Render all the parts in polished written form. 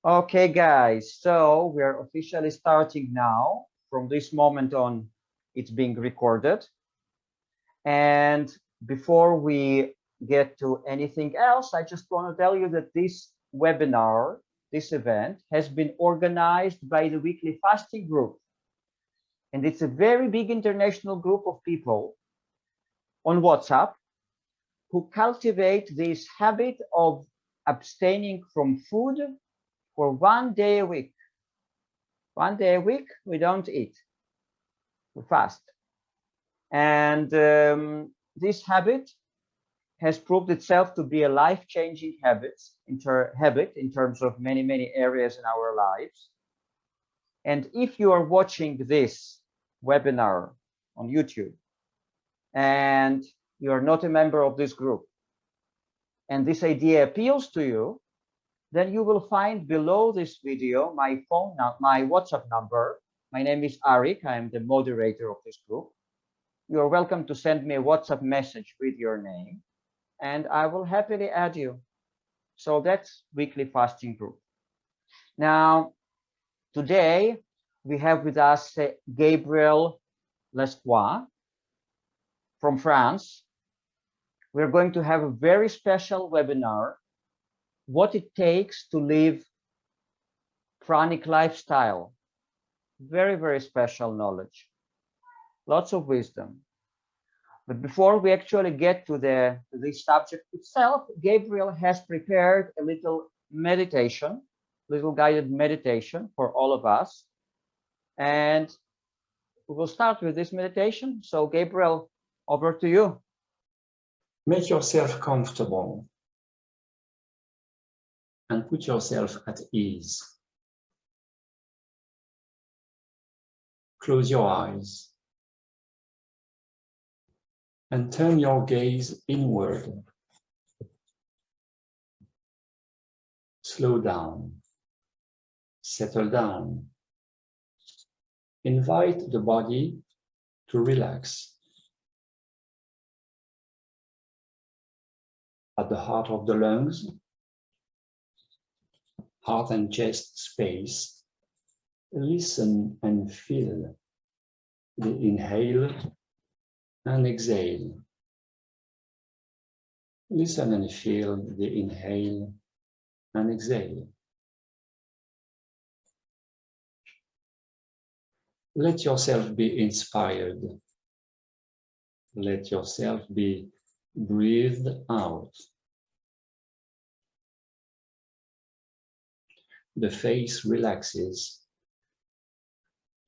Okay, guys, so we're officially starting now. From this moment on, it's being recorded. And before we get to anything else, I just want to tell you that this webinar, this event, has been organized by the Weekly Fasting Group. And it's a very big international group of people on WhatsApp who cultivate this habit of abstaining from food for 1 day a week. 1 day a week, we don't eat, we fast. And this habit has proved itself to be a life-changing habit in terms of many, many areas in our lives. And if you are watching this webinar on YouTube and you are not a member of this group, and this idea appeals to you, then you will find below this video my WhatsApp number. My name is Arik. I am the moderator of this group. You are welcome to send me a WhatsApp message with your name, and I will happily add you. So that's Weekly Fasting Group. Now, today we have with us Gabriel from France. We're going to have a very special webinar, what it takes to live pranic lifestyle. Very, very special knowledge, lots of wisdom. But before we actually get to the subject itself, Gabriel has prepared a little meditation, little guided meditation for all of us. And we will start with this meditation. So Gabriel, over to you. Make yourself comfortable and put yourself at ease. Close your eyes and turn your gaze inward. Slow down, settle down. Invite the body to relax. At the heart of the lungs, heart and chest space, listen and feel the inhale and exhale. Listen and feel the inhale and exhale. Let yourself be inspired. Let yourself be breathed out. The face relaxes.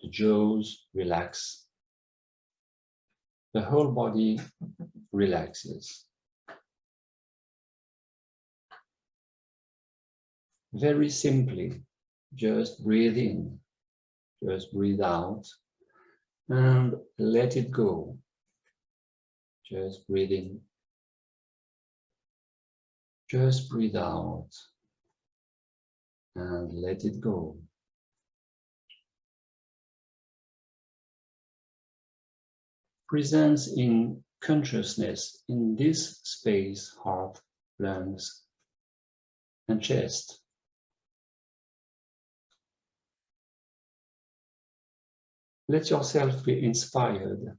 The jaws relax. The whole body relaxes. Very simply, just breathe in, just breathe out, and let it go. Just breathe in. Just breathe out and let it go. Presence in consciousness in this space, heart, lungs, and chest. Let yourself be inspired.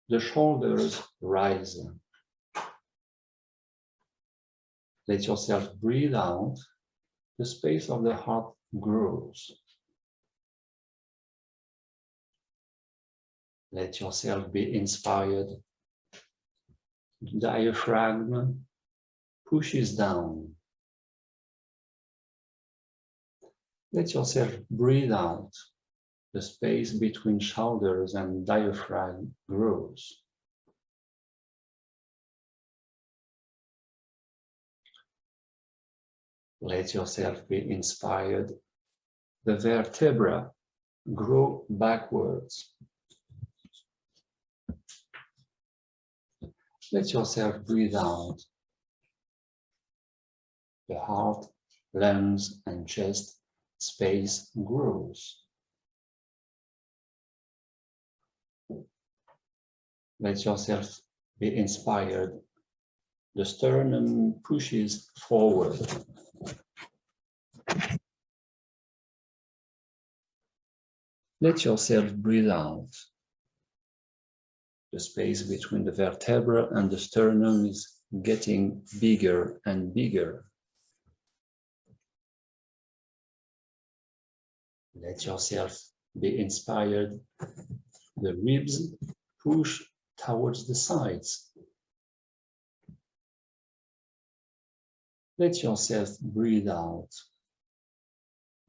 The shoulders rise. Let yourself breathe out. The space of the heart grows. Let yourself be inspired. The diaphragm pushes down. Let yourself breathe out. The space between shoulders and diaphragm grows. Let yourself be inspired. The vertebra grow backwards. Let yourself breathe out. The heart, lungs, and chest space grows. Let yourself be inspired. The sternum pushes forward. Let yourself breathe out. The space between the vertebra and the sternum is getting bigger and bigger. Let yourself be inspired. The ribs push towards the sides. Let yourself breathe out.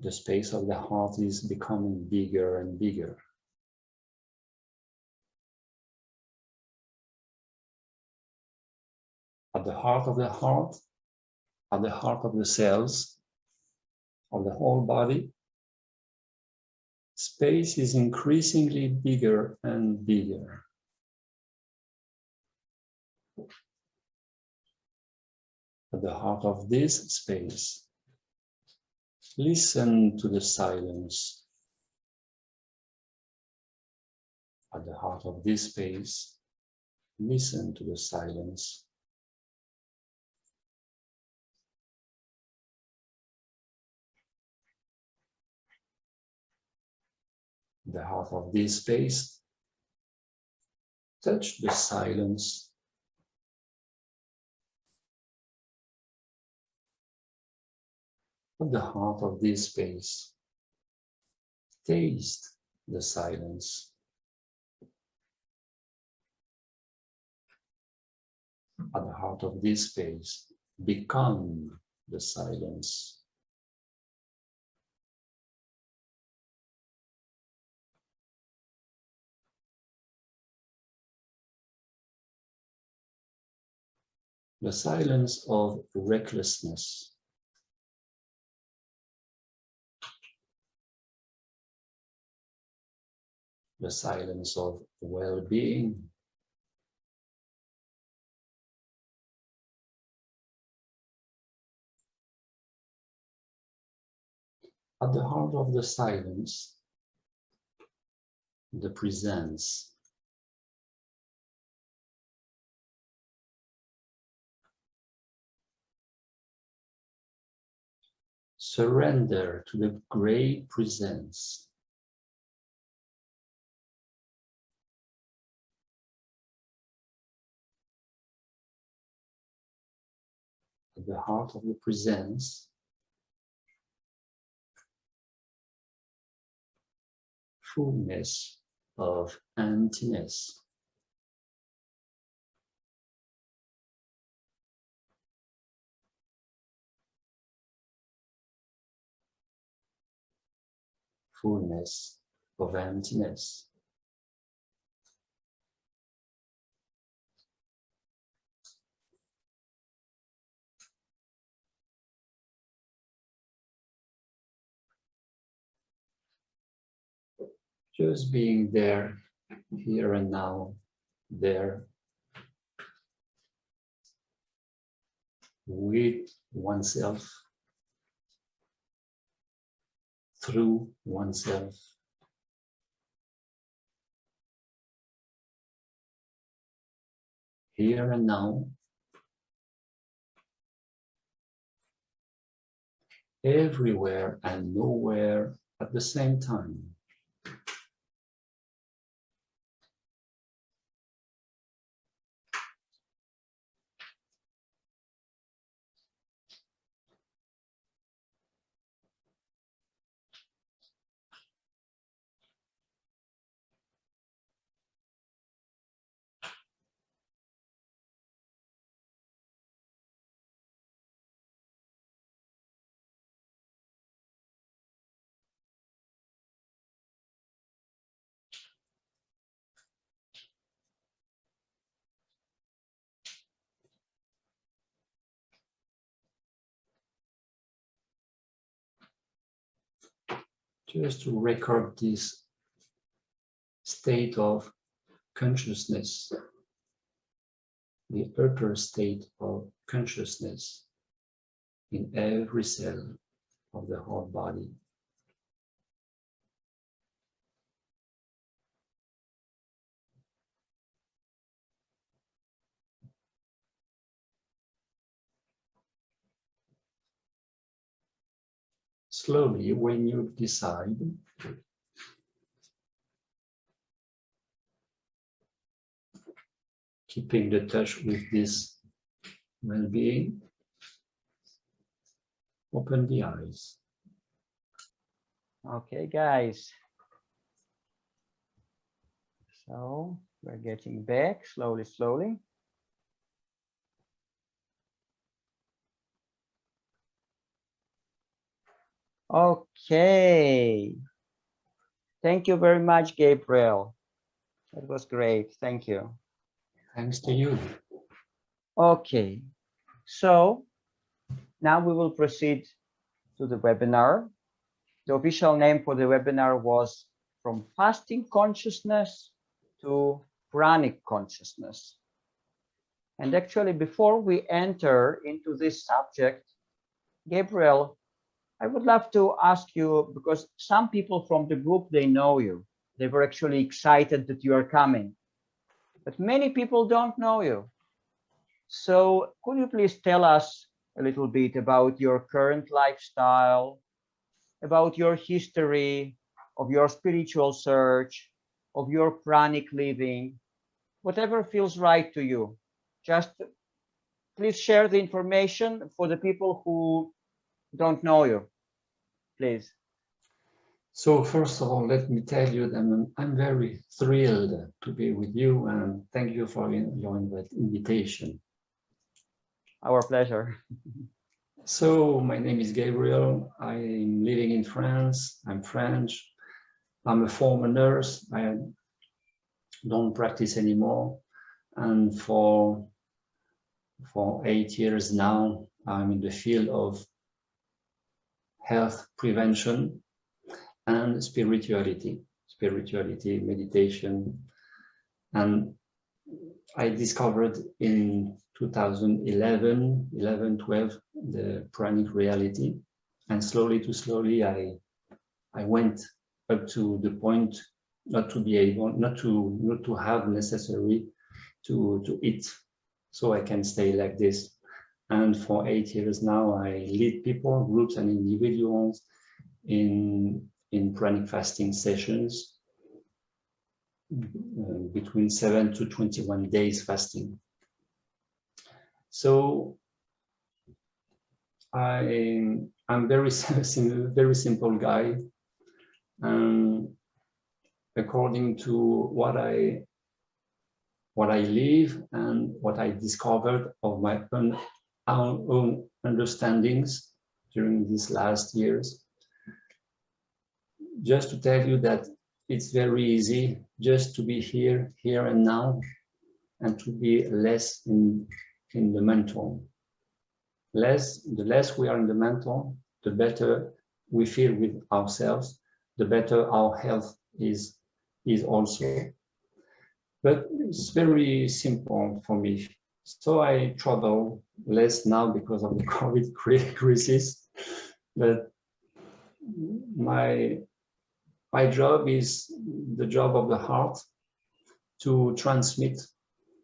The space of the heart is becoming bigger and bigger. At the heart of the heart, at the heart of the cells of the whole body, space is increasingly bigger and bigger. At the heart of this space, listen to the silence. At the heart of this space, listen to the silence. At the heart of this space, touch the silence. At the heart of this space, taste the silence. At the heart of this space, become the silence. The silence of recklessness. The silence of well-being. At the heart of the silence, the presence. Surrender to the great presence. At the heart of the presence, fullness of emptiness. Fullness of emptiness. Just being there, here and now, there, with oneself, through oneself. Here and now, everywhere and nowhere at the same time. Just to record this state of consciousness, the upper state of consciousness in every cell of the whole body. Slowly, when you decide, keeping the touch with this well-being. Open the eyes. Okay, guys. So we're getting back slowly, slowly. Okay. Thank you very much, Gabriel. That was great. Thank you. Thanks to you. Okay. So now we will proceed to the webinar. The official name for the webinar was From Fasting Consciousness to Pranic Consciousness. And actually, before we enter into this subject, Gabriel, I would love to ask you, because some people from the group, they know you. They were actually excited that you are coming. But many people don't know you. So could you please tell us a little bit about your current lifestyle, about your history, of your spiritual search, of your pranic living, whatever feels right to you. Just please share the information for the people who don't know you, please. So first of all, let me tell you that I'm very thrilled to be with you, and thank you for your invitation. Our pleasure. So my name is Gabriel. I'm living in France. I'm French. I'm a former nurse. I don't practice anymore. And for 8 years now, I'm in the field of health prevention and spirituality, meditation. And I discovered in 2011-12 the pranic reality, and slowly I went up to the point not to have necessary to eat, so I can stay like this. And for 8 years now, I lead people, groups, and individuals in pranic fasting sessions. Between 7 to 21 days fasting. So I'm very simple guy. According to what I live and what I discovered of my own understandings during these last years. Just to tell you that it's very easy just to be here and now, and to be less in the mental. The less we are in the mental, the better we feel with ourselves, the better our health is also. But it's very simple for me. So I travel less now because of the COVID crisis, but my job is the job of the heart, to transmit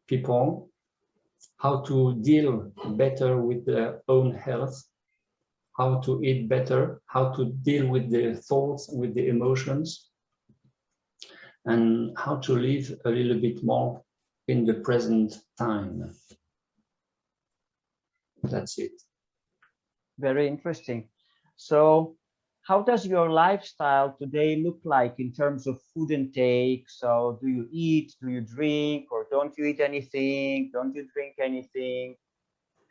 people how to deal better with their own health, how to eat better, how to deal with the thoughts, with the emotions, and how to live a little bit more in the present time. That's it. Very interesting. So how does your lifestyle today look like in terms of food intake? So do you eat, do you drink, or don't you eat anything? Don't you drink anything?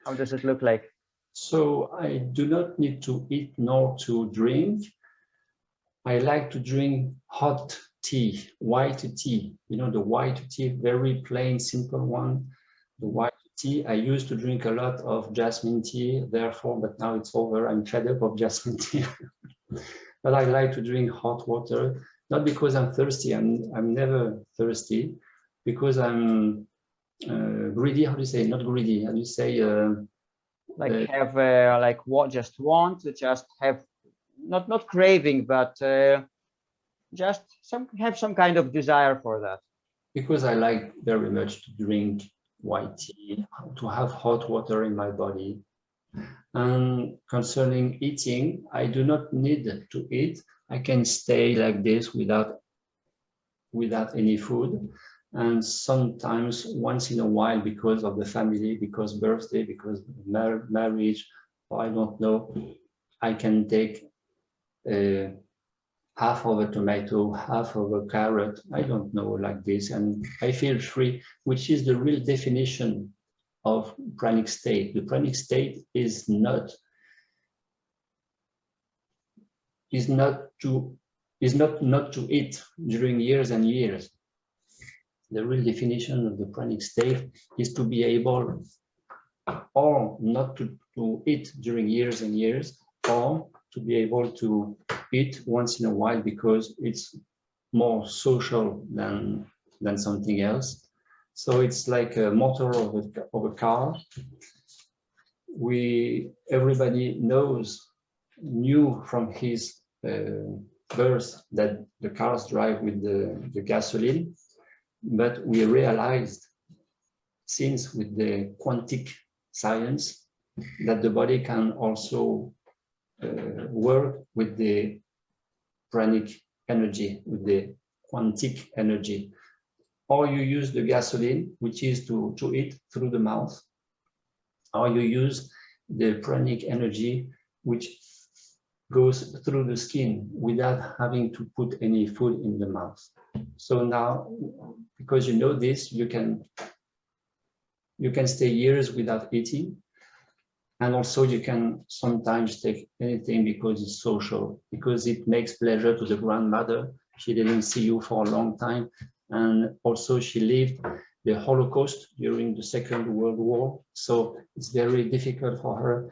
How does it look like? So I do not need to eat nor to drink. I like to drink hot tea, white tea. You know, the white tea, very plain, simple one. The white tea, I used to drink a lot of jasmine tea, therefore, but now it's over. I'm fed up of jasmine tea. But I like to drink hot water, not because I'm thirsty. I'm never thirsty, because I'm greedy. How do you say? Not greedy. How do you say? Like what? Just want to just have, not craving, but just have some kind of desire for that. Because I like very much to drink white tea, to have hot water in my body. And concerning eating, I do not need to eat. I can stay like this without any food. And sometimes once in a while, because of the family, because birthday, because marriage, or I don't know, I can take half of a tomato, half of a carrot, I don't know, like this, and I feel free, which is the real definition of pranic state. The pranic state is not to eat during years and years. The real definition of the pranic state is to be able or not to eat during years and years, or to be able to eat once in a while because it's more social than something else. So it's like a motor of a car. Everybody knew from his birth that the cars drive with the gasoline, but we realized since with the quantic science that the body can also work with the pranic energy, with the quantic energy. Or you use the gasoline, which is to eat through the mouth, or you use the pranic energy, which goes through the skin without having to put any food in the mouth. So now, because you know this, you can stay years without eating. And also you can sometimes take anything because it's social, because it makes pleasure to the grandmother. She didn't see you for a long time. And also she lived the Holocaust during the Second World War. So it's very difficult for her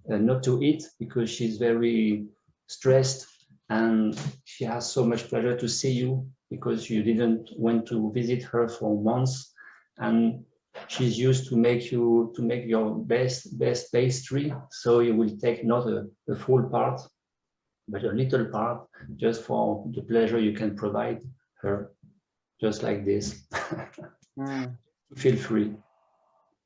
not to eat because she's very stressed and she has so much pleasure to see you because you didn't went to visit her for months. And she's used to make your best pastry, so you will take not a full part, but a little part, just for the pleasure you can provide her, just like this. Feel free.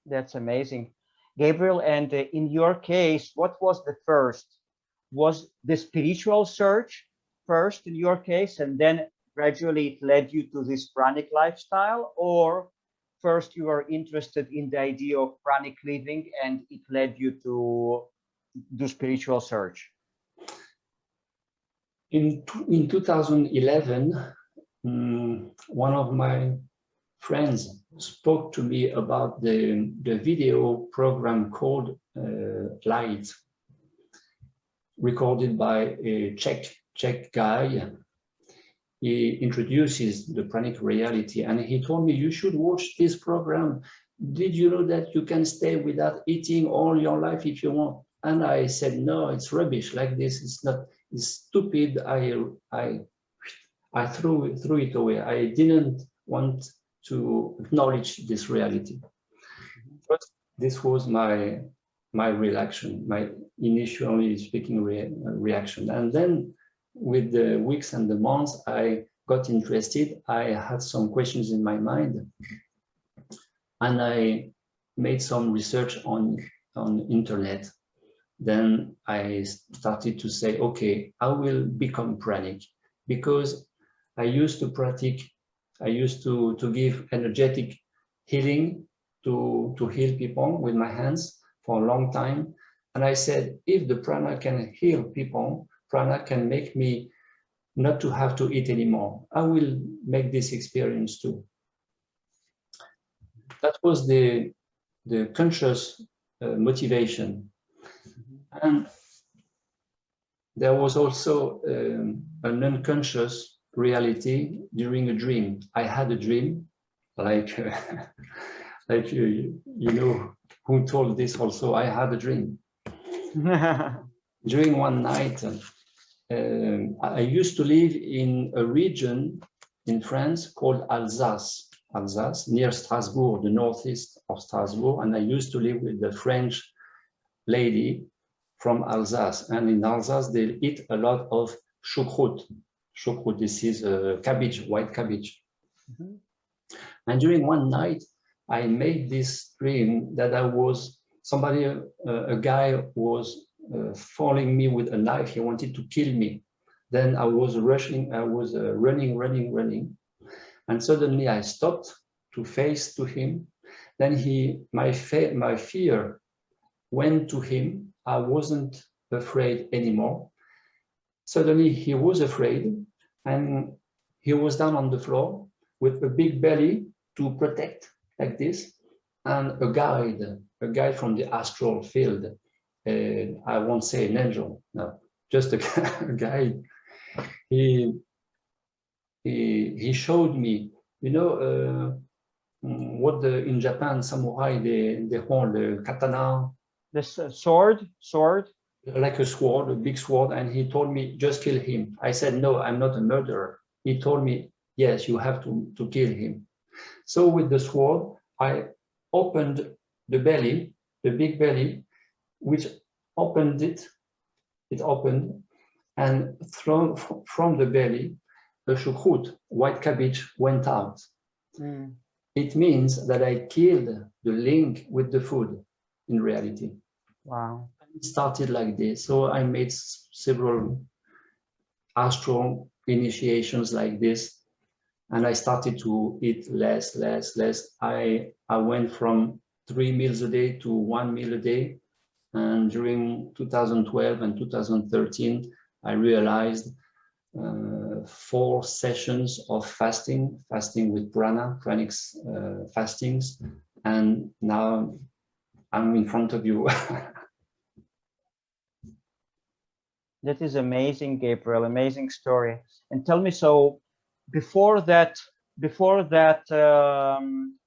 That's amazing, Gabriel. And in your case, what was the first? Was the spiritual search first in your case, and then gradually it led you to this pranic lifestyle, or first you were interested in the idea of pranic living and it led you to do spiritual search? In 2011, one of my friends spoke to me about the video program called Light, recorded by a Czech guy. He introduces the pranic reality, and he told me, you should watch this program. Did you know that you can stay without eating all your life if you want? And I said, no, it's rubbish like this. It's stupid. I threw it away. I didn't want to acknowledge this reality. But this was my reaction, my initially speaking reaction. And then with the weeks and the months, I got interested. I had some questions in my mind, and I made some research on internet. Then I started to say, okay, I will become pranic, because I used to practice. I used to give energetic healing to heal people with my hands for a long time. And I said, if the prana can heal people, prana can make me not to have to eat anymore. I will make this experience too. That was the conscious motivation. And there was also an unconscious reality during a dream. I had a dream, like you know who told this also. I had a dream. During one night, I used to live in a region in France called Alsace, near Strasbourg, the northeast of Strasbourg. And I used to live with the French lady from Alsace. And in Alsace, they eat a lot of choucroute. Choucroute, this is cabbage, white cabbage. Mm-hmm. And during one night, I made this dream that I was somebody, a guy was following me with a knife. He wanted to kill me. Then I was rushing, I was running. And suddenly I stopped to face to him. Then my fear went to him. I wasn't afraid anymore. Suddenly he was afraid, and he was down on the floor with a big belly to protect, like this, and a guide from the astral field. I won't say an angel, no, just a guide. He showed me, you know, what in Japan samurai they hold the katana, the sword, like a sword, a big sword, and he told me just kill him. I said no, I'm not a murderer. He told me yes, you have to kill him. So with the sword, I opened the belly, the big belly, which opened it. It opened, and from the belly, a choucroute, white cabbage, went out. Mm. It means that I killed the link with the food in reality. Wow. It started like this. So I made several astral initiations like this, and I started to eat less. I went from 3 meals a day to 1 meal a day. And during 2012 and 2013, I realized 4 sessions of fasting with Prana, pranic fastings, and now I'm in front of you. That is amazing, Gabriel. Amazing story. And tell me, so before that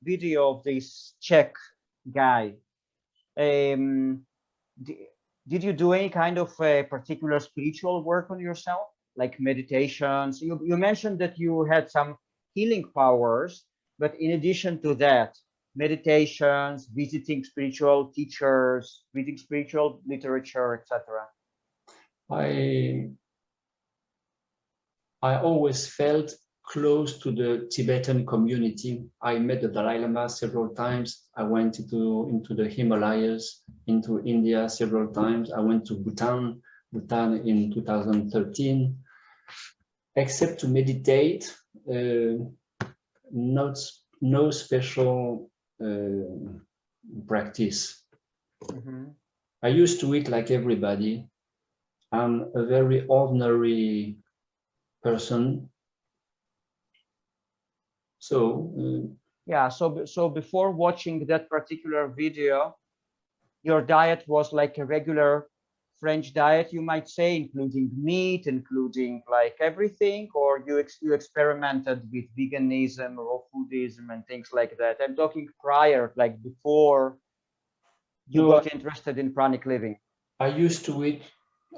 video of this Czech guy, did you do any kind of particular spiritual work on yourself, like meditations? You mentioned that you had some healing powers, but in addition to that, meditations, visiting spiritual teachers, reading spiritual literature, etc. I always felt close to the Tibetan community. I met the Dalai Lama several times. I went into the Himalayas, into India several times. I went to Bhutan in 2013. Except to meditate, no special practice. Mm-hmm. I used to eat like everybody. I'm a very ordinary person. So yeah, so before watching that particular video, your diet was like a regular French diet, you might say, including meat, including like everything, or you experimented with veganism, raw foodism, and things like that. I'm talking prior, like before you got interested in pranic living. I used to eat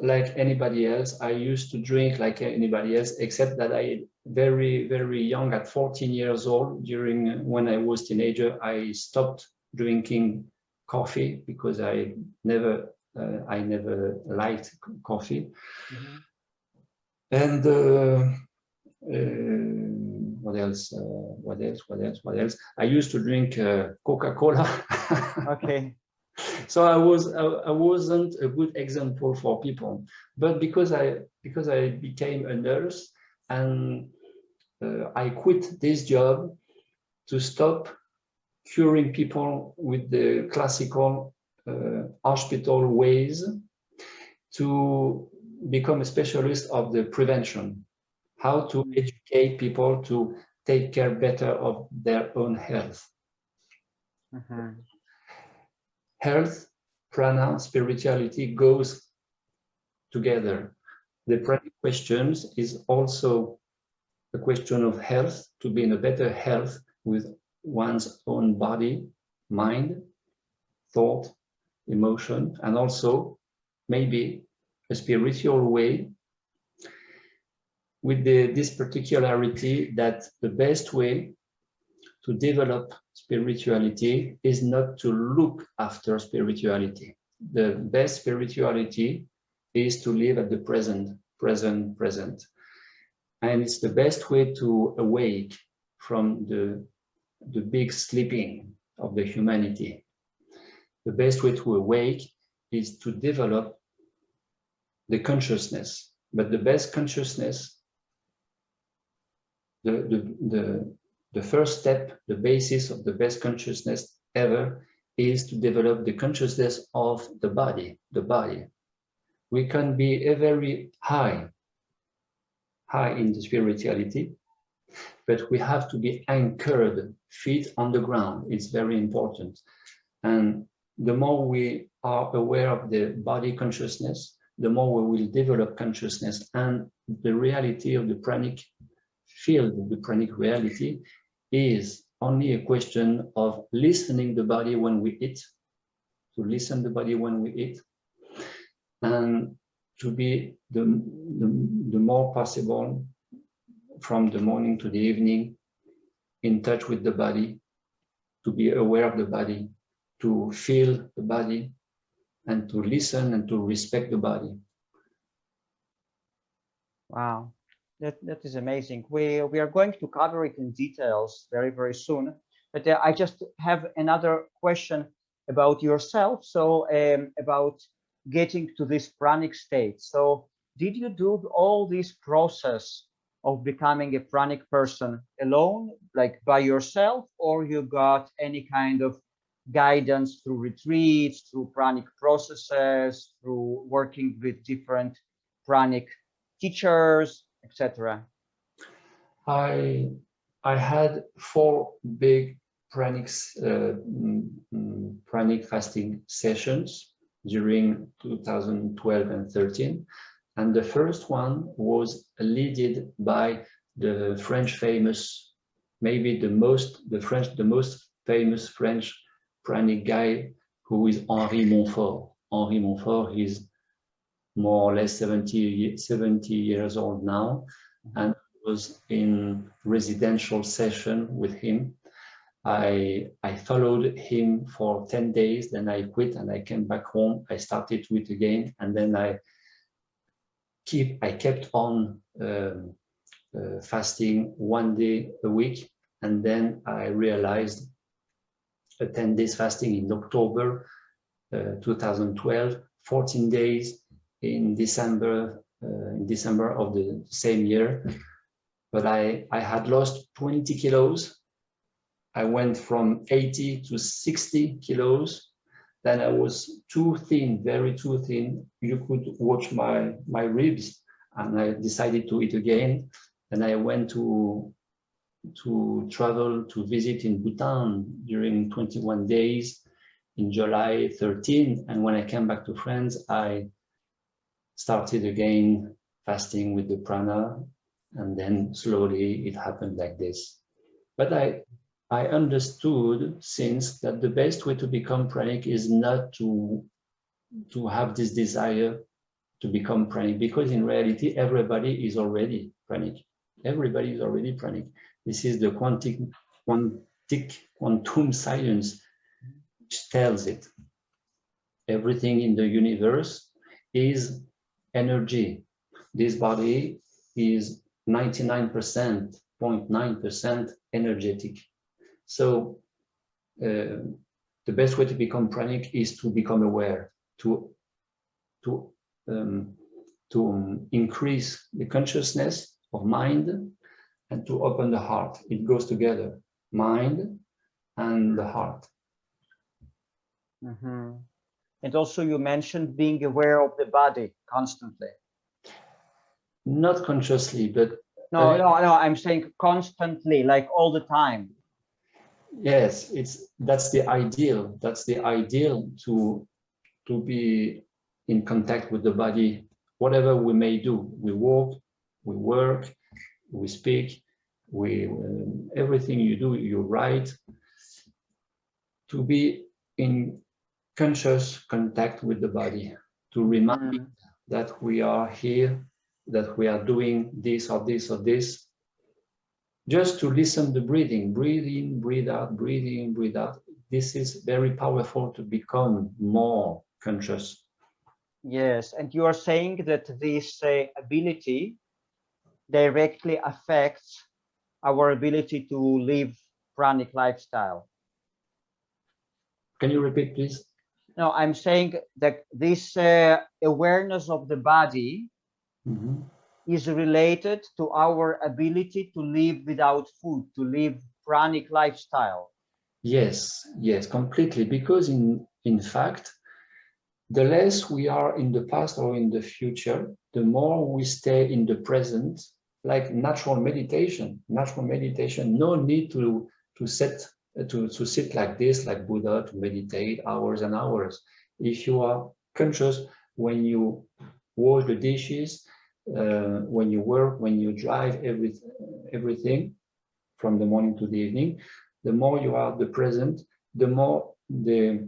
like anybody else. I used to drink like anybody else, except that I very, very young, at 14 years old, when I was teenager, I stopped drinking coffee because I never liked coffee. Mm-hmm. And what else? I used to drink Coca-Cola. Okay. So I wasn't a good example for people, but because I became a nurse and I quit this job to stop curing people with the classical hospital ways, to become a specialist of the prevention, how to educate people to take care better of their own health. Mm-hmm. Health, prana, spirituality goes together. The pranic questions is also a question of health, to be in a better health with one's own body, mind, thought, emotion, and also maybe a spiritual way, with this particularity that the best way to develop spirituality is not to look after spirituality. The best spirituality is to live at the present. And it's the best way to awake from the big sleeping of the humanity. The best way to awake is to develop the consciousness. But the best consciousness, the the first step, the basis of the best consciousness ever, is to develop the consciousness of the body, We can be a very high in the spirituality, but we have to be anchored, feet on the ground. It's very important. And the more we are aware of the body consciousness, the more we will develop consciousness, and the reality of the pranic field, the pranic reality, is only a question of listening the body when we eat, to listen the body when we eat, and to be the more possible from the morning to the evening in touch with the body, to be aware of the body, to feel the body, and to listen and to respect the body. Wow, that is amazing. We are going to cover it in details very, very soon. But I just have another question about yourself. So about getting to this pranic state. So did you do all this process of becoming a pranic person alone, like by yourself, or you got any kind of guidance through retreats, through pranic processes, through working with different pranic teachers, etc.? I had 4 big pranic fasting sessions during 2012 and 13, and the first one was led by the French famous, maybe the most famous French pranic guy, who is Henri Montfort. Henri Montfort is more or less 70 years old now, and was in residential session with him. I followed him for 10 days, then I quit and I came back home. I started to it again, and then I kept on fasting 1 day a week, and then I realized a 10 days fasting in October 2012, 14 days in December of the same year. But I had lost 20 kilos. I went from 80 to 60 kilos. Then I was too thin, very too thin. You could watch my ribs, and I decided to eat again. And I went to travel to visit in Bhutan during 21 days in July 13. And when I came back to France, I started again fasting with the prana, and then slowly it happened like this. But I understood since that the best way to become pranic is not to have this desire to become pranic, because in reality everybody is already pranic. Everybody is already pranic. This is the quantum science which tells it. Everything in the universe is energy. This body is 99.9% energetic. So the best way to become pranic is to become aware, to increase the consciousness of mind and to open the heart. It goes together, mind and the heart. Mm-hmm. And also you mentioned being aware of the body constantly. Not consciously, but no, I'm saying constantly, like all the time. Yes, that's the ideal. That's the ideal to be in contact with the body, whatever we may do. We walk, we work, we speak, everything you do, you write. To be in conscious contact with the body, to remind that we are here, that we are doing this or this or this. Just to listen to breathing, breathe in, breathe out, breathe in, breathe out. This is very powerful to become more conscious. Yes, and you are saying that this ability directly affects our ability to live pranic lifestyle. Can you repeat, please? No, I'm saying that this awareness of the body is related to our ability to live without food, to live pranic lifestyle. Yes, yes, completely. Because in fact, the less we are in the past or in the future, the more we stay in the present, like natural meditation. Natural meditation, no need to sit like this, like Buddha, to meditate hours and hours. If you are conscious when you wash the dishes, when you work, when you drive, everything from the morning to the evening, the more you are the present, the more the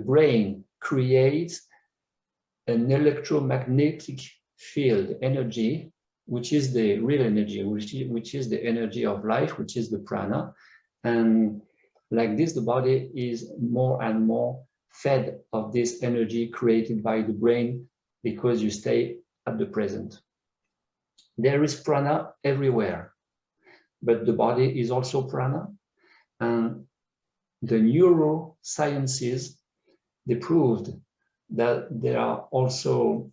brain creates an electromagnetic field energy, which is the real energy, which is the energy of life, which is the prana. And like this, the body is more and more fed of this energy created by the brain because you stay at the present. There is prana everywhere, but the body is also prana. And the neurosciences, they proved that there are also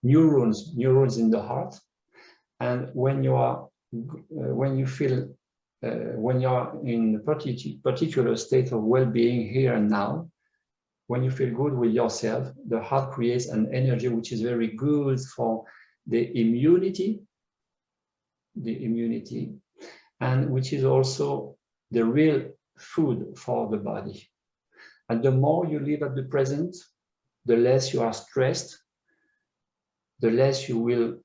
neurons in the heart. And when you are, when you feel, when you are in a particular state of well-being here and now, when you feel good with yourself, the heart creates an energy which is very good for the immunity, and which is also the real food for the body. And the more you live at the present, the less you are stressed, the less you will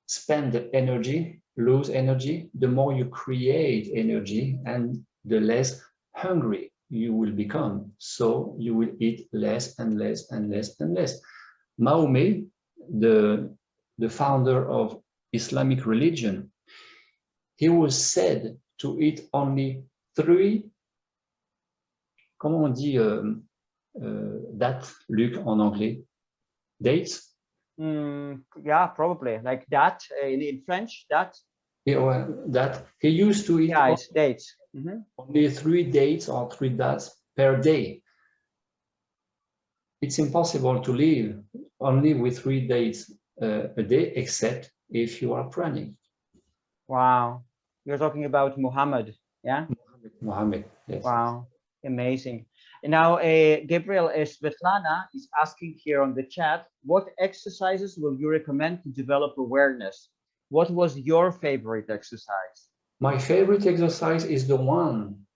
spend energy, lose energy, the more you create energy, and the less hungry you will become. So you will eat less and less and less and less. Mahomet, the founder of Islamic religion, he was said to eat only 3, comment on dit date, Luc, en anglais? Dates? Yeah, probably like that in French, that. Yeah, well, that he used to eat it's dates. Only 3 dates or 3 dates per day. It's impossible to live only with 3 dates a day, except if you are pranic. Wow, you're talking about Muhammad, yeah? Muhammad, yes. Wow, amazing. And now Gabriel, Svetlana is asking here on the chat, what exercises will you recommend to develop awareness? What was your favorite exercise? My favorite exercise is the one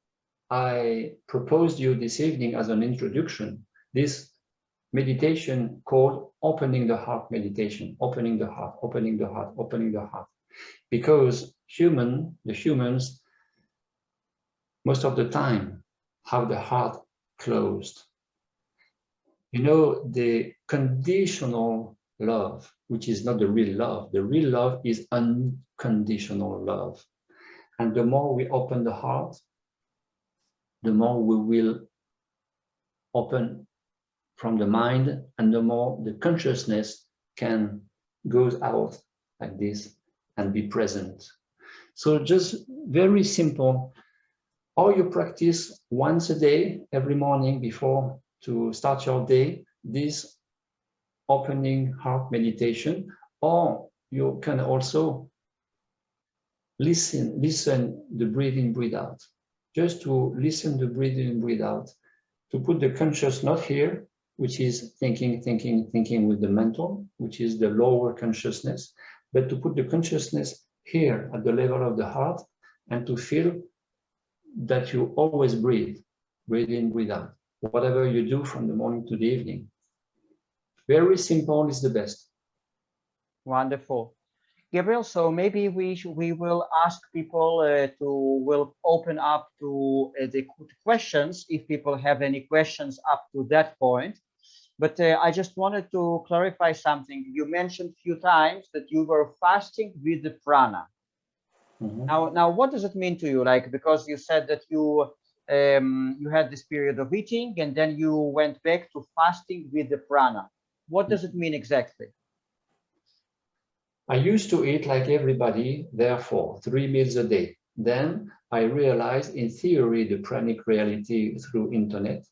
I proposed you this evening as an introduction. This meditation called opening the heart meditation, opening the heart, opening the heart, opening the heart. Because the humans, most of the time, have the heart closed. You know, the conditional love, which is not the real love is unconditional love. And the more we open the heart, the more we will open from the mind, and the more the consciousness can go out like this and be present. So just very simple, or you practice once a day, every morning before to start your day, this opening heart meditation, or you can also listen the breathe in, breathe out, just to listen the breathe in, breathe out, to put the conscious not here, which is thinking with the mental, which is the lower consciousness, but to put the consciousness here at the level of the heart, and to feel that you always breathe in, breathe out, whatever you do from the morning to the evening. Very simple is the best. Wonderful. Gabriel, so maybe we will ask people will open up to the questions if people have any questions up to that point. But I just wanted to clarify something. You mentioned a few times that you were fasting with the prana. Now, what does it mean to you? Like, because you said that you had this period of eating and then you went back to fasting with the prana. What does it mean exactly? I used to eat like everybody, therefore 3 meals a day. Then I realized in theory the pranic reality through internet.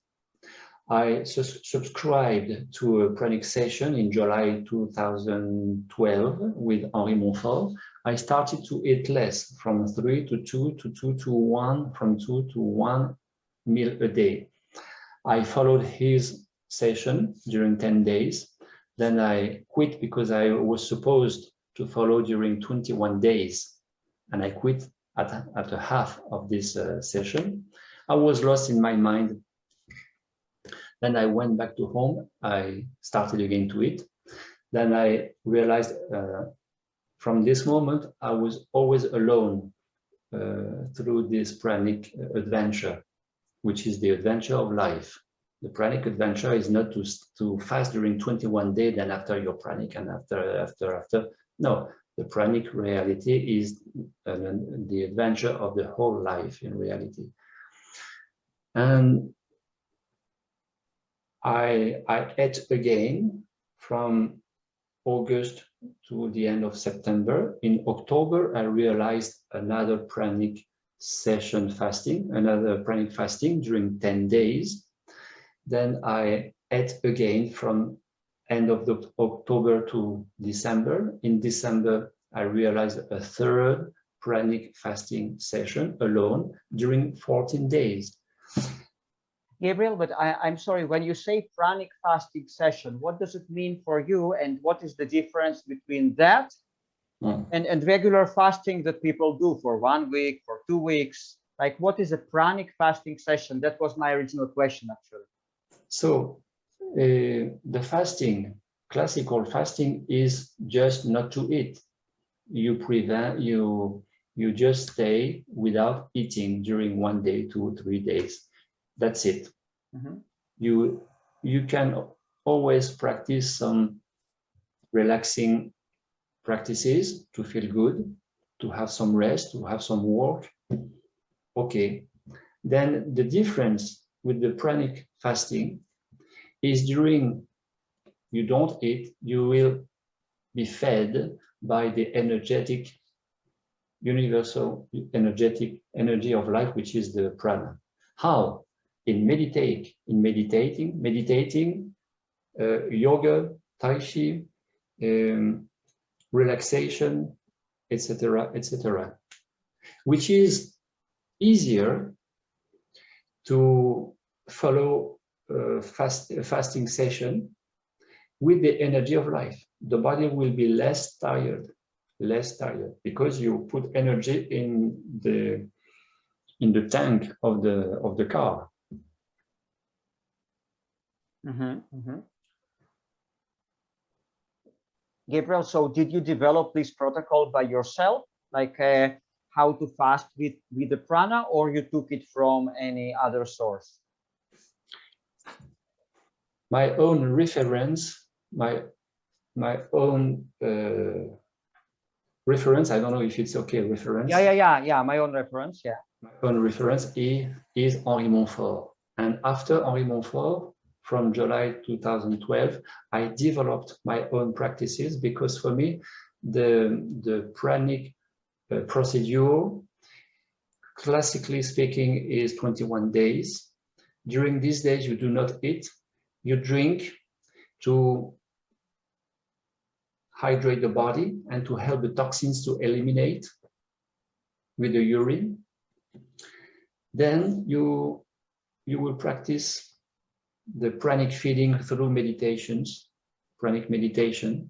I subscribed to a pranic session in July 2012 with Henri Montfort. I started to eat less, from 3 to 2 to 2 to 1, from 2 to 1 meal a day. I followed his session during 10 days. Then I quit because I was supposed to follow during 21 days. And I quit at a half of this session. I was lost in my mind. Then I went back to home. I started again to eat. Then I realized from this moment, I was always alone through this pranic adventure, which is the adventure of life. The pranic adventure is not to fast during 21 days, then after you're pranic and after. No, the pranic reality is the adventure of the whole life in reality. And I ate again from August to the end of September. In October, I realized another pranic session fasting, another pranic fasting during 10 days. Then I ate again from end of the October to December. In December, I realized a third pranic fasting session alone during 14 days. Gabriel, but I'm sorry, when you say pranic fasting session, what does it mean for you, and what is the difference between that and regular fasting that people do for 1 week, for 2 weeks? Like, what is a pranic fasting session? That was my original question, actually. So the fasting, classical fasting, is just not to eat. You just stay without eating during 1 day, 2 or 3 days. That's it. Mm-hmm. You can always practice some relaxing practices to feel good, to have some rest, to have some work. Okay. Then the difference with the pranic fasting is during you don't eat, you will be fed by the energetic, universal energetic energy of life, which is the prana. How? In meditating, yoga, tai chi, relaxation, etc., etc., which is easier to follow a fasting session with the energy of life. The body will be less tired, because you put energy in the tank of the car. Mm-hmm, mm-hmm. Gabriel, so did you develop this protocol by yourself, like how to fast with the prana, or you took it from any other source? My own reference, my own reference. I don't know if it's okay. Reference. Yeah. My own reference. Yeah. My own reference is Henri Montfort, and after Henri Montfort, from July 2012, I developed my own practices, because for me, the pranic procedure, classically speaking, is 21 days. During these days, you do not eat, you drink to hydrate the body and to help the toxins to eliminate with the urine. Then you will practice the pranic feeding through meditations, pranic meditation.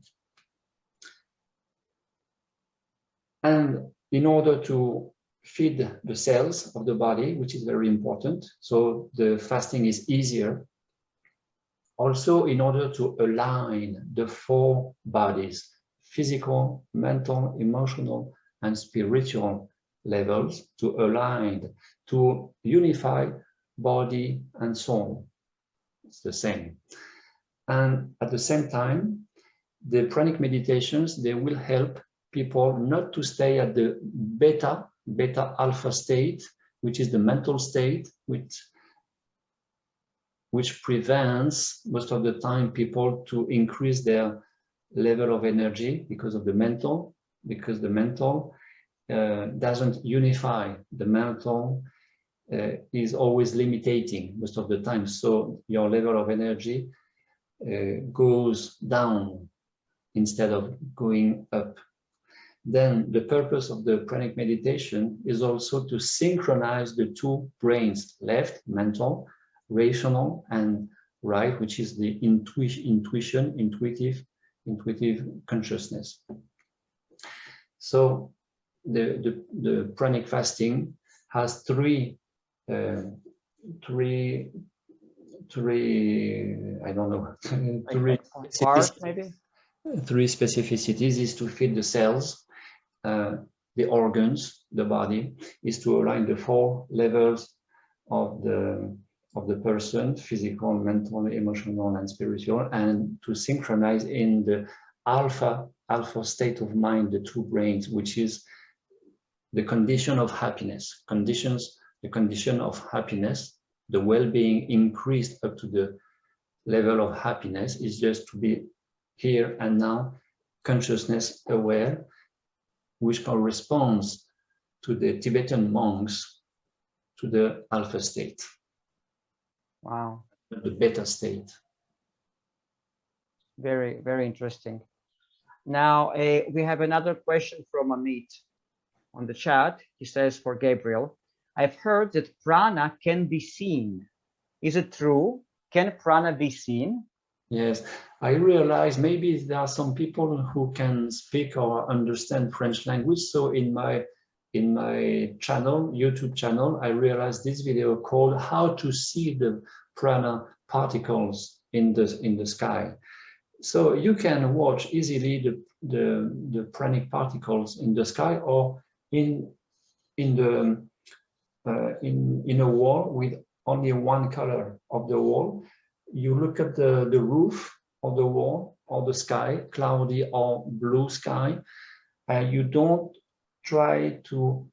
And in order to feed the cells of the body, which is very important, so the fasting is easier. Also, in order to align the 4 bodies, physical, mental, emotional, and spiritual levels, to align, to unify body and soul. It's the same. And at the same time, the pranic meditations, they will help people not to stay at the beta alpha state, which is the mental state, which prevents most of the time people to increase their level of energy because the mental doesn't unify the mental is always limiting most of the time. So your level of energy goes down instead of going up. Then the purpose of the pranic meditation is also to synchronize the two brains, left, mental, rational, and right, which is the intuitive consciousness. So the pranic fasting has three, I don't know, three specificities is to feed the cells, the organs, the body, is to align the four levels of the person, physical, mental, emotional, and spiritual, and to synchronize in the alpha state of mind, the two brains, which is the condition of happiness. The condition of happiness, the well-being increased up to the level of happiness is just to be here and now, consciousness aware, which corresponds to the Tibetan monks to the alpha state. Wow. The beta state. Very, very interesting. Now, we have another question from Amit on the chat. He says, for Gabriel, I've heard that prana can be seen. Is it true? Can prana be seen? Yes, I realize maybe there are some people who can speak or understand French language. So in my channel, YouTube channel, I realized this video called "How to See the Prana Particles in the Sky." So you can watch easily the pranic particles in the sky, or in a wall with only one color of the wall. You look at the roof of the wall or the sky, cloudy or blue sky, and you don't try to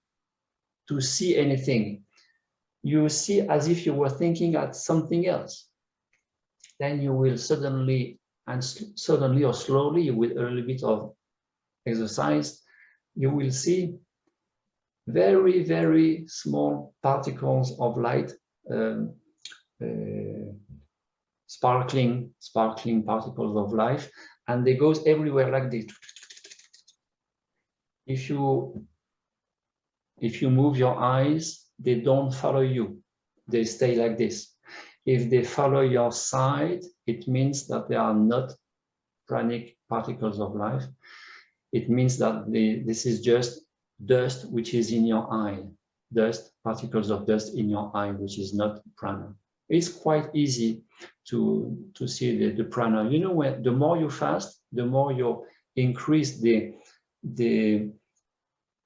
see anything. You see as if you were thinking at something else. Then you will suddenly or slowly, with a little bit of exercise, you will see very, very small particles of light, sparkling particles of life, and they goes everywhere like this. If you move your eyes, they don't follow you. They stay like this. If they follow your side, it means that they are not pranic particles of life. It means that this is just dust which is in your eye. Particles of dust in your eye, which is not prana. It's quite easy to see the prana. You know, when the more you fast, the more you increase the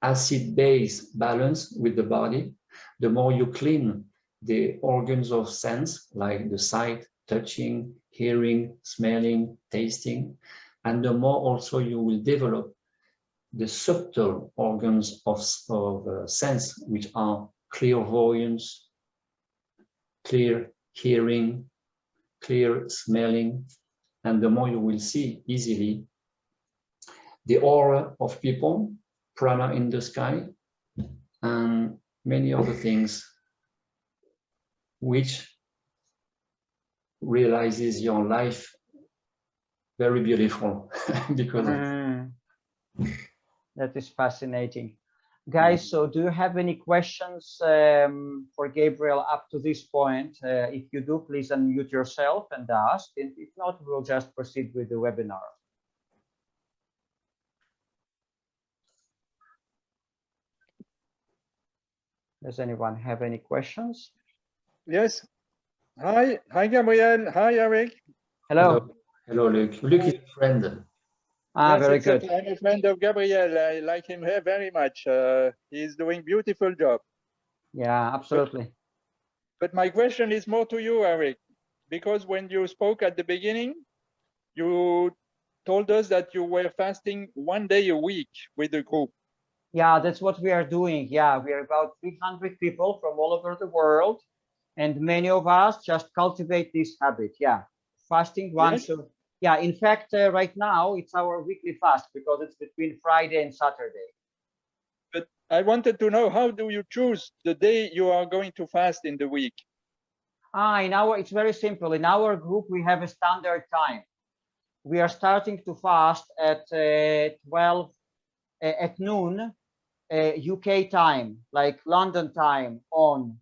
acid-base balance with the body, the more you clean the organs of sense, like the sight, touching, hearing, smelling, tasting, and the more also you will develop the subtle organs of sense, which are clairvoyance, clear hearing, clear smelling, and the more you will see easily the aura of people, prana in the sky, and many other things which realizes your life very beautiful because that is fascinating. Guys, so do you have any questions for Gabriel up to this point? If you do, please unmute yourself and ask. And if not, we'll just proceed with the webinar. Does anyone have any questions? Yes. Hi, Gabriel. Hi, Eric. Hello. Hello, Luc. Luc is a friend. Yes, very good. I'm a friend of Gabriel. I like him very much. He's doing beautiful job. Yeah, absolutely. But my question is more to you, Eric, because when you spoke at the beginning, you told us that you were fasting 1 day a week with the group. Yeah, that's what we are doing. Yeah, we are about 300 people from all over the world, and many of us just cultivate this habit. Yeah, fasting once. Yes. Yeah, in fact, right now it's our weekly fast because it's between Friday and Saturday. But I wanted to know, how do you choose the day you are going to fast in the week? It's very simple. In our group, we have a standard time. We are starting to fast at 12 at noon UK time, like London time on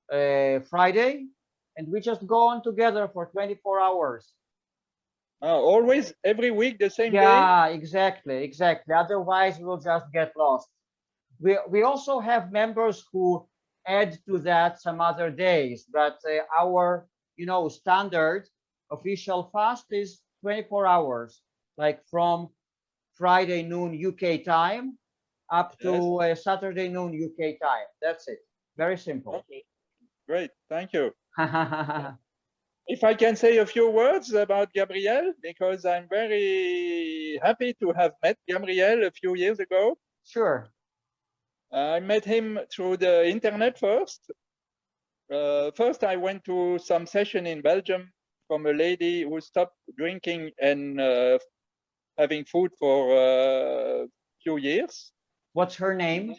Friday, and we just go on together for 24 hours. Always, every week, the same day? Yeah, exactly. Otherwise, we'll just get lost. We also have members who add to that some other days, but our standard official fast is 24 hours, like from Friday noon UK time up to Saturday noon UK time. That's it. Very simple. Okay, great. Thank you. If I can say a few words about Gabriel, because I'm very happy to have met Gabriel a few years ago. Sure. I met him through the internet first. First, I went to some session in Belgium from a lady who stopped drinking and having food for a few years. What's her name?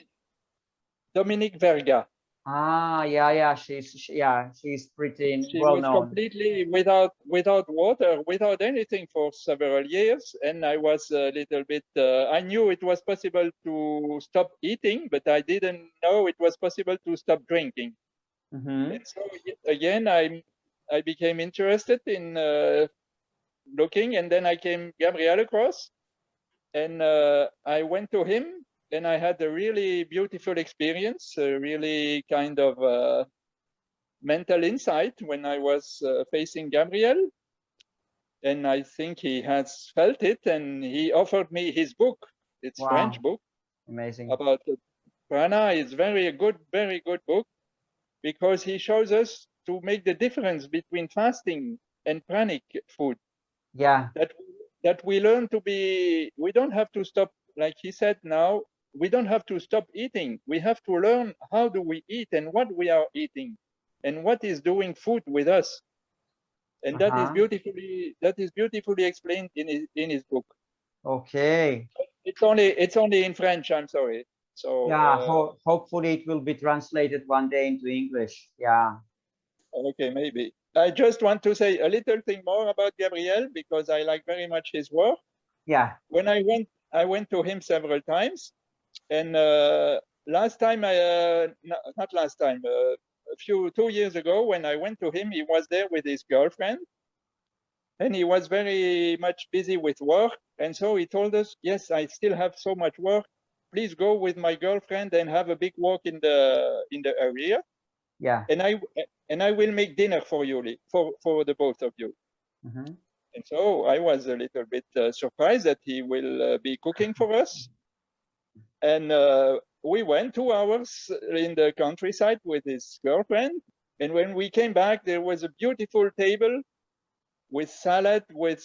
Dominique Verga. Yeah. She's pretty well known. She was completely without water, without anything for several years, and I was a little bit. I knew it was possible to stop eating, but I didn't know it was possible to stop drinking. And so again, I became interested in looking, and then I came Gabriel across, and I went to him. And I had a really beautiful experience, a really kind of mental insight when I was facing Gabriel. And I think he has felt it, and he offered me his book. It's Wow. French book. Amazing. About Prana. It's very good book, because he shows us to make the difference between fasting and pranic food. Yeah. That we learn to be, we don't have to stop, like he said now, we don't have to stop eating. We have to learn how do we eat and what we are eating and what is doing food with us. And that is beautifully explained in his book. Okay. It's only in French, I'm sorry. So yeah, hopefully it will be translated one day into English. Yeah. Okay, maybe. I just want to say a little thing more about Gabriel, because I like very much his work. Yeah. When I went to him several times, and last time not last time, 2 years ago, when I went to him, he was there with his girlfriend, and he was very much busy with work. And so he told us, yes, I still have so much work. Please go with my girlfriend and have a big walk in the area. Yeah. And I will make dinner for you, for the both of you. And so I was a little bit surprised that he will be cooking for us. And we went 2 hours in the countryside with his girlfriend. And when we came back, there was a beautiful table with salad, with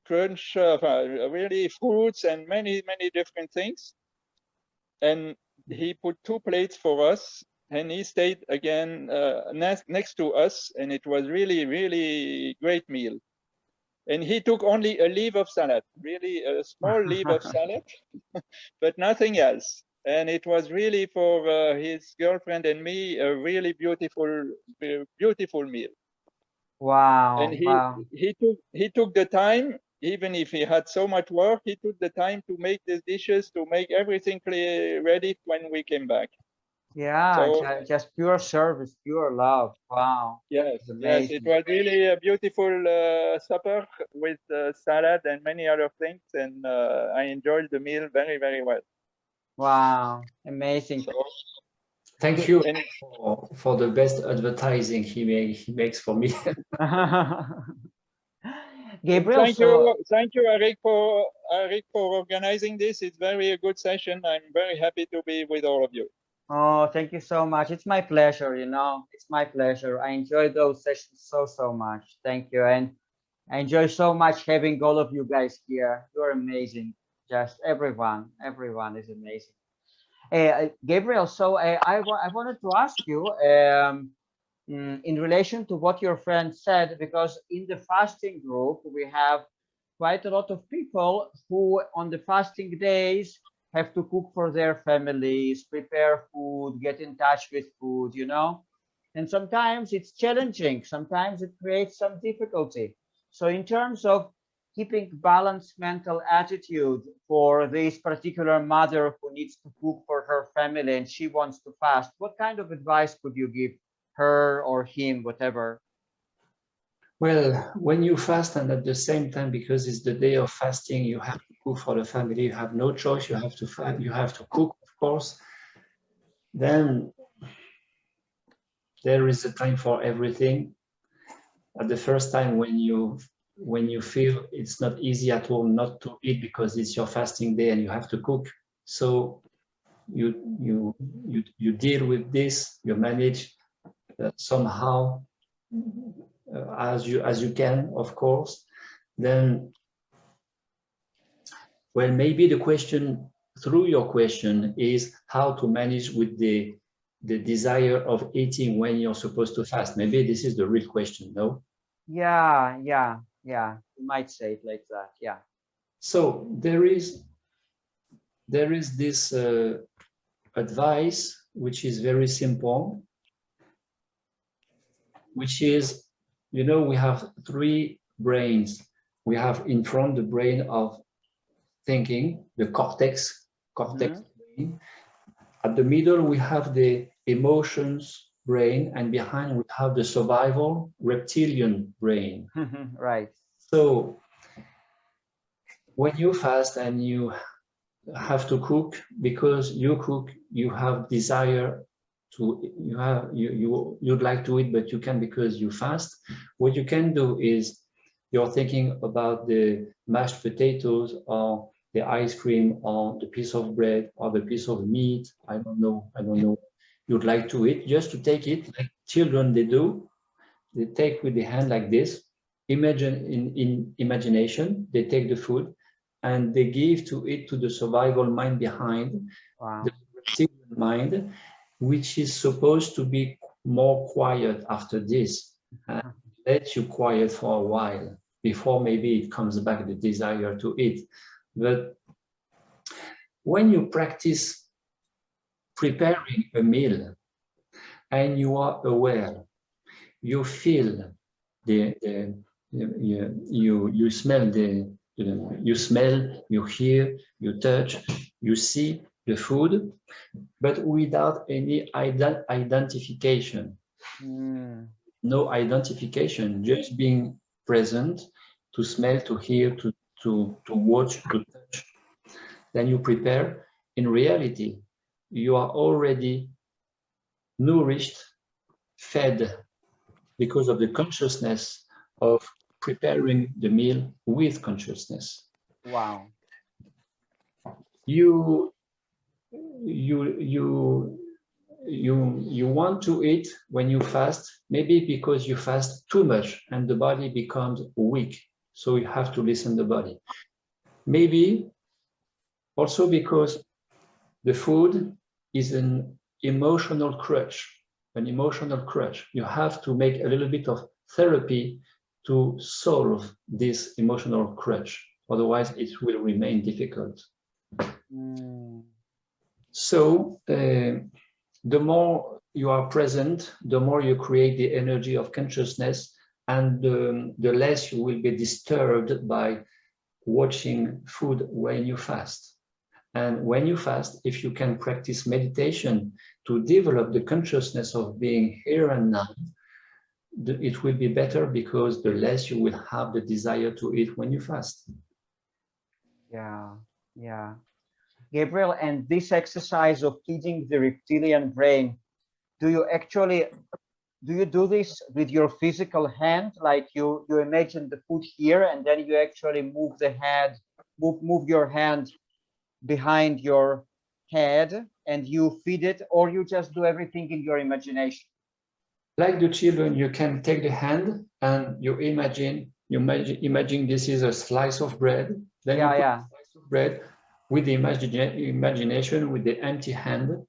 crunch, really fruits and many different things. And he put 2 plates for us, and he stayed again next to us, and it was really great meal. And he took only a leaf of salad, really a small leaf of salad, but nothing else. And it was really for his girlfriend and me a really beautiful meal. Wow. And he took the time, even if he had so much work, he took the time to make the dishes, to make everything ready when we came back. Yeah, so, just pure service, pure love. Wow. Yes, it was really a beautiful supper with salad and many other things, and I enjoyed the meal very well. Wow, amazing. So, thank you for the best advertising he makes for me. Gabriel, thank you, Eric, for organizing this. It's a good session. I'm very happy to be with all of you. Oh, thank you so much. It's my pleasure, it's my pleasure. I enjoy those sessions so much. Thank you. And I enjoy so much having all of you guys here. You're amazing. Just everyone is amazing. Gabriel, so I wanted to ask you in relation to what your friend said, because in the fasting group, we have quite a lot of people who on the fasting days have to cook for their families, prepare food, get in touch with food, you know. And sometimes it's challenging, sometimes it creates some difficulty. So in terms of keeping balanced mental attitude for this particular mother who needs to cook for her family and she wants to fast, what kind of advice could you give her or him, whatever? Well, when you fast and at the same time, because it's the day of fasting, you have to cook for the family, you have no choice, you have to fast, you have to cook, of course, then there is a time for everything. At the first time when you feel it's not easy at all not to eat because it's your fasting day and you have to cook, so you deal with this, you manage somehow as you can, of course. Then, well, maybe the question through your question is how to manage with the desire of eating when you're supposed to fast. Maybe this is the real question, no? Yeah, you might say it like that. Yeah. So there is this advice which is very simple, which is, you know, we have three brains. We have in front the brain of thinking, the cortex brain. At the middle, we have the emotions brain, and behind we have the survival reptilian brain. Right. So when you fast and you have to cook, because you cook, you have desire to, you'd like to eat, but you can because you fast. What you can do is you're thinking about the mashed potatoes or the ice cream or the piece of bread or the piece of meat. I don't know. You'd like to eat, just to take it like children they do. They take with the hand like this. Imagine in imagination, they take the food and they give to it to the survival mind behind. Wow. The reptilian mind, which is supposed to be more quiet after this, and let you quiet for a while before maybe it comes back the desire to eat. But when you practice preparing a meal and you are aware, you feel you smell you smell, you hear, you touch, you see the food, but without any identification. No identification, just being present, to smell, to hear, to watch, to touch. Then you prepare. In reality, you are already nourished, fed, because of the consciousness of preparing the meal with consciousness. Wow. You want to eat when you fast, maybe because you fast too much and the body becomes weak. So you have to listen to the body. Maybe also because the food is an emotional crutch. You have to make a little bit of therapy to solve this emotional crutch. Otherwise, it will remain difficult. So the more you are present, the more you create the energy of consciousness, and the less you will be disturbed by watching food when you fast. And when you fast, if you can practice meditation to develop the consciousness of being here and now, it will be better, because the less you will have the desire to eat when you fast. Yeah. Gabriel, and this exercise of feeding the reptilian brain, do you do this with your physical hand? Like you imagine the food here, and then you actually move the head, move your hand behind your head and you feed it, or you just do everything in your imagination? Like the children, you can take the hand and you imagine this is a slice of bread. Then you put a slice of bread with the imagination, with the empty hand,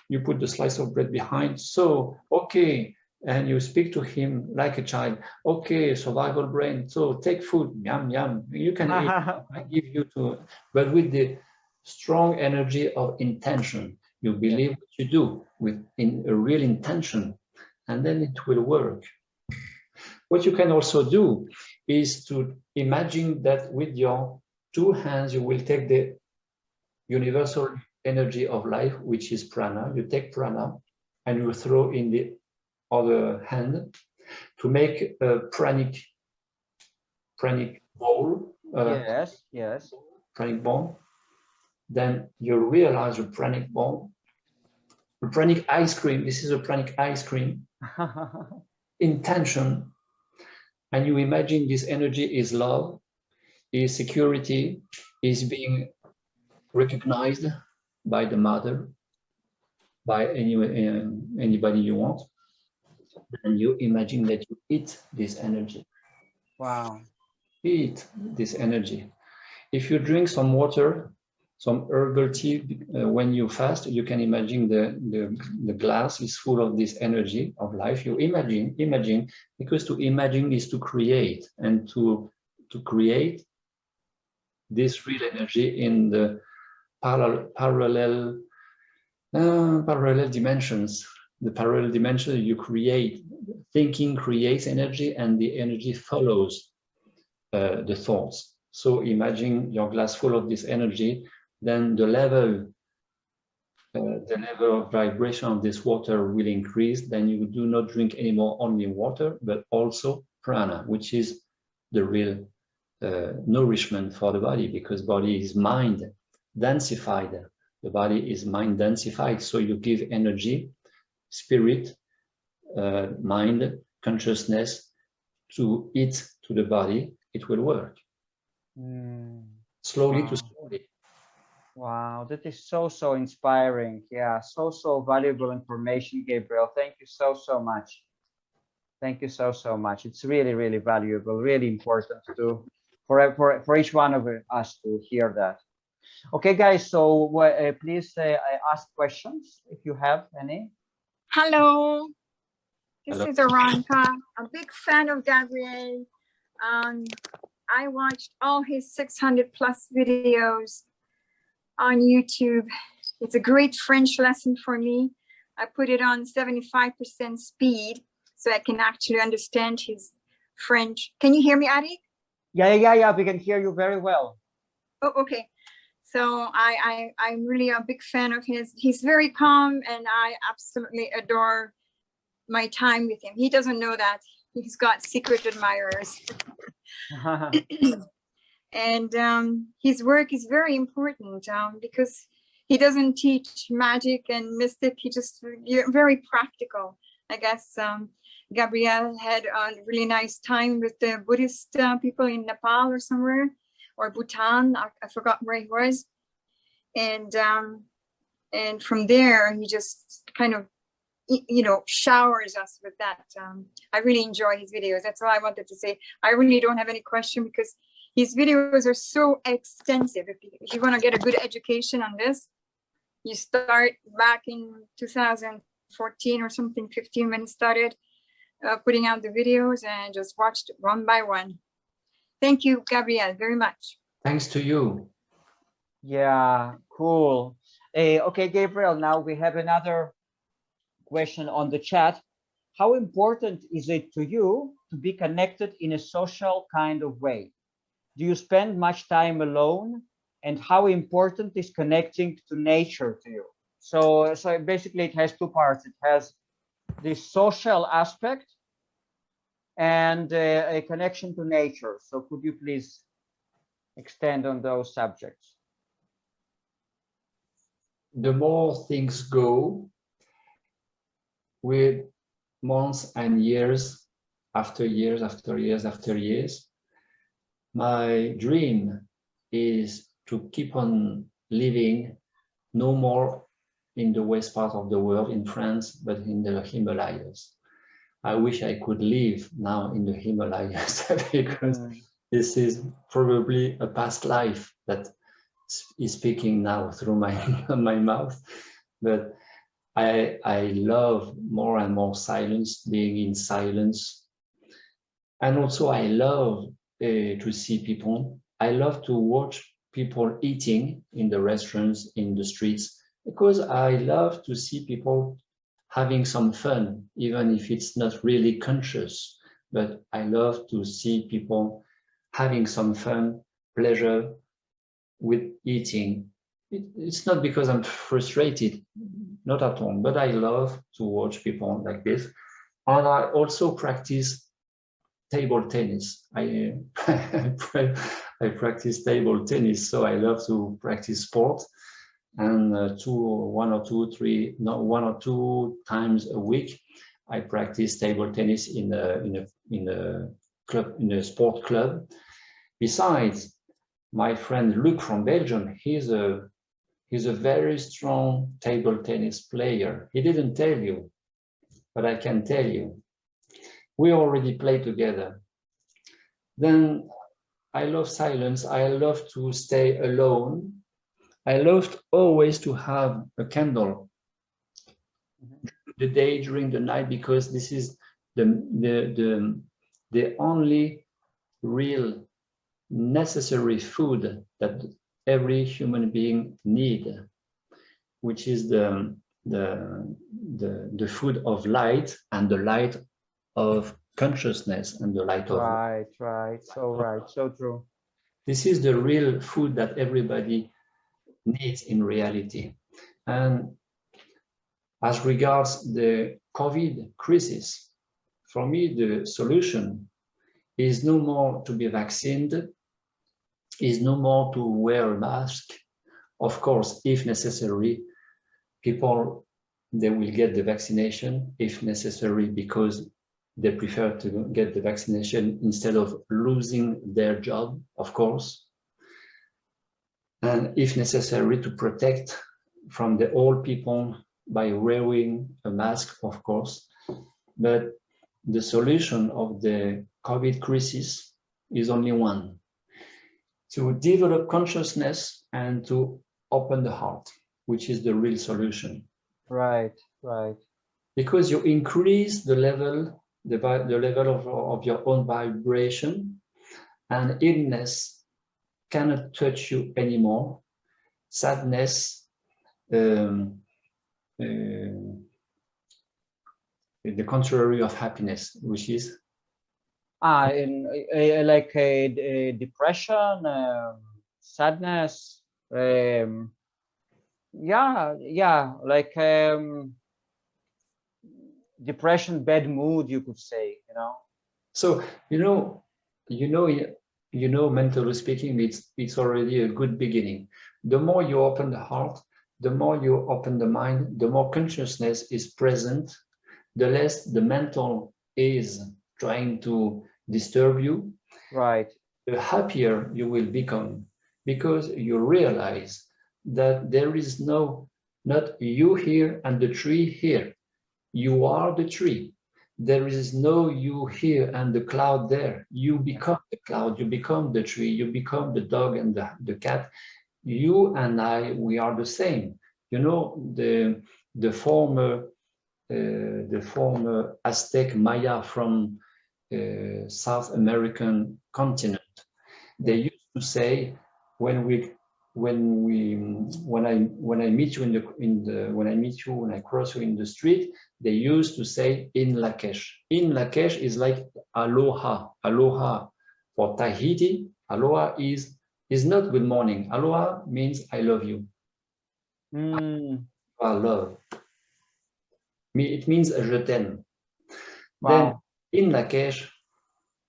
you put the slice of bread behind. So, okay, and you speak to him like a child. Okay, survival brain. So take food, yum, yum. You can eat. I give you to, but with the strong energy of intention. You believe what you do with a real intention, and then it will work. What you can also do is to imagine that with your two hands, you will take the universal energy of life, which is prana. You take prana and you throw in the other hand to make a pranic ball. Yes. Pranic ball. Then you realize a pranic ball. A pranic ice cream. This is a pranic ice cream. Intention. And you imagine this energy is love, is security, is being recognized by the mother, by anybody you want. And you imagine that you eat this energy. Wow. Eat this energy. If you drink some water, some herbal tea, when you fast, you can imagine the glass is full of this energy of life. You imagine, because to imagine is to create, and to create this real energy in the parallel dimensions. The parallel dimension, you create, thinking creates energy, and the energy follows the thoughts. So imagine your glass full of this energy, then the level of vibration of this water will increase. Then you do not drink anymore only water, but also prana, which is the real nourishment for the body, because body is mind densified. The body is mind densified. So you give energy, spirit, mind, consciousness to it, to the body. It will work. Slowly to slowly. Wow, that is so inspiring. Yeah, so valuable information, Gabriel. Thank you so much. Thank you so much. It's really valuable, really important to for each one of us to hear that. Okay, guys. So please ask questions if you have any. Hello, this Hello. is Aranka. A big fan of Gabriel. I watched all his 600 plus videos on YouTube. It's a great French lesson for me. I put it on 75% speed so I can actually understand his French. Can you hear me, Arik? Yeah, we can hear you very well. Oh, okay. So I'm really a big fan of his. He's very calm, and I absolutely adore my time with him. He doesn't know that. He's got secret admirers. And his work is very important because he doesn't teach magic and mystic. He just very practical. I guess Gabriel had a really nice time with the Buddhist people in Nepal or somewhere, or Bhutan. I forgot where he was. And from there, he just kind of, showers us with that. I really enjoy his videos. That's all I wanted to say. I really don't have any question because his videos are so extensive. If you want to get a good education on this, you start back in 2014 or something, 15, when he started putting out the videos, and just watched one by one. Thank you, Gabriel, very much. Thanks to you. Yeah, cool. Okay, Gabriel, now we have another question on the chat. How important is it to you to be connected in a social kind of way? Do you spend much time alone? And how important is connecting to nature to you? So basically it has two parts. It has this social aspect and a connection to nature. So could you please extend on those subjects? The more things go, with months and years after years after years after years, my dream is to keep on living no more in the west part of the world, in France, but in the Himalayas. I wish I could live now in the Himalayas because this is probably a past life that is speaking now through my mouth. But I love more and more silence, being in silence. And also I love to see people. I love to watch people eating in the restaurants, in the streets, because I love to see people having some fun, even if it's not really conscious. But I love to see people having some fun, pleasure with eating. It's not because I'm frustrated, not at all, but I love to watch people like this. And I also practice table tennis. I practice table tennis, so I love to practice sport. And one or two times a week, I practice table tennis in a sport club. Besides, my friend Luc from Belgium, he's a very strong table tennis player. He didn't tell you, but I can tell you. We already play together. Then I love silence. I love to stay alone. I loved always to have a candle the day, during the night, because this is the only real necessary food that every human being needs, which is the food of light, and the light of consciousness, and the light of right, so true. This is the real food that everybody needs in reality. And as regards the COVID crisis, for me, the solution is no more to be vaccinated, is no more to wear a mask. Of course, if necessary, people, they will get the vaccination if necessary, because they prefer to get the vaccination instead of losing their job, of course. And if necessary, to protect from the old people by wearing a mask, of course. But the solution of the COVID crisis is only one: to develop consciousness and to open the heart, which is the real solution. Right. Because you increase the level, the level of your own vibration, and illness cannot touch you anymore. Sadness, the contrary of happiness, which is like a depression, sadness, like depression, bad mood, you could say, you know. So mentally speaking, it's already a good beginning. The more you open the heart, the more you open the mind, the more consciousness is present, the less the mental is trying to disturb you. Right. The happier you will become, because you realize that there is not you here and the tree here. You are the tree. There is no you here and the cloud there. You become the cloud, you become the tree, you become the dog and the cat. You and I, we are the same. You know, the former Aztec Maya from South American continent, they used to say, when I cross you in the street, they used to say in Lakesh. In Lakesh is like aloha. Aloha for Tahiti, aloha is not good morning. Aloha means I love you. I love. It means je t'aime. Wow. Then in Lakesh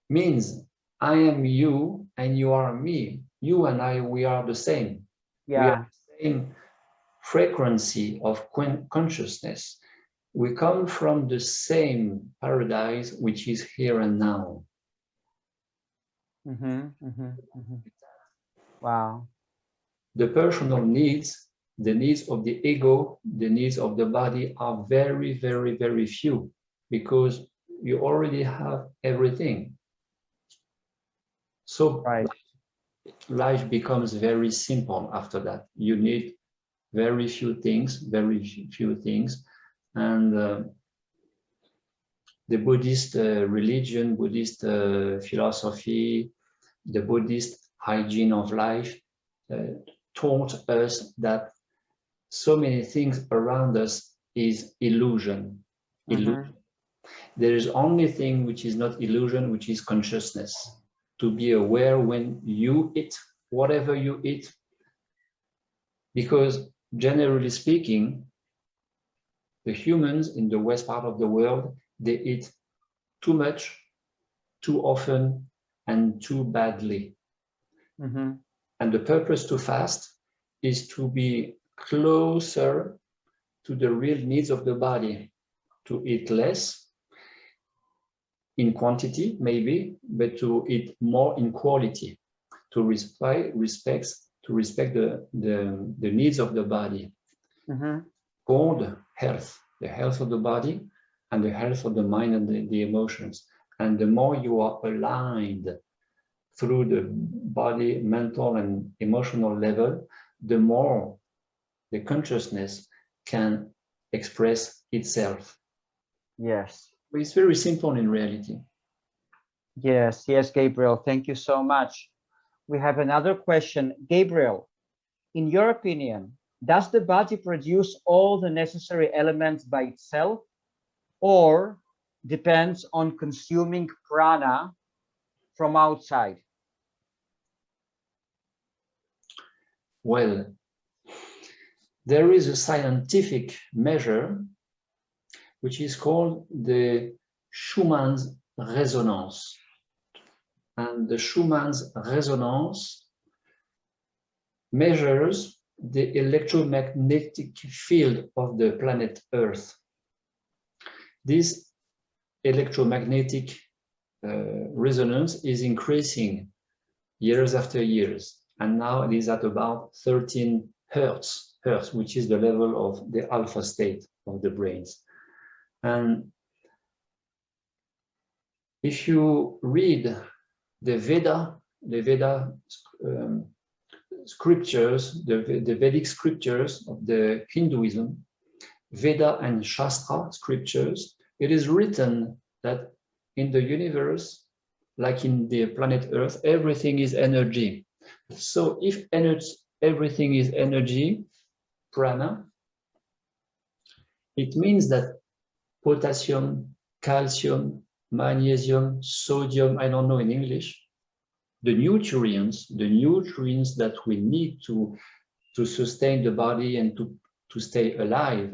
means I am you and you are me. You and I, we are the same. Yeah. We are the same frequency of consciousness. We come from the same paradise, which is here and now. Wow. The personal needs, the needs of the ego, the needs of the body are very, very, very few, because you already have everything. So right. Life becomes very simple after that. You need very few things, and the Buddhist religion, Buddhist philosophy, the Buddhist hygiene of life taught us that so many things around us is illusion. Illusion. There is only thing which is not illusion, which is consciousness. To be aware when you eat, whatever you eat, because generally speaking, the humans in the west part of the world, they eat too much, too often, and too badly. And the purpose to fast is to be closer to the real needs of the body, to eat less in quantity, maybe, but to eat more in quality, to respect the needs of the body. Called health, the health of the body and the health of the mind and the emotions. And the more you are aligned through the body, mental and emotional level, the more the consciousness can express itself. Yes. It's very simple in reality. Yes, yes, Gabriel, thank you so much. We have another question. Gabriel, in your opinion, does the body produce all the necessary elements by itself, or depends on consuming prana from outside? Well, there is a scientific measure which is called the Schumann's resonance. And the Schumann's resonance measures the electromagnetic field of the planet Earth. This electromagnetic resonance is increasing years after years, and now it is at about 13 hertz, which is the level of the alpha state of the brains. And if you read the Veda scriptures, the Vedic scriptures of the Hinduism, Veda and Shastra scriptures, it is written that in the universe, like in the planet Earth, everything is energy. So if everything is energy, prana, it means that potassium, calcium, magnesium, sodium, I don't know in English, the nutrients that we need to sustain the body and to stay alive.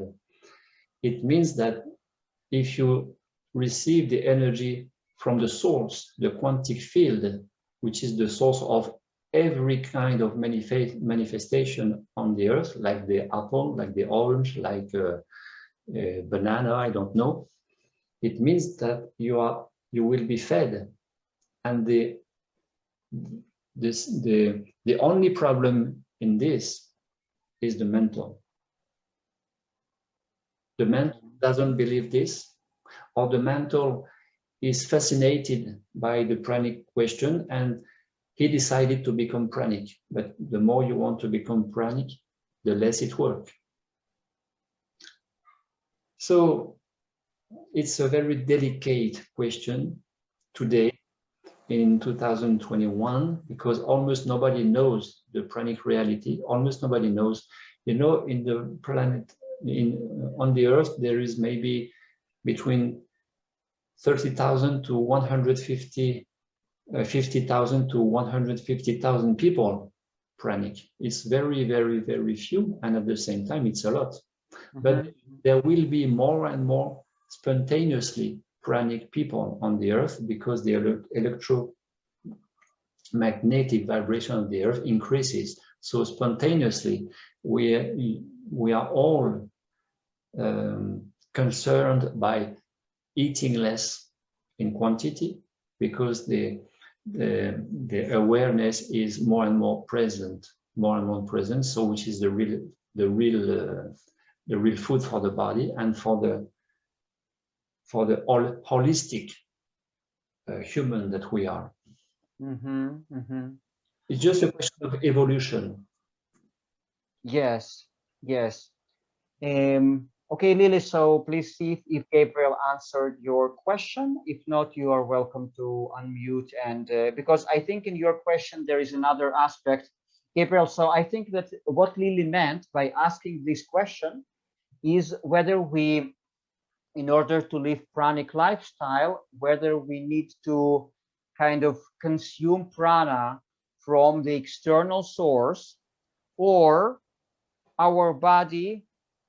It means that if you receive the energy from the source, the quantic field, which is the source of every kind of manifestation on the earth, like the apple, like the orange, like a banana, I don't know, it means that you will be fed. And the only problem in this is the mental. The mental doesn't believe this, or the mental is fascinated by the pranic question, and he decided to become pranic. But the more you want to become pranic, the less it works. So it's a very delicate question today in 2021, because almost nobody knows the pranic reality. Almost nobody knows. You know, in the planet, on the earth, there is maybe between 30,000 to 50,000 to 150,000 people pranic. It's very, very, very few, and at the same time, it's a lot. But there will be more and more spontaneously pranic people on the earth, because the electromagnetic vibration of the earth increases. So spontaneously, we are all concerned by eating less in quantity, because the awareness is more and more present. So which is the real food for the body and for the holistic human that we are. It's just a question of evolution. Yes, yes. Okay, Lily, so please see if Gabriel answered your question. If not, you are welcome to unmute. And because I think in your question, there is another aspect Gabriel, so I think that what Lily meant by asking this question is whether we, in order to live pranic lifestyle, whether we need to kind of consume prana from the external source, or our body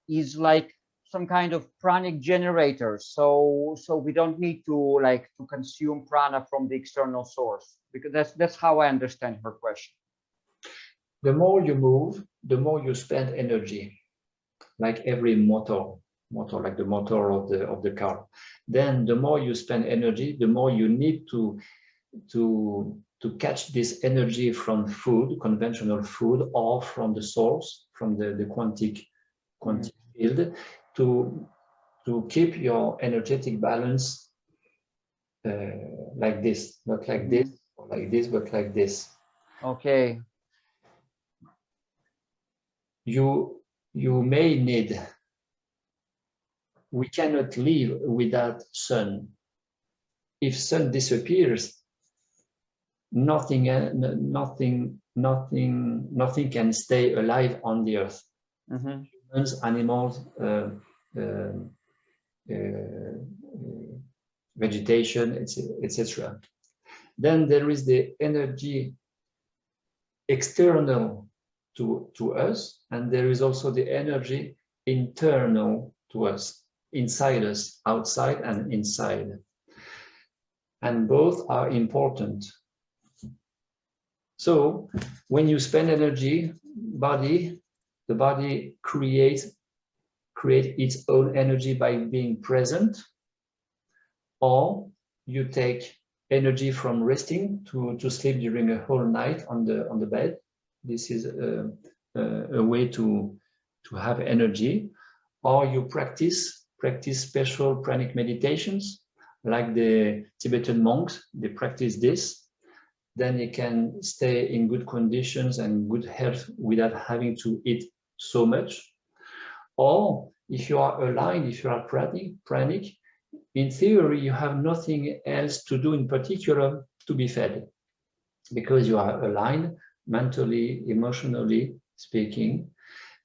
is like some kind of pranic generator. So we don't need to consume prana from the external source, because that's how I understand her question. The more you move, the more you spend energy, like every motor, like the motor of the car. Then the more you spend energy, the more you need to catch this energy from food, conventional food, or from the source, from the quantic field, to keep your energetic balance like this, not like this or like this, but like this. Okay. You may need. We cannot live without sun. If sun disappears, nothing can stay alive on the earth. Humans, animals, vegetation, etc. Then there is the energy external to us, and there is also the energy internal to us, inside us, outside and inside. And both are important. So when you spend energy, the body creates its own energy by being present, or you take energy from resting to sleep during a whole night on the bed. This is a way to have energy, or you practice special pranic meditations, like the Tibetan monks. They practice this. Then you can stay in good conditions and good health without having to eat so much. Or if you are aligned, if you are pranic, in theory, you have nothing else to do in particular to be fed, because you are aligned mentally, emotionally speaking,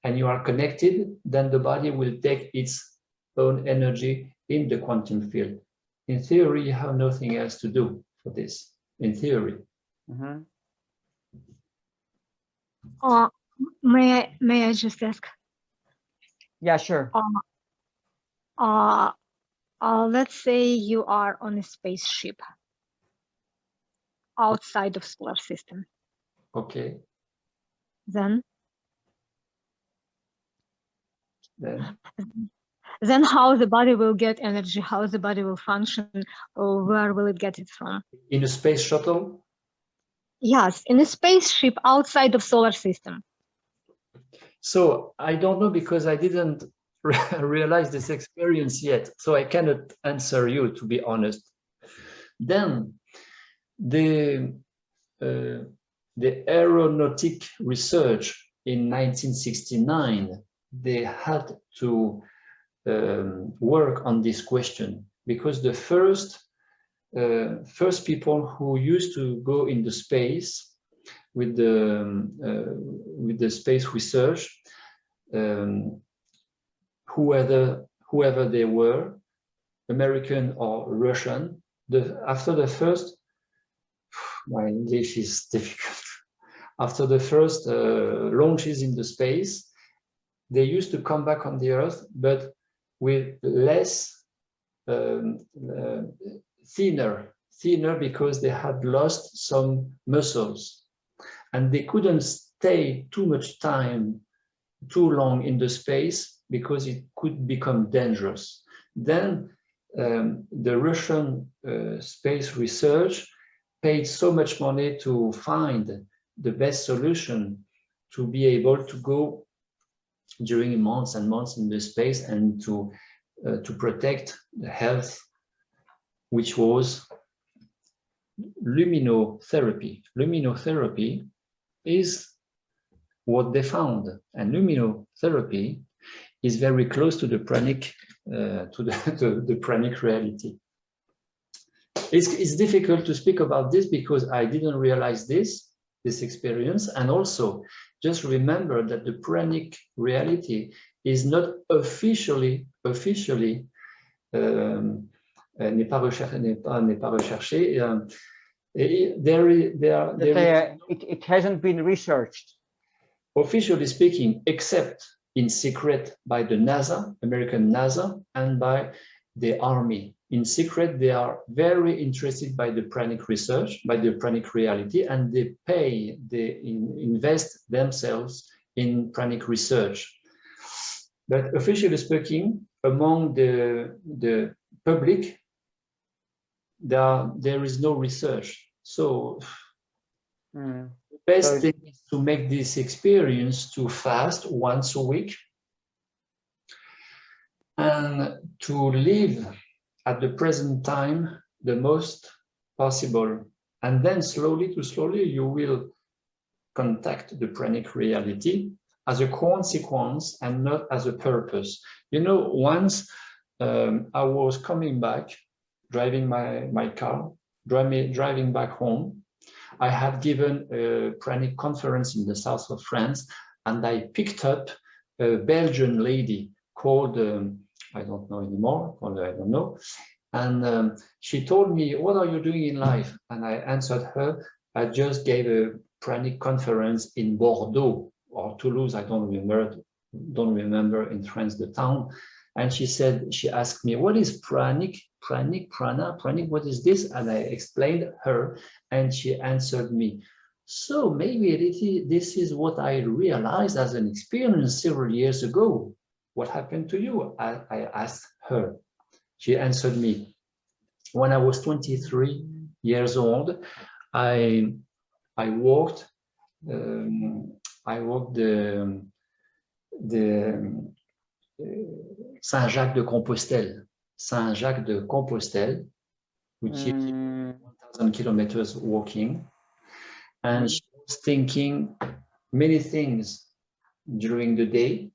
and you are connected. Then the body will take its own energy in the quantum field. In theory, you have nothing else to do for this, in theory. May I just ask? Yeah, sure. Let's say you are on a spaceship outside of solar system. Okay. Then Then how the body will get energy, how the body will function, or where will it get it from? In a space shuttle? Yes, in a spaceship outside of solar system. So I don't know, because I didn't realize this experience yet. So I cannot answer you, to be honest. Then the aeronautic research in 1969, they had to work on this question, because the first people who used to go into space with the space research, whoever they were, American or Russian, after the first, my English is difficult. After the first launches into space, they used to come back on the Earth, but with less thinner, because they had lost some muscles, and they couldn't stay too long in the space, because it could become dangerous. Then the Russian space research paid so much money to find the best solution to be able to go during months and months in the space, and to protect the health, which was luminotherapy. Luminotherapy is what they found, and luminotherapy is very close to the pranic, to the pranic reality. It's difficult to speak about this, because I didn't realize this, this experience. And also, just remember that the pranic reality is not officially n'est pas recherché. It hasn't been researched. Officially speaking, except in secret by the NASA, American NASA, and by the Army. In secret, they are very interested by the pranic research, by the pranic reality, and they invest themselves in pranic research. But officially speaking, among the public, there is no research. So the best thing is to make this experience to fast once a week and to live at the present time the most possible. And then slowly you will contact the pranic reality as a consequence and not as a purpose. You know, once I was coming back, driving my car, driving back home, I had given a pranic conference in the south of France, and I picked up a Belgian lady called, I don't know anymore, or I don't know, and she told me, what are you doing in life? And I answered her, I just gave a pranic conference in Bordeaux or Toulouse, I don't remember in France the town. And she asked me, what is pranic? Pranic, prana, pranic, what is this? And I explained her, and she answered me, so maybe this is what I realized as an experience several years ago. What happened to you? I asked her. She answered me, when I was 23 years old, I walked the Saint-Jacques de Compostelle, which is 1,000 kilometers walking. And she was thinking many things during the day.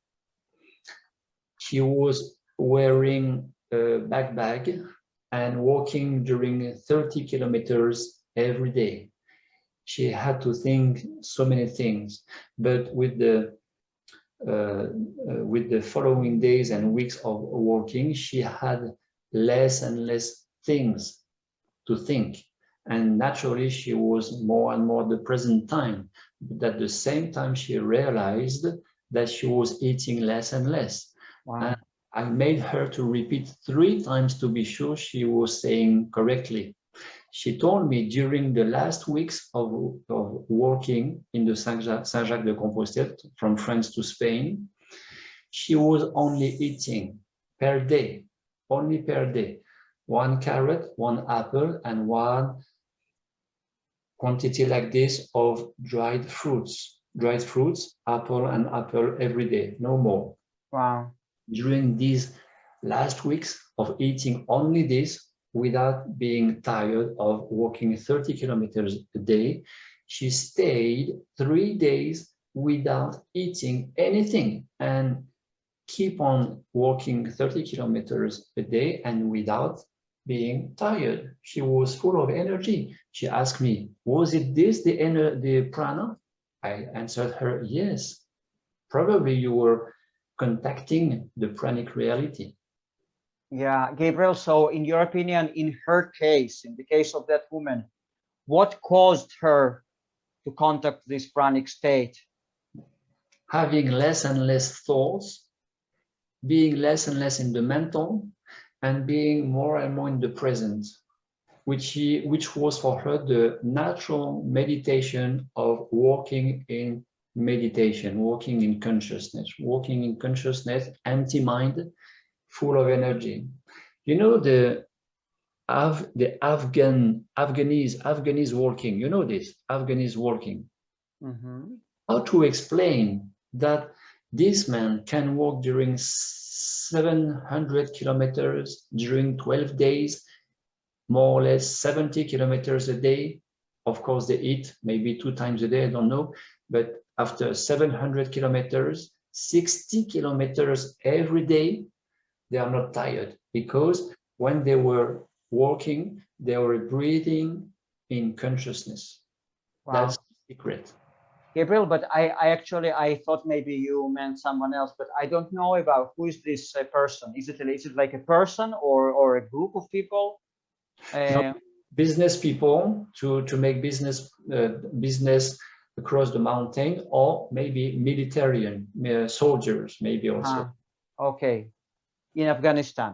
She was wearing a backpack and walking during 30 kilometers every day. She had to think so many things, but with the following days and weeks of walking, she had less and less things to think. And naturally, she was more and more the present time. But at the same time, she realized that she was eating less and less. Wow. And I made her to repeat 3 times to be sure she was saying correctly. She told me during the last weeks of walking in the Saint-Jacques de Compostelle from France to Spain, she was only eating per day, only per day, 1 carrot, 1 apple, and 1 quantity like this of dried fruits, apple and apple every day, no more. Wow. During these last weeks of eating only this, without being tired of walking 30 kilometers a day, she stayed 3 days without eating anything and keep on walking 30 kilometers a day and without being tired. She was full of energy. She asked me, was it this, the prana? I answered her, yes. Probably you were contacting the pranic reality. Yeah, Gabriel, so in your opinion, in her case, in the case of that woman, what caused her to contact this pranic state? Having less and less thoughts, being less and less in the mental, and being more and more in the present, which was for her the natural meditation of walking in meditation, walking in consciousness, empty-mind, full of energy. You know, the Afghanese walking, you know this, Afghanese walking. Mm-hmm. How to explain that this man can walk during 700 kilometers during 12 days, more or less 70 kilometers a day. Of course, they eat maybe 2 times a day, I don't know, but after 700 kilometers, 60 kilometers every day, they are not tired, because when they were walking, they were breathing in consciousness. Wow. That's secret. Gabriel, but I thought maybe you meant someone else, but I don't know about who is this person. Is it like a person or a group of people? No, business people to make business across the mountain, or maybe military soldiers, maybe also. Okay, in Afghanistan.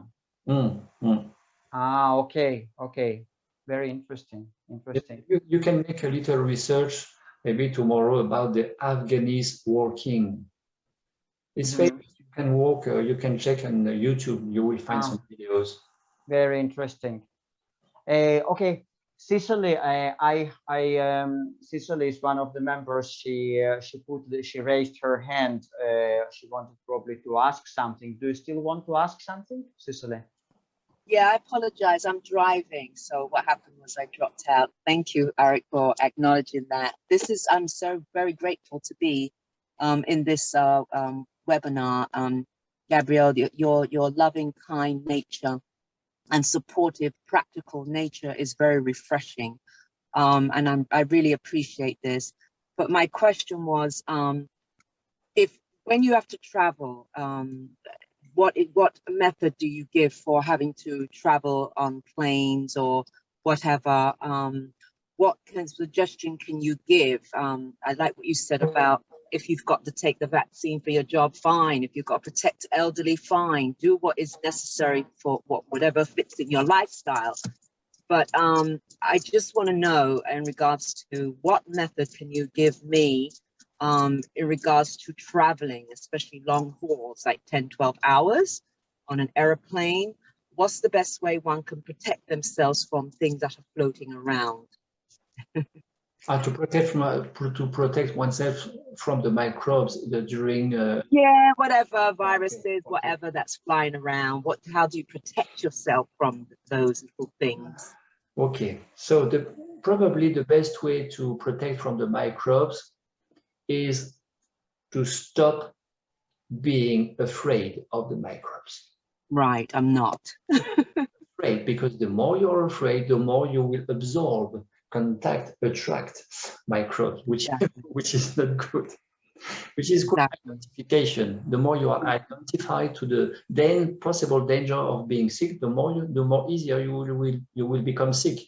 Okay, very interesting. You can make a little research maybe tomorrow about the Afghanese walking. It's famous. You can walk, you can check on YouTube, you will find some videos. Very interesting. Okay, Cicely, Cicely is one of the members. She raised her hand. She wanted probably to ask something. Do you still want to ask something, Cicely? Yeah, I apologize. I'm driving. So what happened was I dropped out. Thank you, Eric, for acknowledging that. I'm so very grateful to be in this webinar. Gabriel, your loving, kind nature and supportive, practical nature is very refreshing. And I really appreciate this. But my question was, when you have to travel, what method do you give for having to travel on planes or whatever? What kind of suggestion can you give? I like what you said about if you've got to take the vaccine for your job, fine. If you've got to protect the elderly, fine. Do what is necessary for whatever fits in your lifestyle. But I just want to know in regards to what method can you give me in regards to traveling, especially long hauls, like 10, 12 hours on an airplane. What's the best way one can protect themselves from things that are floating around? To protect oneself from the microbes during yeah, whatever viruses, whatever that's flying around. How do you protect yourself from those little things? Okay, so probably the best way to protect from the microbes is to stop being afraid of the microbes. Right, I'm not. Afraid, because the more you're afraid, the more you will absorb, contact, attract microbes, which is not good. Which is good identification. The more you are identified to the then possible danger of being sick, the more easier you will become sick.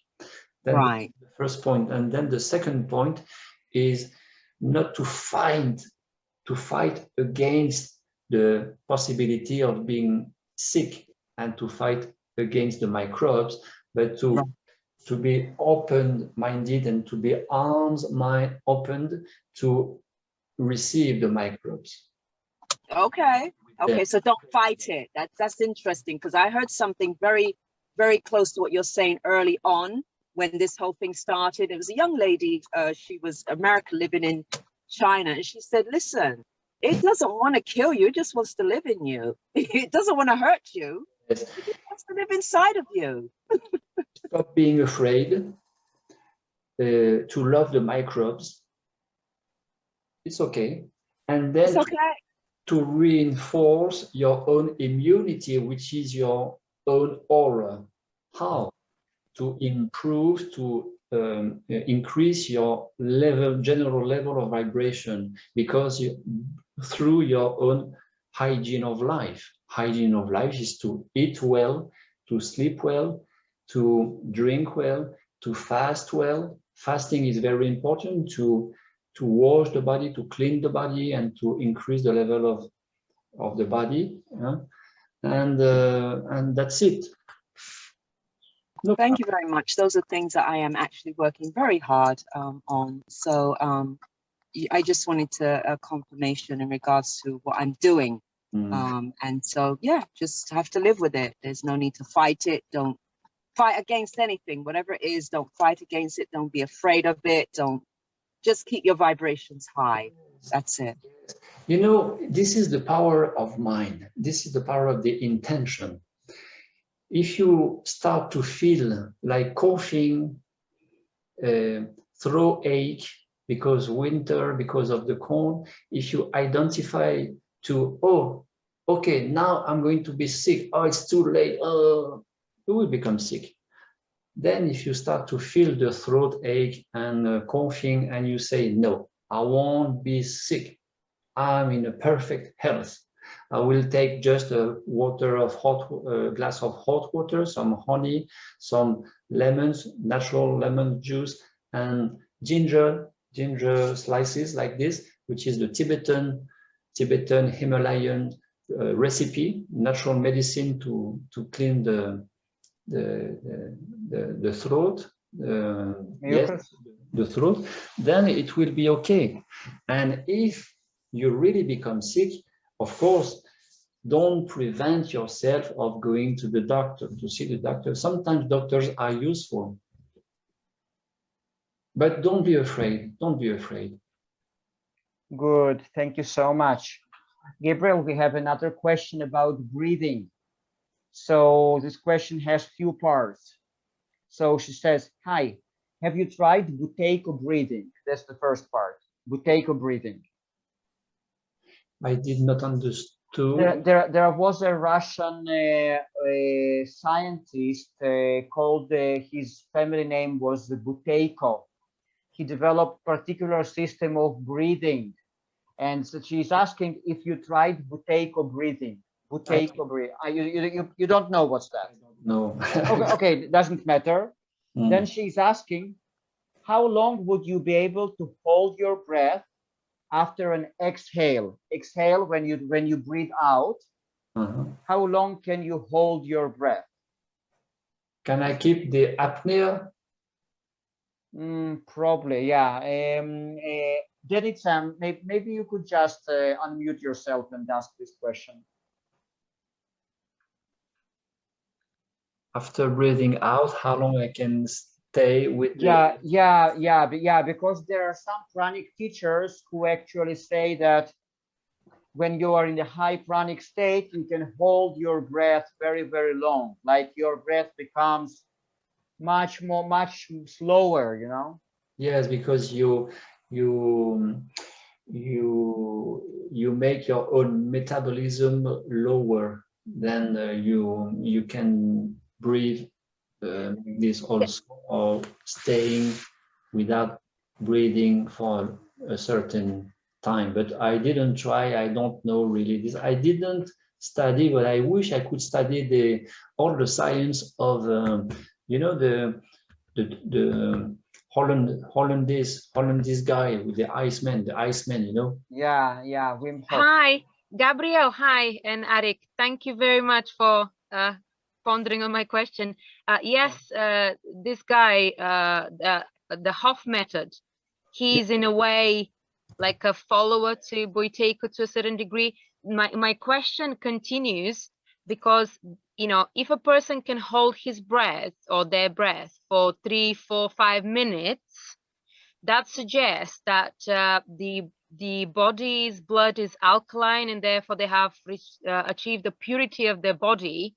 Then right. The first point, and then the second point is not to fight against the possibility of being sick and to fight against the microbes, but to be open-minded and to be opened to receive the microbes. Okay. So don't fight it. That's interesting, because I heard something very, very close to what you're saying early on when this whole thing started. It was a young lady. She was American living in China, and she said, "Listen, it doesn't want to kill you. It just wants to live in you. It doesn't want to hurt you. Yes. It just wants to live inside of you." Stop being afraid. To love the microbes. It's okay. And then to reinforce your own immunity, which is your own aura. How? To improve, to increase your general level of vibration, because through your own hygiene of life. Hygiene of life is to eat well, to sleep well, to drink well, to fast well. Fasting is very important to wash the body, to clean the body, and to increase the level of the body. And that's it. Thank you very much. Those are things that I am actually working very hard on. So I just wanted a confirmation in regards to what I'm doing. And so, yeah, just have to live with it. There's no need to fight it. Don't fight against anything, whatever it is. Don't fight against it. Don't be afraid of it. Just keep your vibrations high. That's it. You know, this is the power of mind. This is the power of the intention. If you start to feel like coughing, throat ache because winter, because of the cold, if you identify to, oh, okay, now I'm going to be sick. Oh, it's too late. Oh, you will become sick. Then if you start to feel the throat ache and coughing and you say, no, I won't be sick. I'm in a perfect health. I will take just a glass of hot water, some honey, some lemons, natural lemon juice, and ginger slices like this, which is the Tibetan Himalayan recipe, natural medicine to clean the throat, yes, the throat, then it will be okay. And if you really become sick, of course, don't prevent yourself of going to the doctor, to see the doctor. Sometimes doctors are useful, but don't be afraid. Don't be afraid. Good. Thank you so much. Gabriel, we have another question about breathing. So this question has few parts. So she says, hi, have you tried Buteyko breathing? That's the first part, Buteyko breathing. I did not understand. There was a Russian scientist called, his family name was Buteyko. He developed particular system of breathing. And so she's asking if you tried Buteyko breathing. Buteyko breathing. You don't know what's that? No. Okay, it doesn't matter. Mm. Then she's asking, how long would you be able to hold your breath after an exhale? Exhale when you breathe out. How long can you hold your breath? Can I keep the apnea? Probably, yeah. Dennis, maybe you could just unmute yourself and ask this question. After breathing out, how long I can stay with yeah, because there are some pranic teachers who actually say that when you are in the high pranic state, you can hold your breath very, very long. Like your breath becomes much slower, you know? Yes, because you make your own metabolism lower, then you can breathe this also, or staying without breathing for a certain time. But I didn't try. I don't know really this. I didn't study, but I wish I could study all the science of you know, the Hollandese guy with the Iceman, you know? Yeah, Wim Hof. Hi, Gabriel. Hi, and Eric. Thank you very much for pondering on my question. Yes, this guy, the Hof method, he's in a way like a follower to Buteyko to a certain degree. My question continues because, you know, if a person can hold his breath or their breath for 3, 4, 5 minutes, that suggests that the body's blood is alkaline and therefore they have achieved the purity of their body.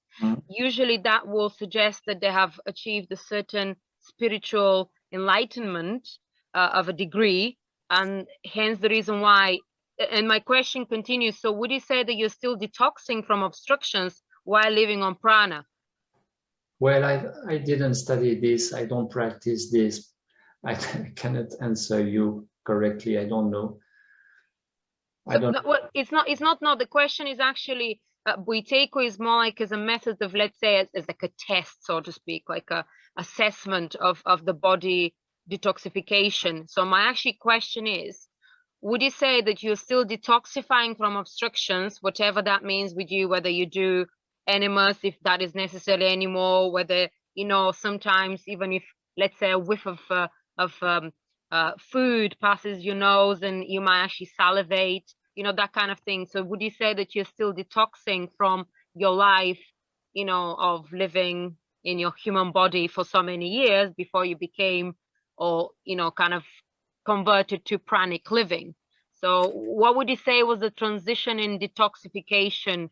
Usually that will suggest that they have achieved a certain spiritual enlightenment of a degree, and hence the reason why. And my question continues, so would you say that you're still detoxing from obstructions while living on prana? Well, I didn't study this. I don't practice this. I cannot answer you correctly. I don't know. Well, it's not. The question is actually, Buteyko is more like as a method of, let's say, as like a test, so to speak, like a assessment of the body detoxification. So my actually question is, would you say that you're still detoxifying from obstructions, whatever that means with you, whether you do enemas, if that is necessary anymore, whether, you know, sometimes even if, let's say, a whiff of food passes your nose and you might actually salivate, you know, that kind of thing. So would you say that you're still detoxing from your life, you know, of living in your human body for so many years before you became, or, you know, kind of converted to pranic living? So what would you say was the transition in detoxification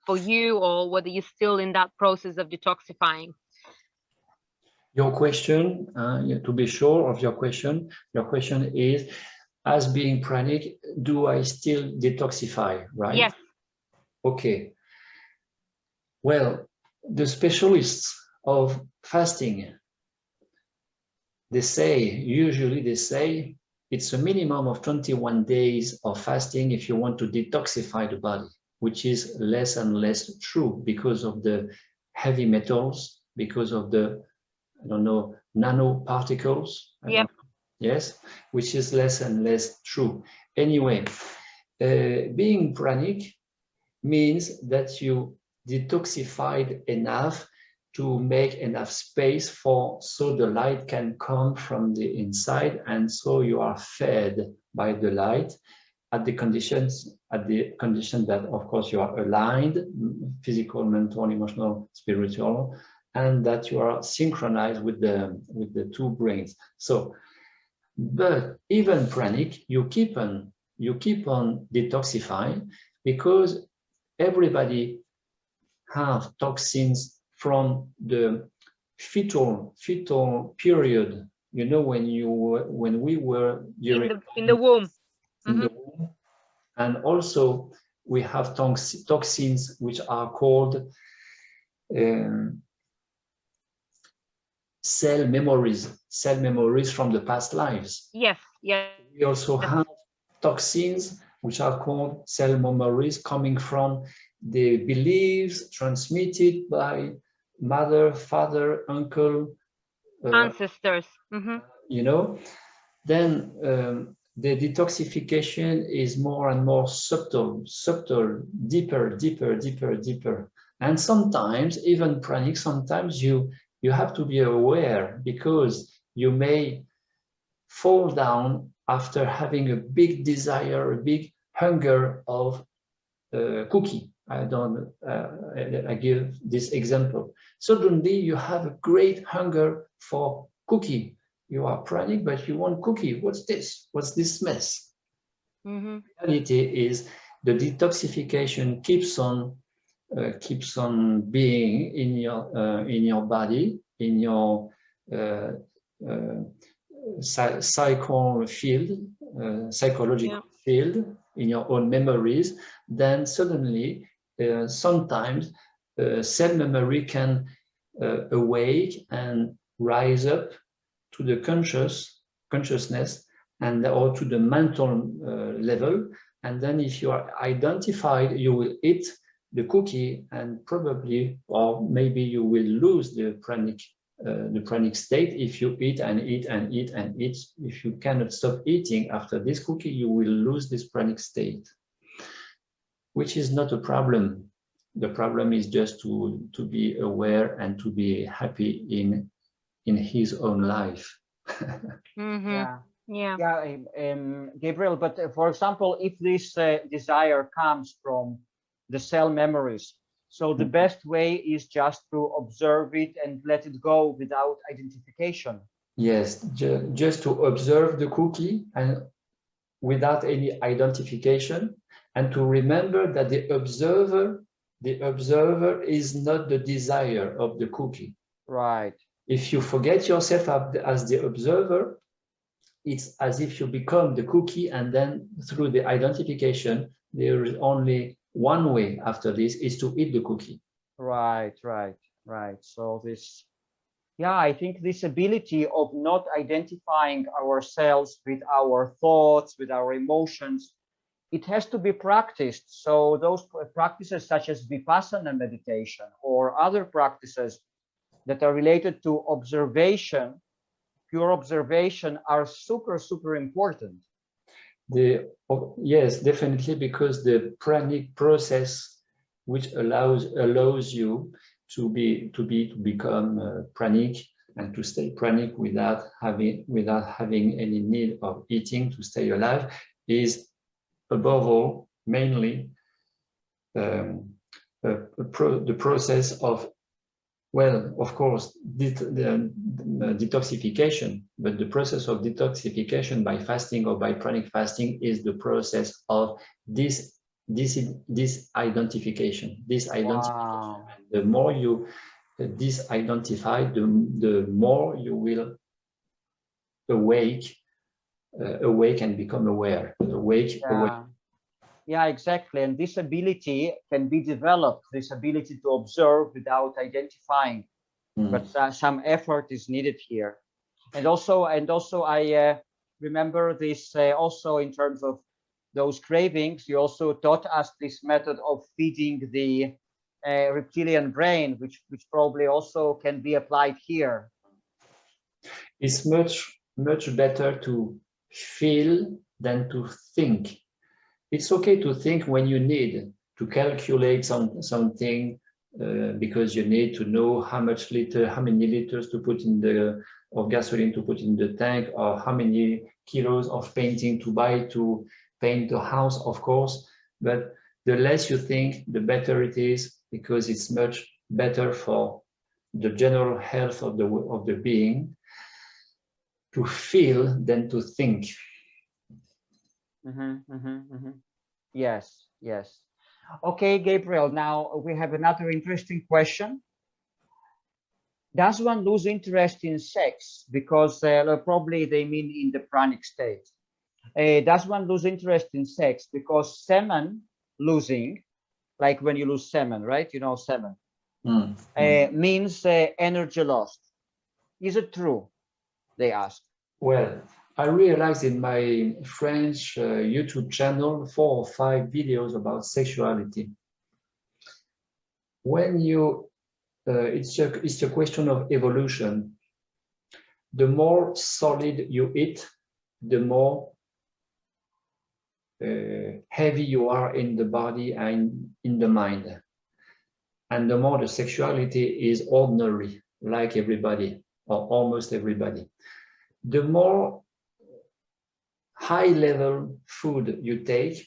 for you, or whether you're still in that process of detoxifying? Your question, to be sure of your question is, as being pranic, do I still detoxify, right? Yes. Okay. Well, the specialists of fasting usually they say it's a minimum of 21 days of fasting if you want to detoxify the body, which is less and less true because of the heavy metals, because of the, I don't know, nanoparticles. Yep. Yes, which is less and less true. Anyway, being pranic means that you detoxified enough to make enough space so the light can come from the inside, and so you are fed by the light at the condition that, of course, you are aligned, physical, mental, emotional, spiritual, and that you are synchronized with the two brains. So, but even pranic, you keep on detoxifying, because everybody have toxins from the fetal period. You know, when we were during in the womb. in the womb, and also we have toxins which are called cell memories from the past lives. Yes, yes. We also have toxins which are called cell memories coming from the beliefs transmitted by mother, father, uncle, ancestors. You know, then the detoxification is more and more subtle, deeper. And sometimes, even pranic, sometimes you have to be aware, because you may fall down after having a big desire, a big hunger of cookie. I give this example. Suddenly you have a great hunger for cookie. You are pranic, but you want cookie. What's this? What's this mess? The reality is the detoxification keeps on being in your body, in your psychological field, in your own memories. Then suddenly, sometimes cell memory can awake and rise up to the consciousness, and or to the mental level. And then if you are identified, you will eat the cookie, and probably, or maybe you will lose the pranic state if you eat and eat and eat and eat. If you cannot stop eating after this cookie, you will lose this pranic state, which is not a problem. The problem is just to be aware and to be happy in his own life. Gabriel, but for example, if this desire comes from the cell memories, so the best way is just to observe it and let it go without identification. Yes, just to observe the cookie and without any identification, and to remember that the observer is not the desire of the cookie. Right. If you forget yourself as the observer, it's as if you become the cookie, and then through the identification, there is only one way after this, is to eat the cookie. Right. So this, I think this ability of not identifying ourselves with our thoughts, with our emotions, it has to be practiced. So those practices such as Vipassana meditation or other practices that are related to observation, pure observation, are super important. Yes, definitely, because the pranic process, which allows you to become pranic and to stay pranic without having any need of eating to stay alive, is above all mainly the process of, well, of course, the detoxification, but the process of detoxification by fasting or by pranic fasting is the process of this identification. Wow. The more you disidentify, the more you will awake and become aware. Awake. Yeah, exactly. And this ability can be developed, this ability to observe without identifying, but some effort is needed here. And also I remember this also in terms of those cravings. You also taught us this method of feeding the reptilian brain, which probably also can be applied here. It's much better to feel than to think. It's okay to think when you need to calculate something because you need to know how many liters to put in the of gasoline to put in the tank, or how many kilos of painting to buy to paint the house, of course. But the less you think, the better it is, because it's much better for the general health of the being to feel than to think. Yes, yes. Okay, Gabriel, now we have another interesting question. Does one lose interest in sex? Because probably they mean in the pranic state. Does one lose interest in sex? Because semen losing, like when you lose semen, right? You know, semen, means energy lost. Is it true? They ask. Well, I realized in my French YouTube channel 4 or 5 videos about sexuality. When you, it's a question of evolution. The more solid you eat, the more heavy you are in the body and in the mind. And the more the sexuality is ordinary, like everybody, or almost everybody. The more high-level food you take,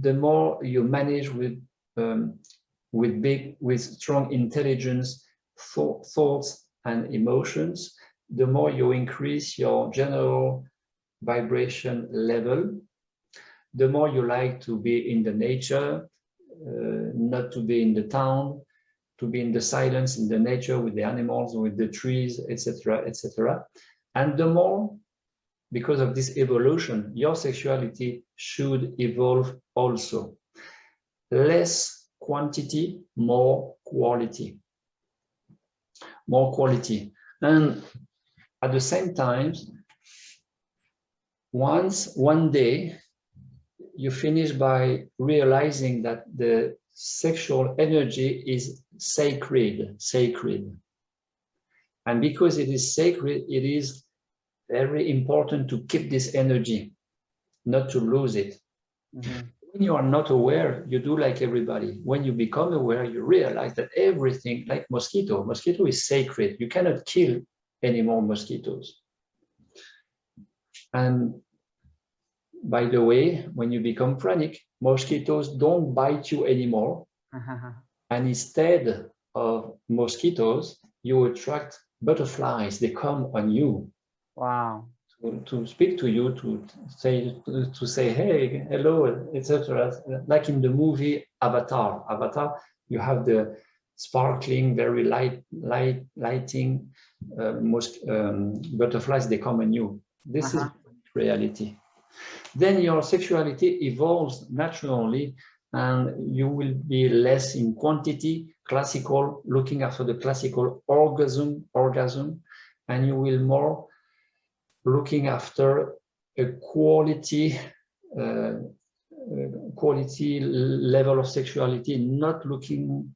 the more you manage with strong intelligence, thoughts and emotions, the more you increase your general vibration level, the more you like to be in the nature, not to be in the town, to be in the silence, in the nature, with the animals, with the trees, etc., etc. And the more, because of this evolution, your sexuality should evolve also. Less quantity, more quality. More quality. And at the same time, one day, you finish by realizing that the sexual energy is sacred. And because it is sacred, it is very important to keep this energy, not to lose it. When you are not aware, you do like everybody. When you become aware, you realize that everything, like mosquito is sacred. You cannot kill any more mosquitoes. And by the way, when you become pranic, mosquitoes don't bite you anymore. And instead of mosquitoes, you attract butterflies. They come on you. Wow. To speak to you, to say, hey, hello, etc. Like in the movie Avatar. Avatar, you have the sparkling, very lighting butterflies. They come on you. This is reality. Then your sexuality evolves naturally, and you will be less in quantity, classical, looking after the classical orgasm, and you will more looking after a quality level of sexuality, not looking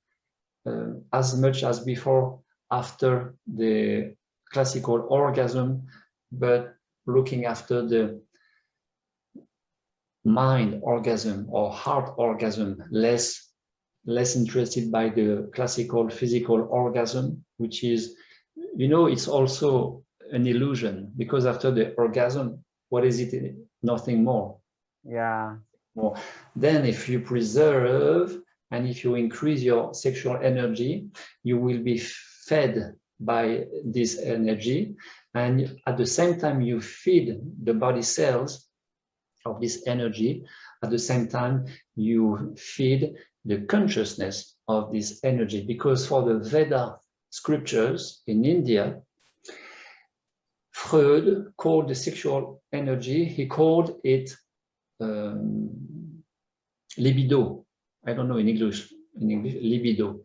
as much as before after the classical orgasm, but looking after the mind orgasm or heart orgasm, less interested by the classical physical orgasm, which is, you know, it's also an illusion, because after the orgasm, what is it? Nothing more. Yeah. More. Then if you preserve and if you increase your sexual energy, you will be fed by this energy, and at the same time you feed the body cells of this energy. At the same time you feed the consciousness of this energy, because for the Veda scriptures in India, Freud called the sexual energy, he called it libido. I don't know in English, libido.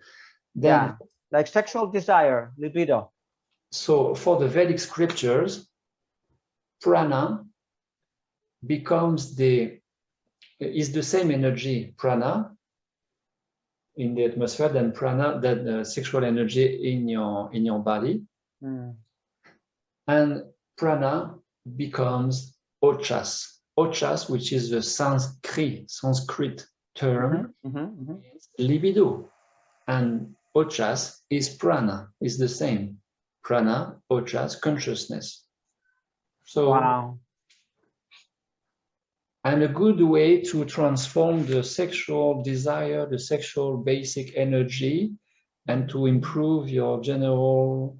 Then, yeah, like sexual desire, libido. So for the Vedic scriptures, prana becomes is the same energy, prana, in the atmosphere than prana, that sexual energy in your body. And prana becomes ojas. Ojas, which is the Sanskrit term, means libido. And ojas is prana, is the same. Prana, ojas, consciousness. So, wow. and a good way to transform the sexual desire, the sexual basic energy, and to improve your general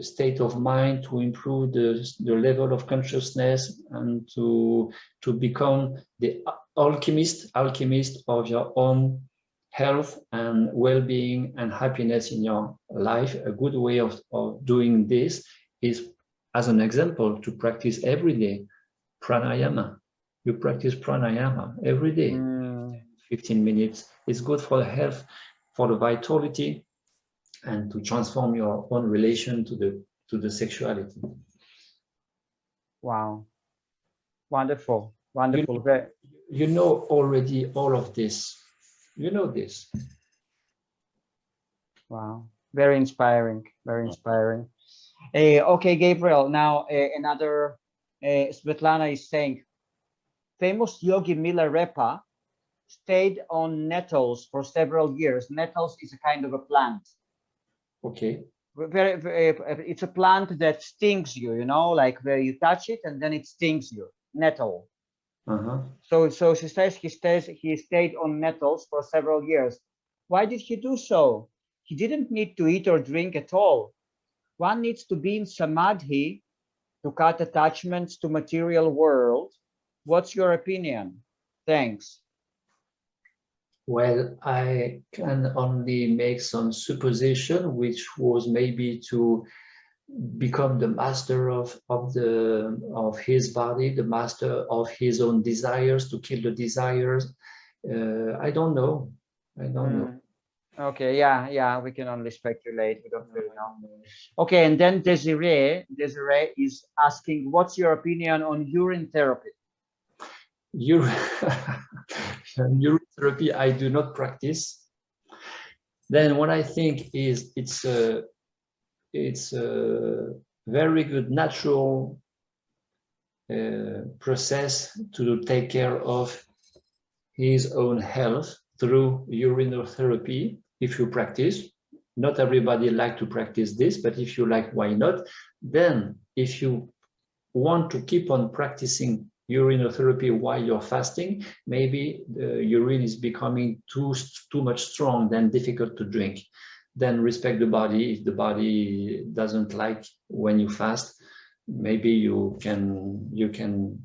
state of mind, to improve the level of consciousness, and to become the alchemist of your own health and well-being and happiness in your life. A good way of doing this is, as an example, to practice every day pranayama. You practice pranayama every day, 15 minutes. It's good for the health, for the vitality, and to transform your own relation to the sexuality. Wow. Wonderful. Wonderful. You know already all of this. You know this. Wow. Very inspiring. Very inspiring. Okay, Gabriel. Now another Svetlana is saying, famous yogi Milarepa stayed on nettles for several years. Nettles is a kind of a plant. Okay. It's a plant that stings you, you know, like where you touch it and then it stings you. Nettle. So she says he stayed on nettles for several years. Why did he do so? He didn't need to eat or drink at all. One needs to be in samadhi to cut attachments to material world. What's your opinion? Thanks. Well, I can only make some supposition, which was maybe to become the master of his body, the master of his own desires, to kill the desires. I don't know. I don't know. Okay, yeah, we can only speculate. We don't really know. Okay, and then Desiree is asking, what's your opinion on urine therapy? Urine therapy, I do not practice. Then what I think is it's a very good natural process to take care of his own health through urinotherapy. If you practice, not everybody like to practice this, but if you like, why not? Then if you want to keep on practicing urinotherapy while you're fasting, maybe the urine is becoming too much strong, then difficult to drink. Then respect the body. If the body doesn't like when you fast, maybe you can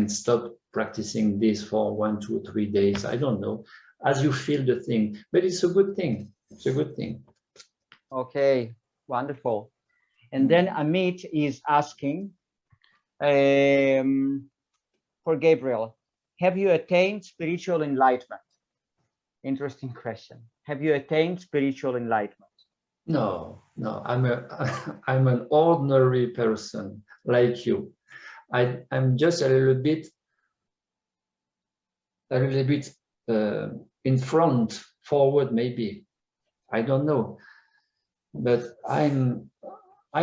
stop practicing this for 1, 2, 3 days. I don't know, as you feel the thing, but it's a good thing. It's a good thing. Okay, wonderful. And then Amit is asking for Gabriel, have you attained spiritual enlightenment? Interesting question. Have you attained spiritual enlightenment? No, I'm an ordinary person like you. I'm just a little bit in front, forward, maybe. I don't know, but I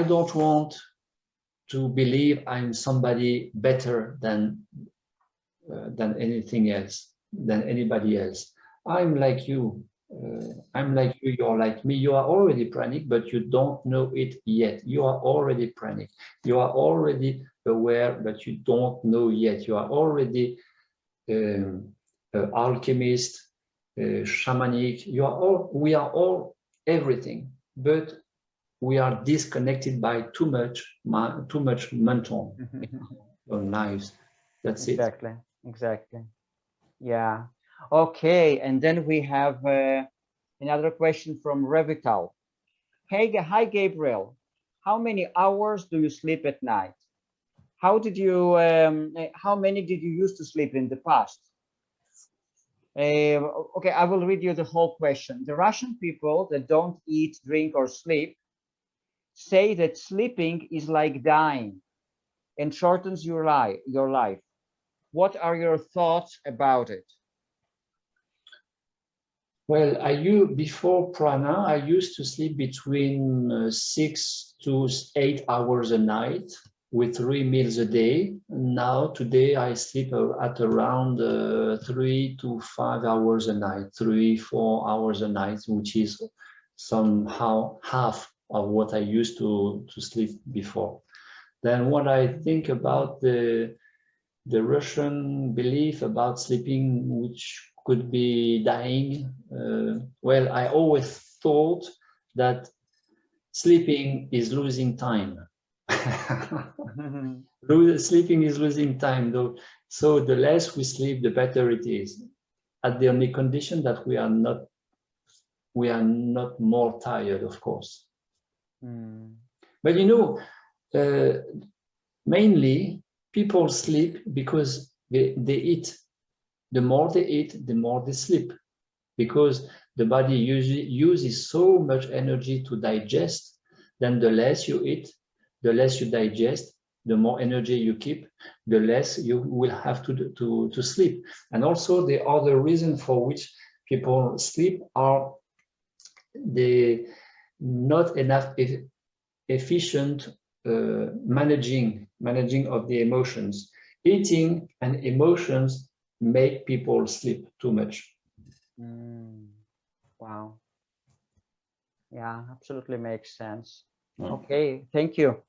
don't want to believe I'm somebody better than anything else, than anybody else. I'm like you. I'm like you, you're like me. You are already pranic, but you don't know it yet. You are already pranic. You are already aware, but you don't know yet. You are already alchemist, shamanic. We are all everything, but we are disconnected by too much mental lives. That's exactly. Exactly. Yeah. Okay, and then we have another question from Revital. Hey, hi Gabriel. How many hours do you sleep at night? How many did you used to sleep in the past? Okay, I will read you the whole question. The Russian people that don't eat, drink, or sleep say that sleeping is like dying and shortens your life. What are your thoughts about it? Well, before Prana, I used to sleep between 6 to 8 hours a night with 3 meals a day. Now, today, I sleep at around 3 to 5 hours a night, 3-4 hours a night, which is somehow half of what I used to sleep before. Then what I think about the Russian belief about sleeping, which could be dying. Well, I always thought that sleeping is losing time. Sleeping is losing time, though. So the less we sleep, the better it is. At the only condition that we are not more tired, of course. But you know, mainly people sleep because they eat. The more they eat, the more they sleep, because the body usually uses so much energy to digest. Then the less you eat, the less you digest, the more energy you keep, the less you will have to sleep. And also the other reason for which people sleep are the not enough efficient managing of the emotions. Eating and emotions make people sleep too much. Wow. Yeah, absolutely makes sense. Okay, thank you.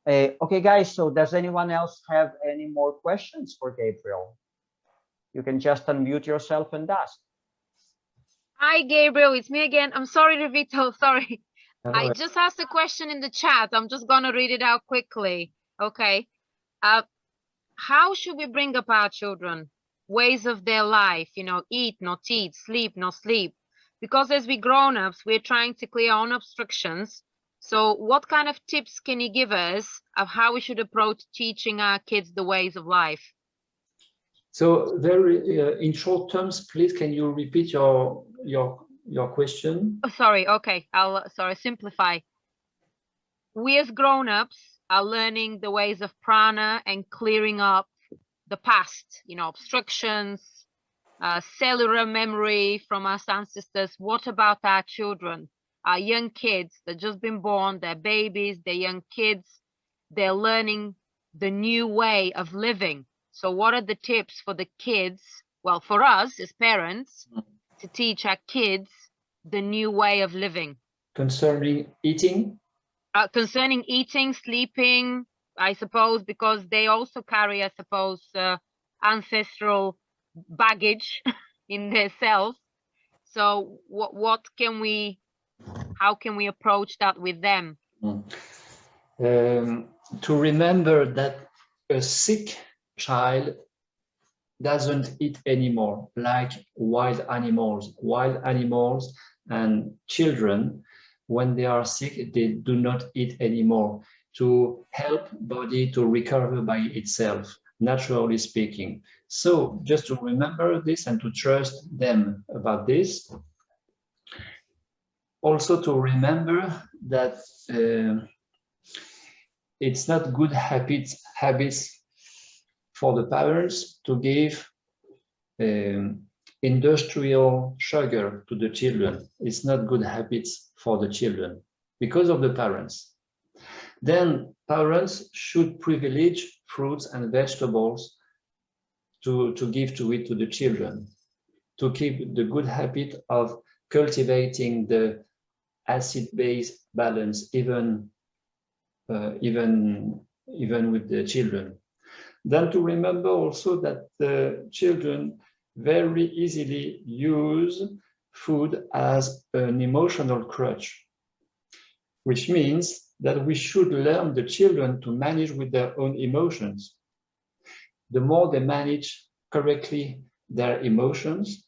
Okay, guys, so does anyone else have any more questions for Gabriel? You can just unmute yourself and ask. Hi, Gabriel. It's me again. I'm sorry, Revito. Sorry. I just asked a question in the chat. I'm just going to read it out quickly. Okay. How should we bring up our children? Ways of their life, you know, eat, not eat, sleep, not sleep. Because as we grown-ups, we're trying to clear our own obstructions. So what kind of tips can you give us of how we should approach teaching our kids the ways of life? So very in short terms, please, can you repeat your question? Oh, sorry. Okay. I'll simplify. We as grown-ups are learning the ways of prana and clearing up the past, you know, obstructions, cellular memory from our ancestors. What about our children, our young kids that just been born, they're babies, they're young kids, they're learning the new way of living. So what are the tips for the kids, well, for us as parents, to teach our kids the new way of living? Concerning eating? Concerning eating, sleeping, I suppose, because they also carry, I suppose, ancestral baggage in their cells. So how can we approach that with them? To remember that a sick child doesn't eat anymore, like wild animals. Wild animals and children, when they are sick, they do not eat anymore to help body to recover by itself, naturally speaking. So just to remember this and to trust them about this. Also to remember that it's not good habits for the parents to give industrial sugar to the children. It's not good habits for the children because of the parents. Then parents should privilege fruits and vegetables to give to the children, to keep the good habit of cultivating the acid-base balance even with the children. Then to remember also that the children very easily use food as an emotional crutch, which means that we should learn the children to manage with their own emotions. The more they manage correctly their emotions,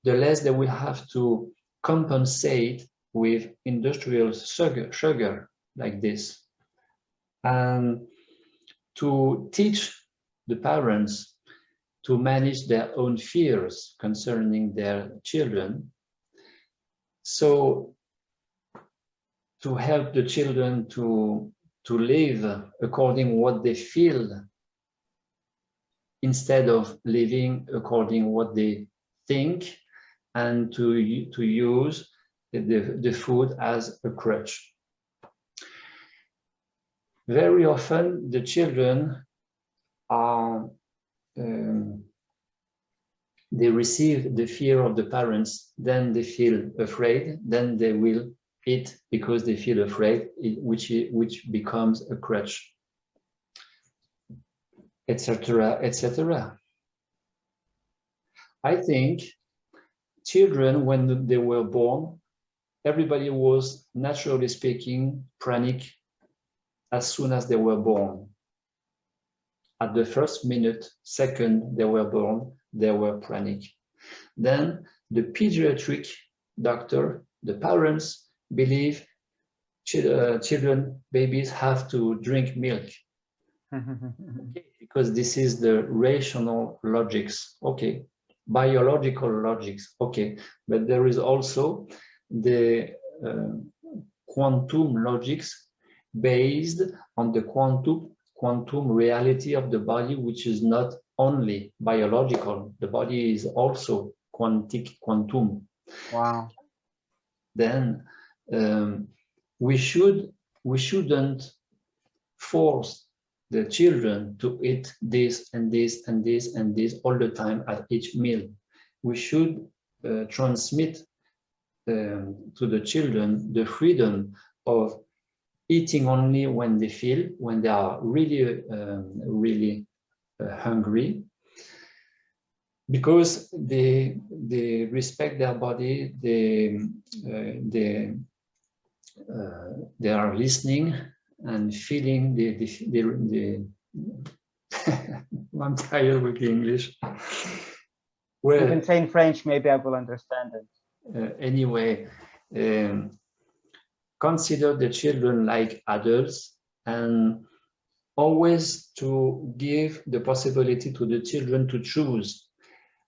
the less they will have to compensate with industrial sugar like this. And to teach the parents to manage their own fears concerning their children. So to help the children to live according what they feel, instead of living according what they think, and to use the food as a crutch. Very often the children are they receive the fear of the parents, then they feel afraid, then they will eat because they feel afraid, which becomes a crutch, etc., etc. I think children, when they were born, everybody was, naturally speaking, pranic as soon as they were born. At the first minute, second they were born, they were pranic. Then the pediatric doctor, the parents believe children, babies have to drink milk. Okay, because this is the rational logics. Okay, biological logics. Okay, but there is also the quantum logics based on the quantum reality of the body, which is not only biological. The body is also quantum. Wow. Then we shouldn't force the children to eat this and this and this and this all the time at each meal. We should transmit to the children the freedom of eating only when they feel, when they are really hungry, because they respect their body, they are listening and feeling the I'm tired with the English. Well, you can say in French, maybe I will understand it. Anyway, consider the children like adults, and always to give the possibility to the children to choose.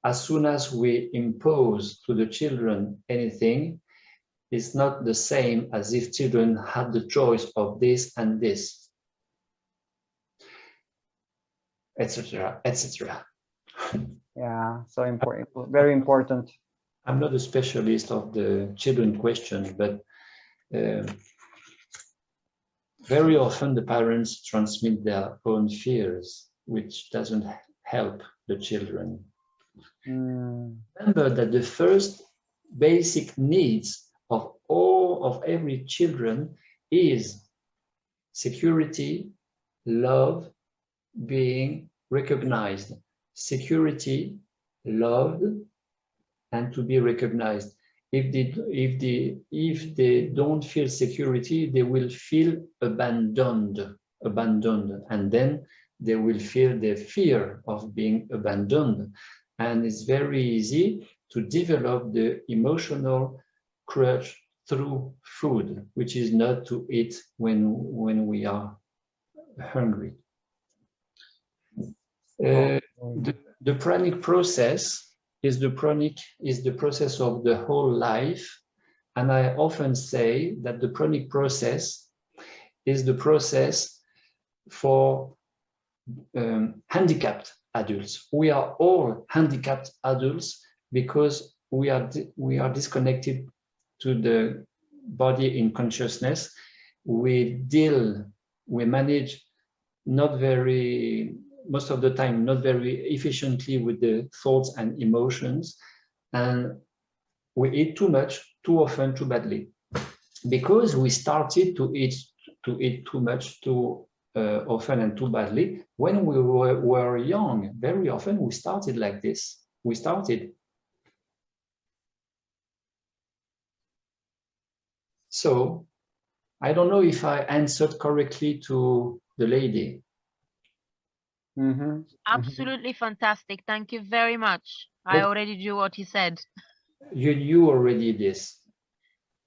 As soon as we impose to the children anything, it's not the same as if children had the choice of this and this, etc., etc. Yeah, so important, very important. I'm not a specialist of the children question, but very often the parents transmit their own fears, which doesn't help the children. Remember that the first basic needs of every children is security, love, being recognized. Security, loved, and to be recognized. If they don't feel security, they will feel abandoned, and then they will feel the fear of being abandoned. And it's very easy to develop the emotional crutch through food, which is not to eat when we are hungry. The pranic process is the process of the whole life, and I often say that the pranic process is the process for handicapped adults. We are all handicapped adults because we are disconnected to the body in consciousness. We manage most of the time not very efficiently with the thoughts and emotions, and we eat too much, too often, too badly, because we started to eat too much, too often and too badly when we were young. Very often we started like this. So I don't know if I answered correctly to the lady. Absolutely fantastic. Thank you very much. I already knew what you said. You knew already this.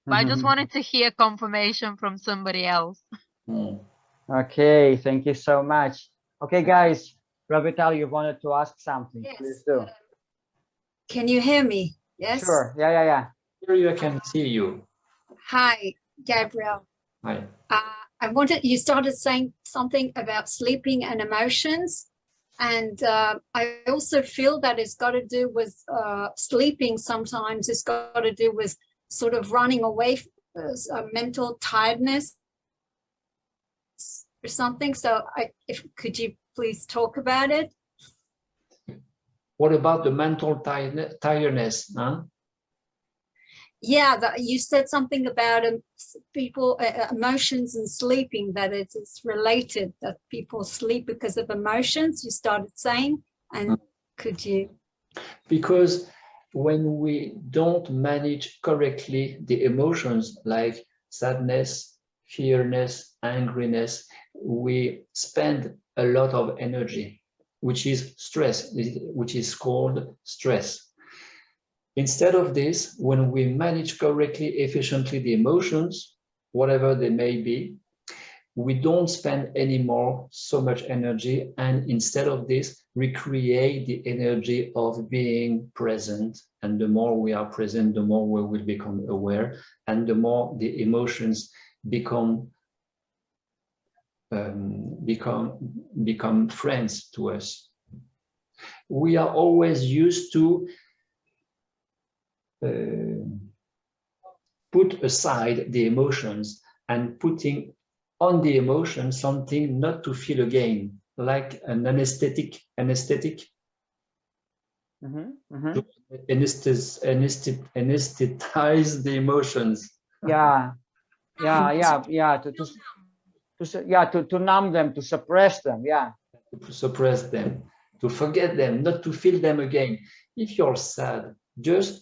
But I just wanted to hear confirmation from somebody else. Okay, thank you so much. Okay, guys, Ravital, you wanted to ask something. Yes. Please do. Can you hear me? Yes. Sure. Yeah. Here I can see you. Hi, Gabriel. Hi. I wanted, you started saying something about sleeping and emotions. And I also feel that it's got to do with sleeping sometimes. It's got to do with sort of running away from mental tiredness or something. So could you please talk about it? What about the mental tiredness? Huh? Yeah, you said something about people, emotions and sleeping, that it's related, that people sleep because of emotions, you started saying. And could you? Because when we don't manage correctly the emotions like sadness, fearness, angriness, we spend a lot of energy, which is stress, which is called stress. Instead of this, when we manage correctly, efficiently the emotions, whatever they may be, we don't spend anymore so much energy. And instead of this, we create the energy of being present. And the more we are present, the more we will become aware. And the more the emotions become friends to us. We are always used to put aside the emotions and putting on the emotion something not to feel again, like an anesthetic. Anesthetize the emotions. To numb them, to suppress them, to suppress them, to forget them, not to feel them again. If you're sad, just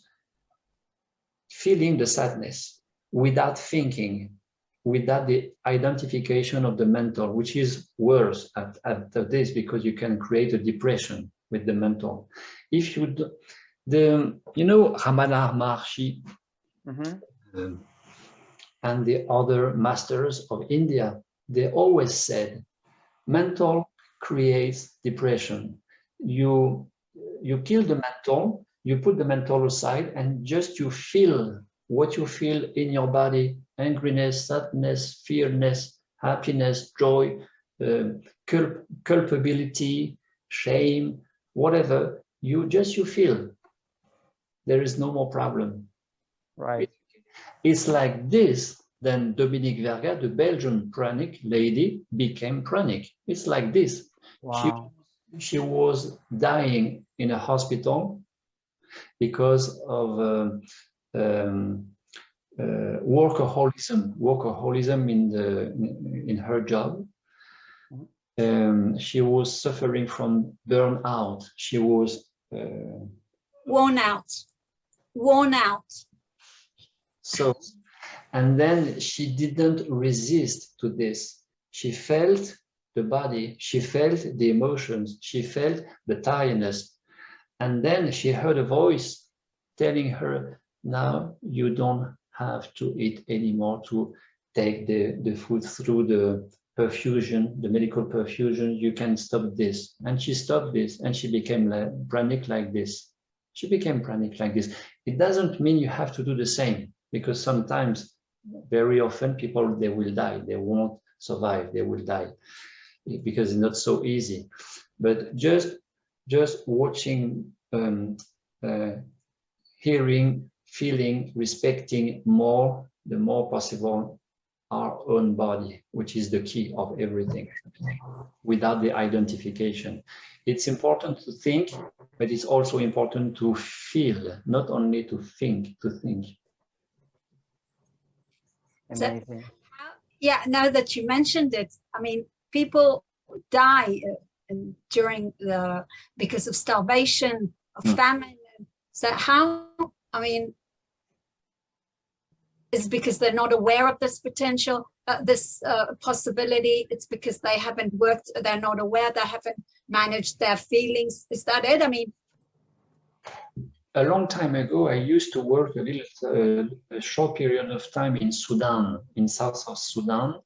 feeling the sadness without thinking, without the identification of the mental, which is worse after this, because you can create a depression with the mental. If you do, Ramana Maharshi and the other masters of India, they always said, mental creates depression. You kill the mental, you put the mental aside, and just you feel what you feel in your body: angriness, sadness, fearness, happiness, joy, culpability, shame, whatever. You feel. There is no more problem. Right. It's like this. Then Dominique Verga, the Belgian pranic lady, became pranic. It's like this. Wow. She was dying in a hospital because of workaholism in her job. She was suffering from burnout. She was worn out. So, and then she didn't resist to this. She felt the body, she felt the emotions, she felt the tiredness. And then she heard a voice telling her, now you don't have to eat anymore, to take the food through the perfusion, the medical perfusion. You can stop this. And she stopped this, and she became pranic like this. She became pranic like this. It doesn't mean you have to do the same, because sometimes, very often, people, they will die. They won't survive. They will die because it's not so easy. But just watching, hearing, feeling, respecting more, the more possible, our own body, which is the key of everything. Without the identification, it's important to think, but it's also important to feel, not only to think, to think. Amazing. Yeah, now that you mentioned it, I mean, people die because of starvation, of famine. So how, I mean, is because they're not aware of this potential, this possibility. It's because they haven't worked, they're not aware, they haven't managed their feelings. Is that it? I mean, a long time ago, I used to work a short period of time in Sudan, in south of Sudan,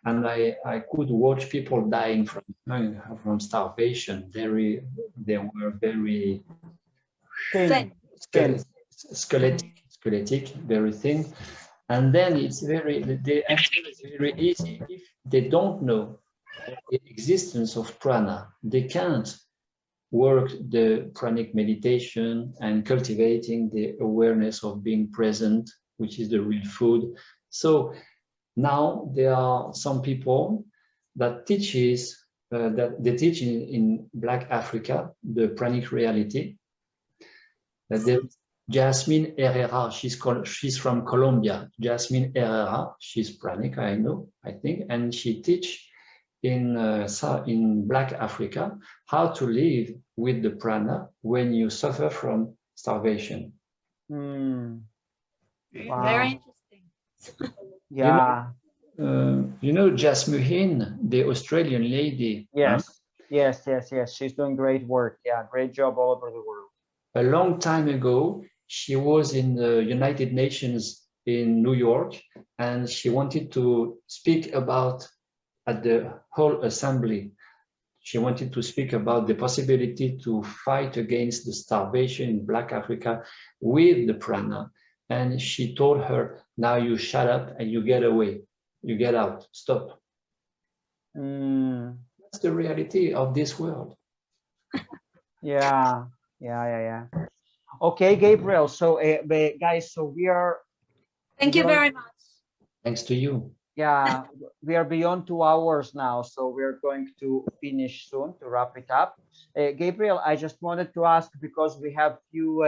and I could watch people dying from starvation. They were very thin. skeletic, very thin. And then it's the answer is very easy. If they don't know the existence of prana, they can't work the pranic meditation and cultivating the awareness of being present, which is the real food. So now there are some people that teaches that they teach in Black Africa the pranic reality. Jasmine Herrera, she's from Colombia. Jasmine Herrera, she's pranic, I think, and she teach in Black Africa how to live with the prana when you suffer from starvation. Wow. Very interesting. Yeah. You know Jasmine, the Australian lady. Yes. Huh? Yes. She's doing great work. Yeah, great job all over the world. A long time ago, she was in the United Nations in New York, and she wanted to speak about at the whole assembly. She wanted to speak about the possibility to fight against the starvation in Black Africa with the prana. And she told her, now you shut up and you get away. You get out, stop. That's the reality of this world. Yeah. Okay, Gabriel. So, guys, so we are. Thank you very much. Thanks to you. Yeah, we are beyond 2 hours now, so we're going to finish soon to wrap it up. Gabriel, I just wanted to ask, because we have few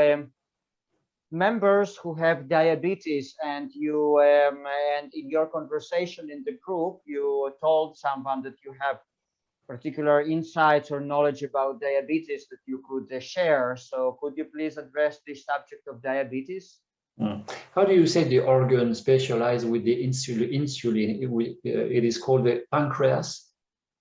members who have diabetes, and you and in your conversation in the group, you told someone that you have particular insights or knowledge about diabetes that you could share. So could you please address the subject of diabetes? How do you say the organ specialized with the insulin? It is called the pancreas?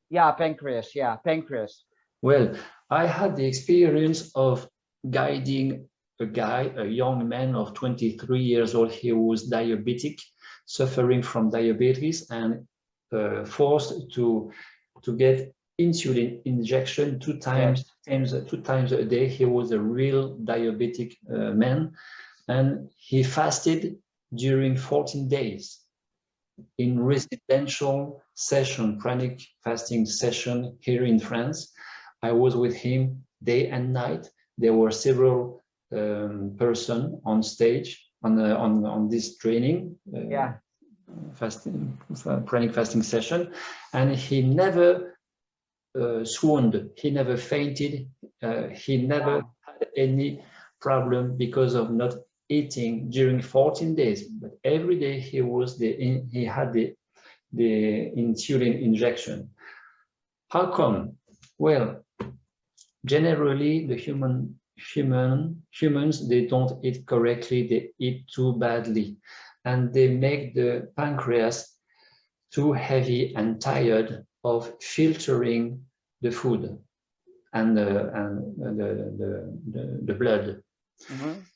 Yeah, pancreas. Yeah, pancreas. Well, I had the experience of guiding a young man of 23 years old. He was diabetic, suffering from diabetes, and forced to get insulin injection two times a day. He was a real diabetic man. And he fasted during 14 days in residential session, pranic fasting session here in France. I was with him day and night. There were several persons on stage on this training, pranic fasting session, and he never swooned. He never fainted. He never had any problem because of not eating during 14 days, but every day he had the insulin injection. How come? Well, generally the humans, they don't eat correctly, they eat too badly, and they make the pancreas too heavy and tired of filtering the food and the blood.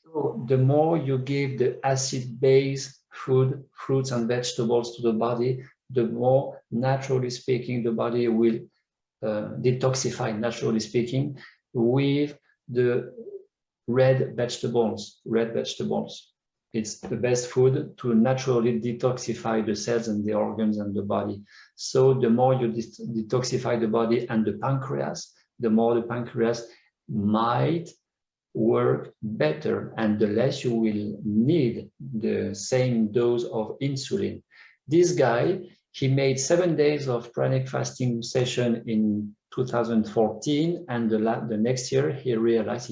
So the more you give the acid-based food, fruits and vegetables to the body, the more, naturally speaking, the body will detoxify, naturally speaking, with the red vegetables. It's the best food to naturally detoxify the cells and the organs and the body. So the more you detoxify the body and the pancreas, the more the pancreas might work better, and the less you will need the same dose of insulin. This guy, he made 7 days of pranic fasting session in 2014, and the next year he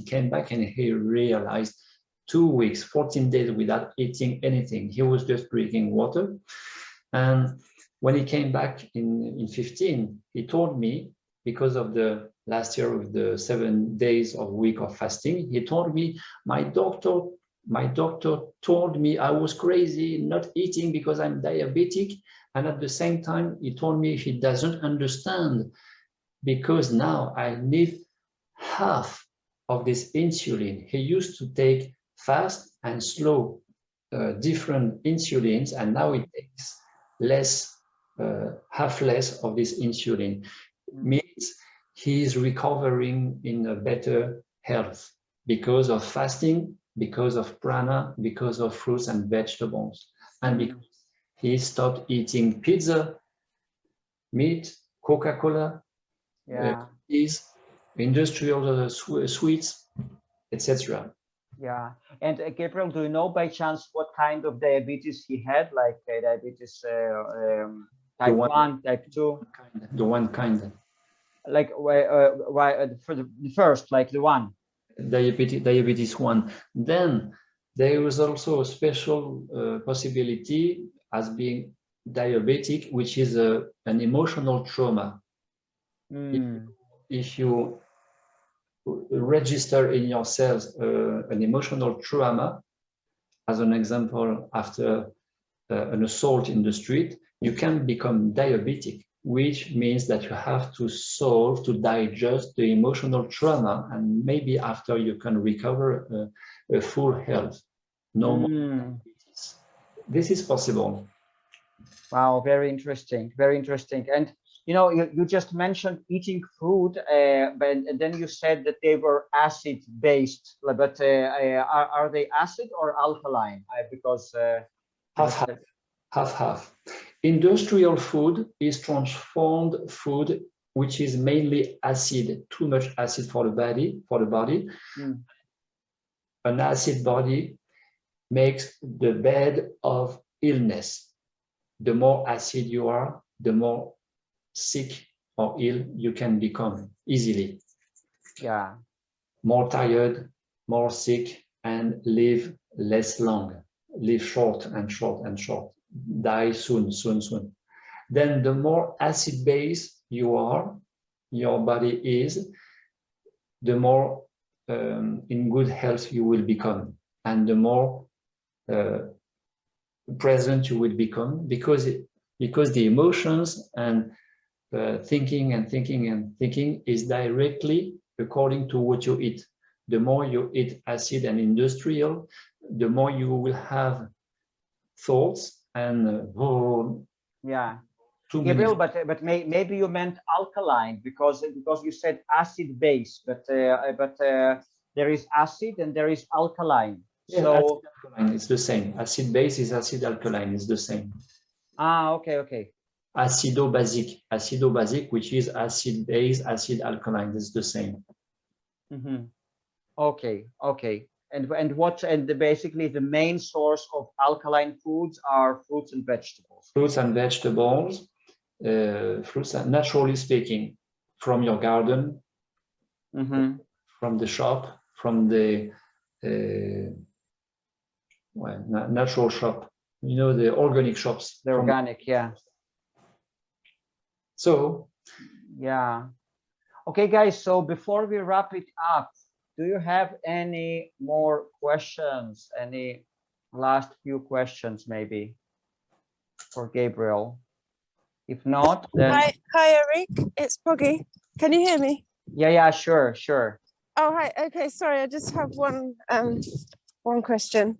came back and he realized 2 weeks, 14 days without eating anything. He was just drinking water. And when he came back in 15, he told me, because of the last year with the 7 days of week of fasting, he told me, my doctor told me I was crazy not eating because I'm diabetic. And at the same time, he told me he doesn't understand, because now I need half of this insulin. He used to take fast and slow different insulins, and now it takes half less of this insulin. Means he is recovering in a better health because of fasting, because of prana, because of fruits and vegetables. And because he stopped eating pizza, meat, Coca-Cola, cheese, industrial sweets, etc. Yeah. And Gabriel, do you know by chance what kind of diabetes he had? Like diabetes type 1, type 2? The one kind. Like for the first, like the one. Diabetes 1. Then there was also a special possibility as being diabetic, which is an emotional trauma. If you register in your cells an emotional trauma, as an example, after an assault in the street, you can become diabetic, which means that you have to digest the emotional trauma, and maybe after you can recover a full health. No more diabetes. This is possible. Wow, very interesting, very interesting. And you know, you just mentioned eating fruit, but then you said that they were acid based, but are they acid or alkaline? Because half. Industrial food is transformed food, which is mainly acid, too much acid for the body. An acid body makes the bed of illness. The more acid you are, the more sick or ill you can become easily. Yeah. More tired, more sick, and live less long. Live short and short and short. Die soon. Then the more acid base you are, your body is, the more in good health you will become, and the more present you will become, because the emotions and thinking is directly according to what you eat. The more you eat acid and industrial, the more you will have thoughts and Gabriel, but maybe you meant alkaline because you said acid base, but there is acid and there is alkaline. Yeah, so alkaline, it's the same. Acid base is acid alkaline, it's the same. Okay. Acido-basic, which is acid base, acid alkaline, is the same. Okay. And basically the main source of alkaline foods are fruits and vegetables. Fruits and vegetables, naturally speaking, from your garden, from the shop, from the natural shop, you know, the organic shops. The organic, yeah. So, yeah. Okay, guys, so before we wrap it up, do you have any more questions? Any last few questions, maybe, for Gabriel? If not, then... Hi, Eric. It's Poggy. Can you hear me? Yeah, sure. Oh, hi. Okay, sorry. I just have one question.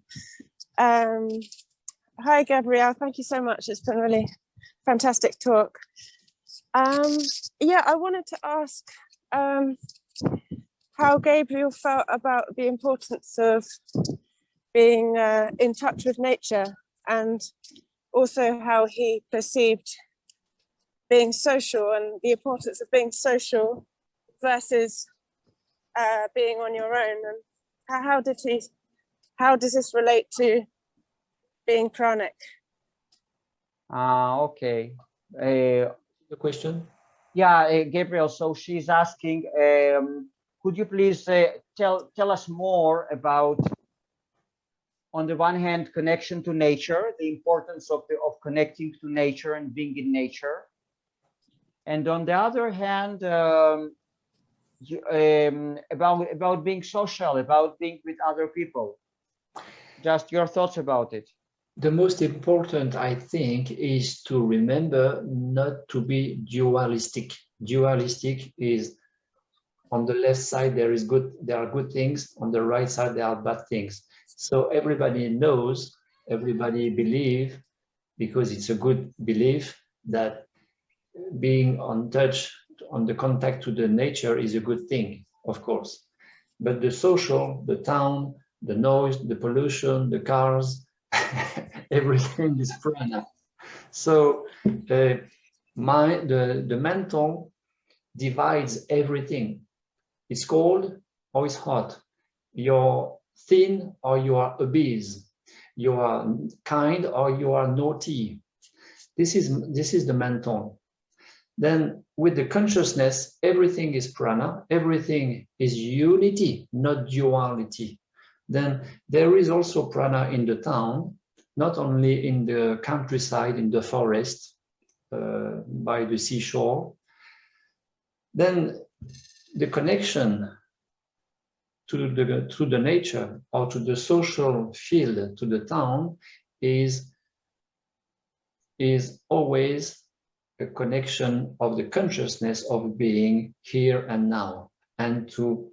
Hi, Gabriel. Thank you so much. It's been really fantastic talk. I wanted to ask how Gabriel felt about the importance of being in touch with nature, and also how he perceived being social and the importance of being social versus being on your own, and how does this relate to being pranic? Okay. the question? Yeah, Gabriel, so she's asking, could you please tell us more about, on the one hand, connection to nature, the importance of connecting to nature and being in nature, and on the other hand, about being social, about being with other people. Just your thoughts about it. The most important, I think, is to remember not to be dualistic. Dualistic is, on the left side there are good things, on the right side there are bad things. So everybody knows, everybody believes, because it's a good belief, that being on touch, on the contact to the nature is a good thing, of course. But the social, the town, the noise, the pollution, the cars, everything is prana. So the mental divides everything. It's cold or it's hot. You're thin or you are obese. You are kind or you are naughty. This is the mental. Then with the consciousness, everything is prana, everything is unity, not duality. Then there is also prana in the town, not only in the countryside, in the forest, by the seashore. Then the connection to the nature or to the social field, to the town, is always a connection of the consciousness of being here and now, and to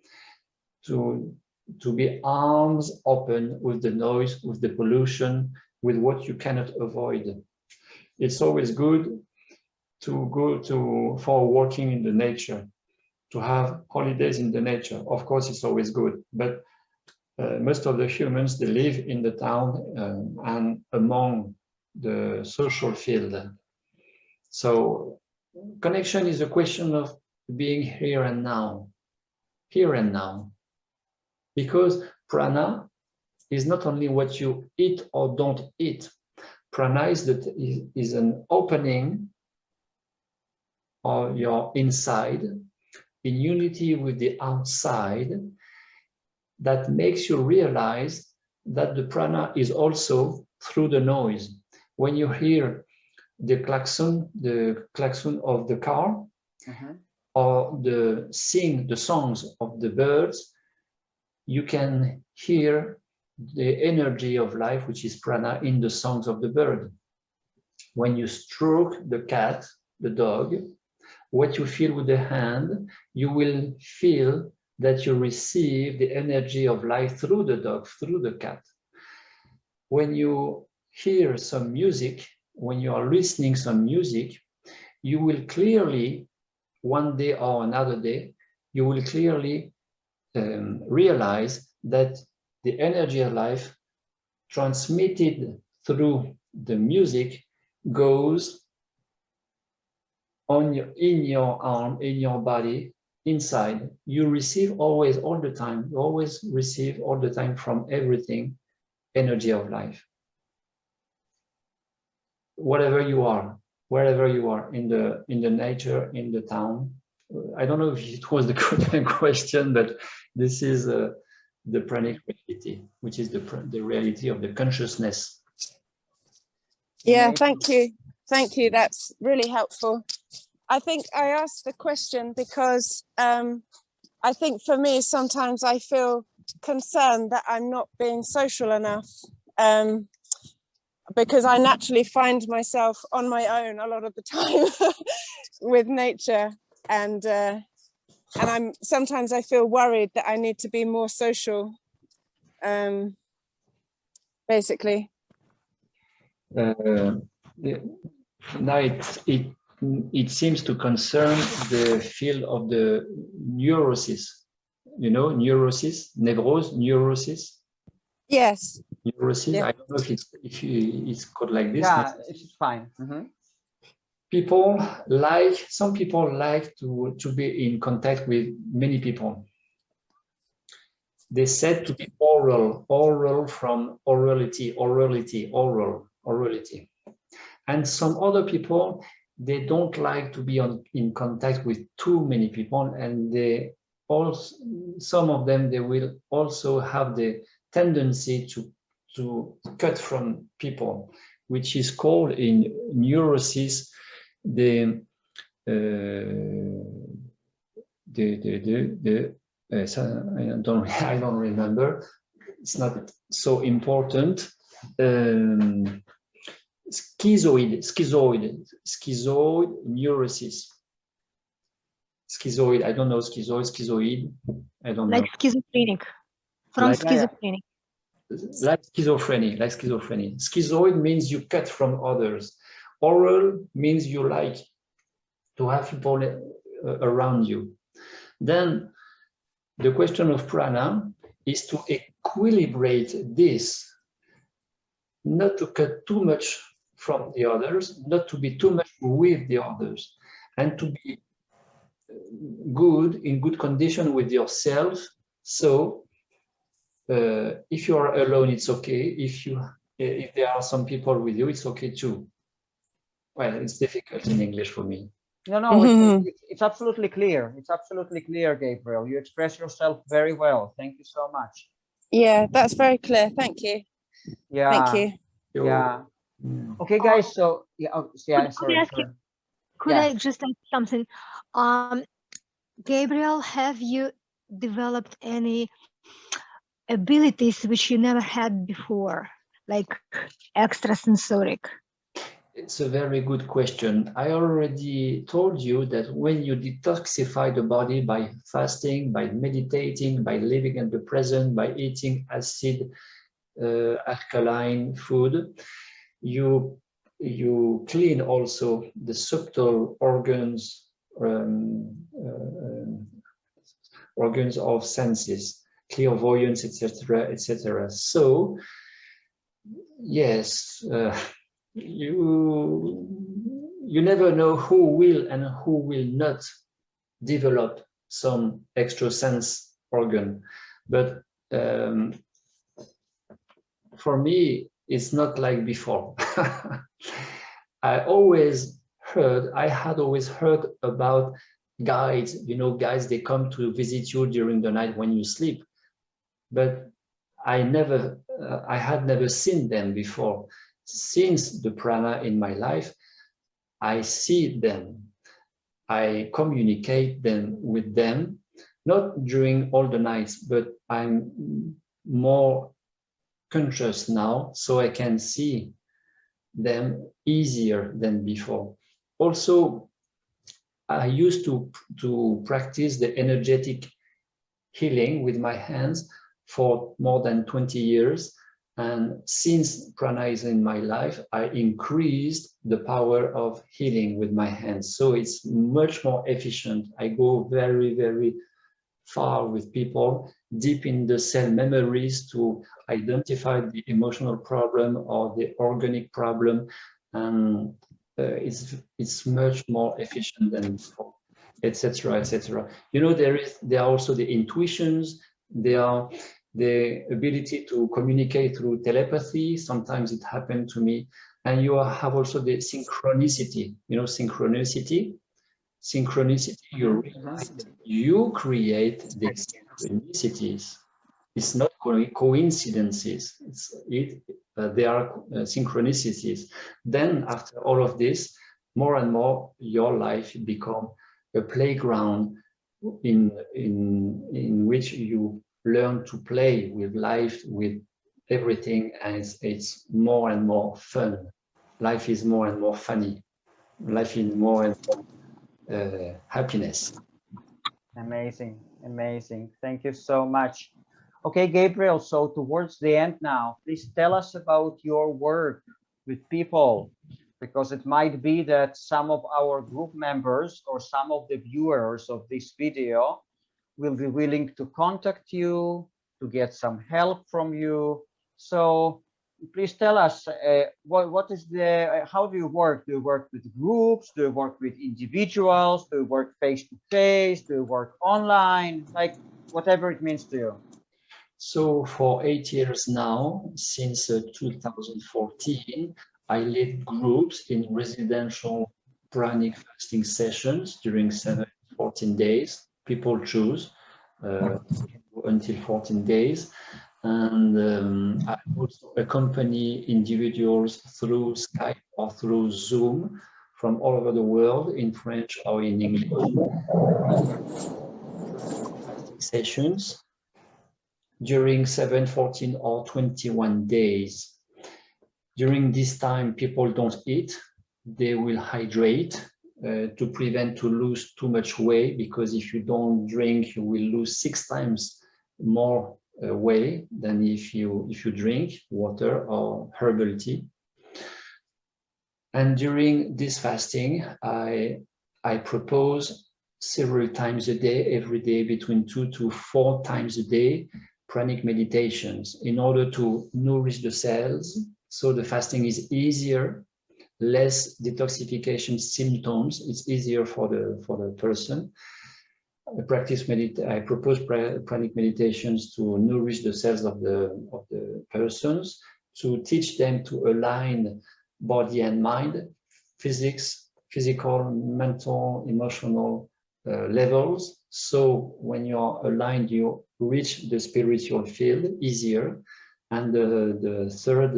be arms open with the noise, with the pollution, with what you cannot avoid. It's always good to go for walking in the nature, to have holidays in the nature. Of course, it's always good, but most of the humans, they live in the town and among the social field. So connection is a question of being here and now, because prana is not only what you eat or don't eat. Prana is an opening of your inside in unity with the outside that makes you realize that the prana is also through the noise. When you hear the klaxon of the car, or the songs of the birds, you can hear the energy of life, which is prana, in the songs of the bird. When you stroke the cat, the dog, what you feel with the hand, you will feel that you receive the energy of life through the dog, through the cat. When you hear some music, when you are listening some music, you will clearly, one day or another day, you will clearly realize that the energy of life transmitted through the music goes in your arm, in your body, inside. You receive always, all the time, you always receive all the time from everything, energy of life. Whatever you are, wherever you are, in the nature, in the town. I don't know if it was the good question, but this is the pranic reality, which is the reality of the consciousness. Yeah, thank you. Thank you. That's really helpful. I think I asked the question because I think for me, sometimes I feel concerned that I'm not being social enough. Because I naturally find myself on my own a lot of the time with nature, and sometimes I feel worried that I need to be more social, basically. Now it seems to concern the field of the neurosis. You know, neurosis, neurosis. Yes. Neurosis. Yeah. I don't know if it's called like this. Yeah, it's fine. Some people like to be in contact with many people. They said to be oral from orality. And some other people, they don't like to be in contact with too many people, and some of them, they will also have the tendency to cut from people, which is called in neurosis I don't remember. It's not so important. Schizoid neurosis. Schizoid. I don't know. Schizoid. I don't know. Like schizophrenic. From schizophrenic. Like schizophrenia. Schizoid means you cut from others. Oral means you like to have people around you. Then the question of prana is to equilibrate this not to cut too much from the others, not to be too much with the others, and to be good, in good condition with yourself. So if you are alone, it's okay. If there are some people with you, it's okay too. Well, it's difficult in English for me. No, it's absolutely clear. It's absolutely clear, Gabriel. You express yourself very well. Thank you so much. Yeah, that's very clear. Thank you. Yeah. Thank you. Yeah. Okay, guys. So yeah, sorry. Could I just ask something? Gabriel, have you developed any abilities which you never had before, like extrasensoric? It's a very good question. I already told you that when you detoxify the body by fasting, by meditating, by living in the present, by eating acid, alkaline food, you clean also the subtle organs, organs of senses, clairvoyance, etc., etc. So, yes. You never know who will and who will not develop some extra sense organ, but for me it's not like before. I had always heard about guides, guides, they come to visit you during the night when you sleep, but I had never seen them before. Since the prana in my life, I see them, I communicate with them, not during all the nights, but I'm more conscious now, so I can see them easier than before. Also, I used to practice the energetic healing with my hands for more than 20 years. And since prana is in my life, I increased the power of healing with my hands. So it's much more efficient. I go very, very far with people, deep in the cell memories to identify the emotional problem or the organic problem. And it's much more efficient than before, etc., etc. There are also the intuitions. There are the ability to communicate through telepathy. Sometimes it happened to me. And you have also the synchronicity. Synchronicity, you realize that you create the synchronicities. It's not coincidences. They are synchronicities. Then after all of this, more and more, your life become a playground in which you learn to play with life, with everything, and it's more and more fun. Life is more and more funny. Life is more and more happiness. Amazing, amazing. Thank you so much. Okay, Gabriel, so towards the end now, please tell us about your work with people, because it might be that some of our group members or some of the viewers of this video will be willing to contact you, to get some help from you. So please tell us, how do you work? Do you work with groups? Do you work with individuals? Do you work face-to-face? Do you work online? Like whatever it means to you. So for 8 years now, since 2014, I lead groups in residential pranic fasting sessions during 14 days. People choose until 14 days. And I also accompany individuals through Skype or through Zoom from all over the world in French or in English. Sessions during 7, 14, or 21 days. During this time, people don't eat. They will hydrate to prevent to lose too much weight, because if you don't drink, you will lose 6 times more weight than if you drink water or herbal tea. And during this fasting, I propose several times a day, every day, between 2 to 4 times a day, pranic meditations in order to nourish the cells, So the fasting is easier, less detoxification symptoms. It's easier for the person. I propose pranic meditations to nourish the cells of the persons, to teach them to align body and mind, physical, mental, emotional levels. So when you're aligned, you reach the spiritual field easier. And the third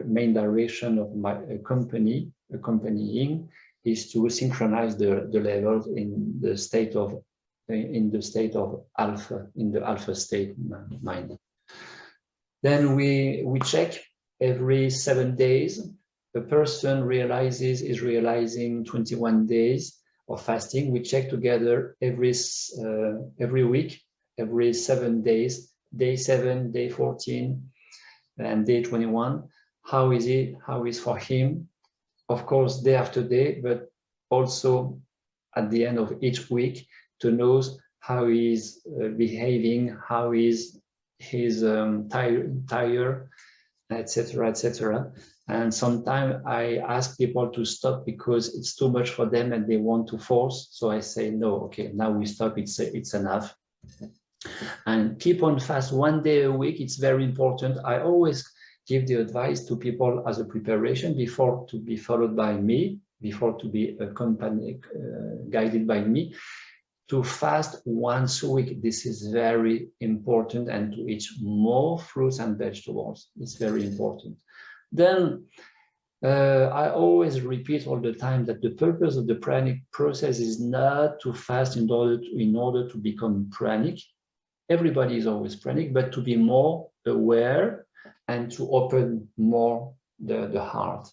main direction of my accompanying is to synchronize the levels in the state of alpha, in the alpha state mind. Then we check every 7 days. The person is realizing 21 days of fasting. We check together every week, every 7 days, day 7, day 14, and day 21. How is it? How is for him? Of course, day after day, but also at the end of each week, to know how he's behaving, how is his tire, etc., etc. And sometimes I ask people to stop because it's too much for them and they want to force. So I say, no, okay, now we stop, it's enough. And keep on fast 1 day a week. It's very important. I always give the advice to people as a preparation before to be followed by me, before to be accompanied, guided by me, to fast once a week. This is very important, and to eat more fruits and vegetables. It's very important. Then I always repeat all the time that the purpose of the pranic process is not to fast in order to become pranic. Everybody is always pranic, but to be more aware and to open more the heart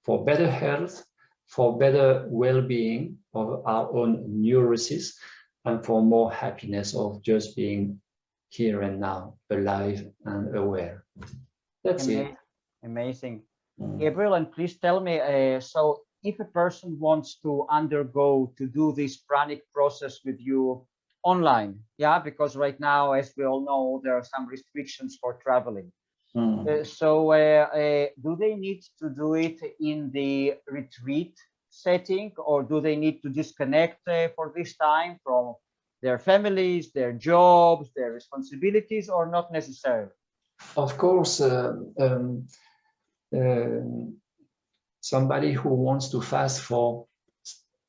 for better health, for better well-being of our own neurosis, and for more happiness of just being here and now, alive and aware. That's it. Amazing. Gabriel, and please tell me, so if a person wants to do this pranic process with you online, yeah, because right now, as we all know, there are some restrictions for traveling. So do they need to do it in the retreat setting, or do they need to disconnect for this time from their families, their jobs, their responsibilities, or not necessarily? Of course, somebody who wants to fast for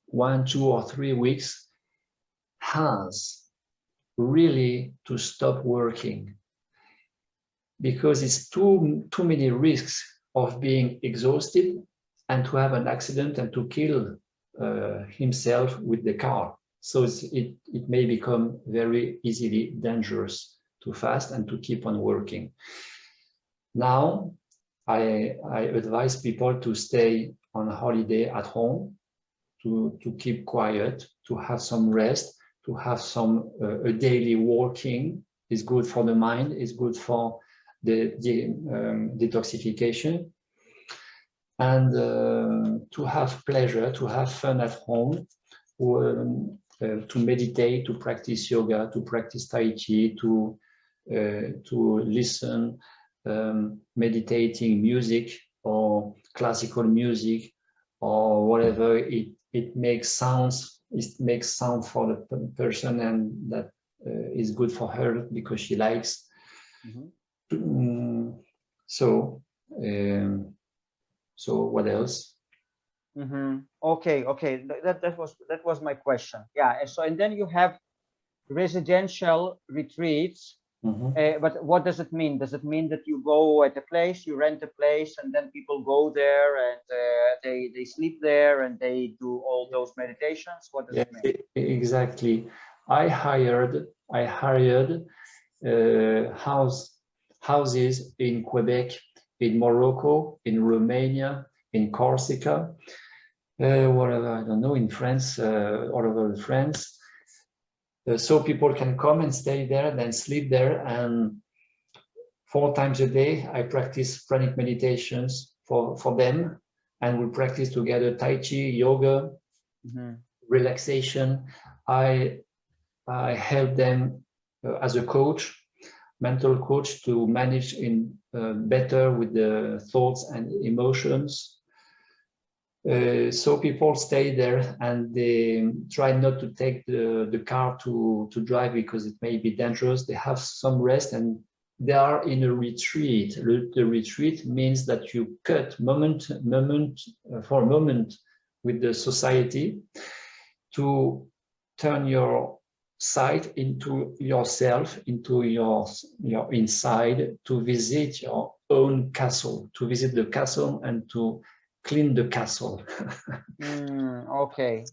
1, 2, or 3 weeks has really to stop working, because it's too many risks of being exhausted and to have an accident and to kill himself with the car. So it may become very easily dangerous to fast and to keep on working. Now, I advise people to stay on holiday at home, to keep quiet, to have some rest, to have some a daily walking is good for the mind, is good for the detoxification, and to have pleasure, to have fun at home, to meditate, to practice yoga, to practice Tai Chi, to listen meditating music or classical music or whatever. It makes sounds. It makes sound for the person, and that is good for her because she likes. So what else? Okay, that was my question. Yeah, and then you have residential retreats. But what does it mean? Does it mean that you go at a place, you rent a place, and then people go there and they sleep there and they do all those meditations? What does it mean? Exactly. I hired houses in Quebec, in Morocco, in Romania, in Corsica, whatever, I don't know, in France, all over France. So people can come and stay there, then sleep there, and 4 times a day I practice pranic meditations for them, and we practice together Tai Chi, yoga, relaxation. I help them as a coach, mental coach, to manage in better with the thoughts and emotions. So people stay there and they try not to take the car to drive because it may be dangerous. They have some rest and they are in a retreat. The retreat means that you cut moment for a moment with the society to turn your sight into yourself, into your inside, to visit your own castle, to visit the castle and to clean the castle. Okay.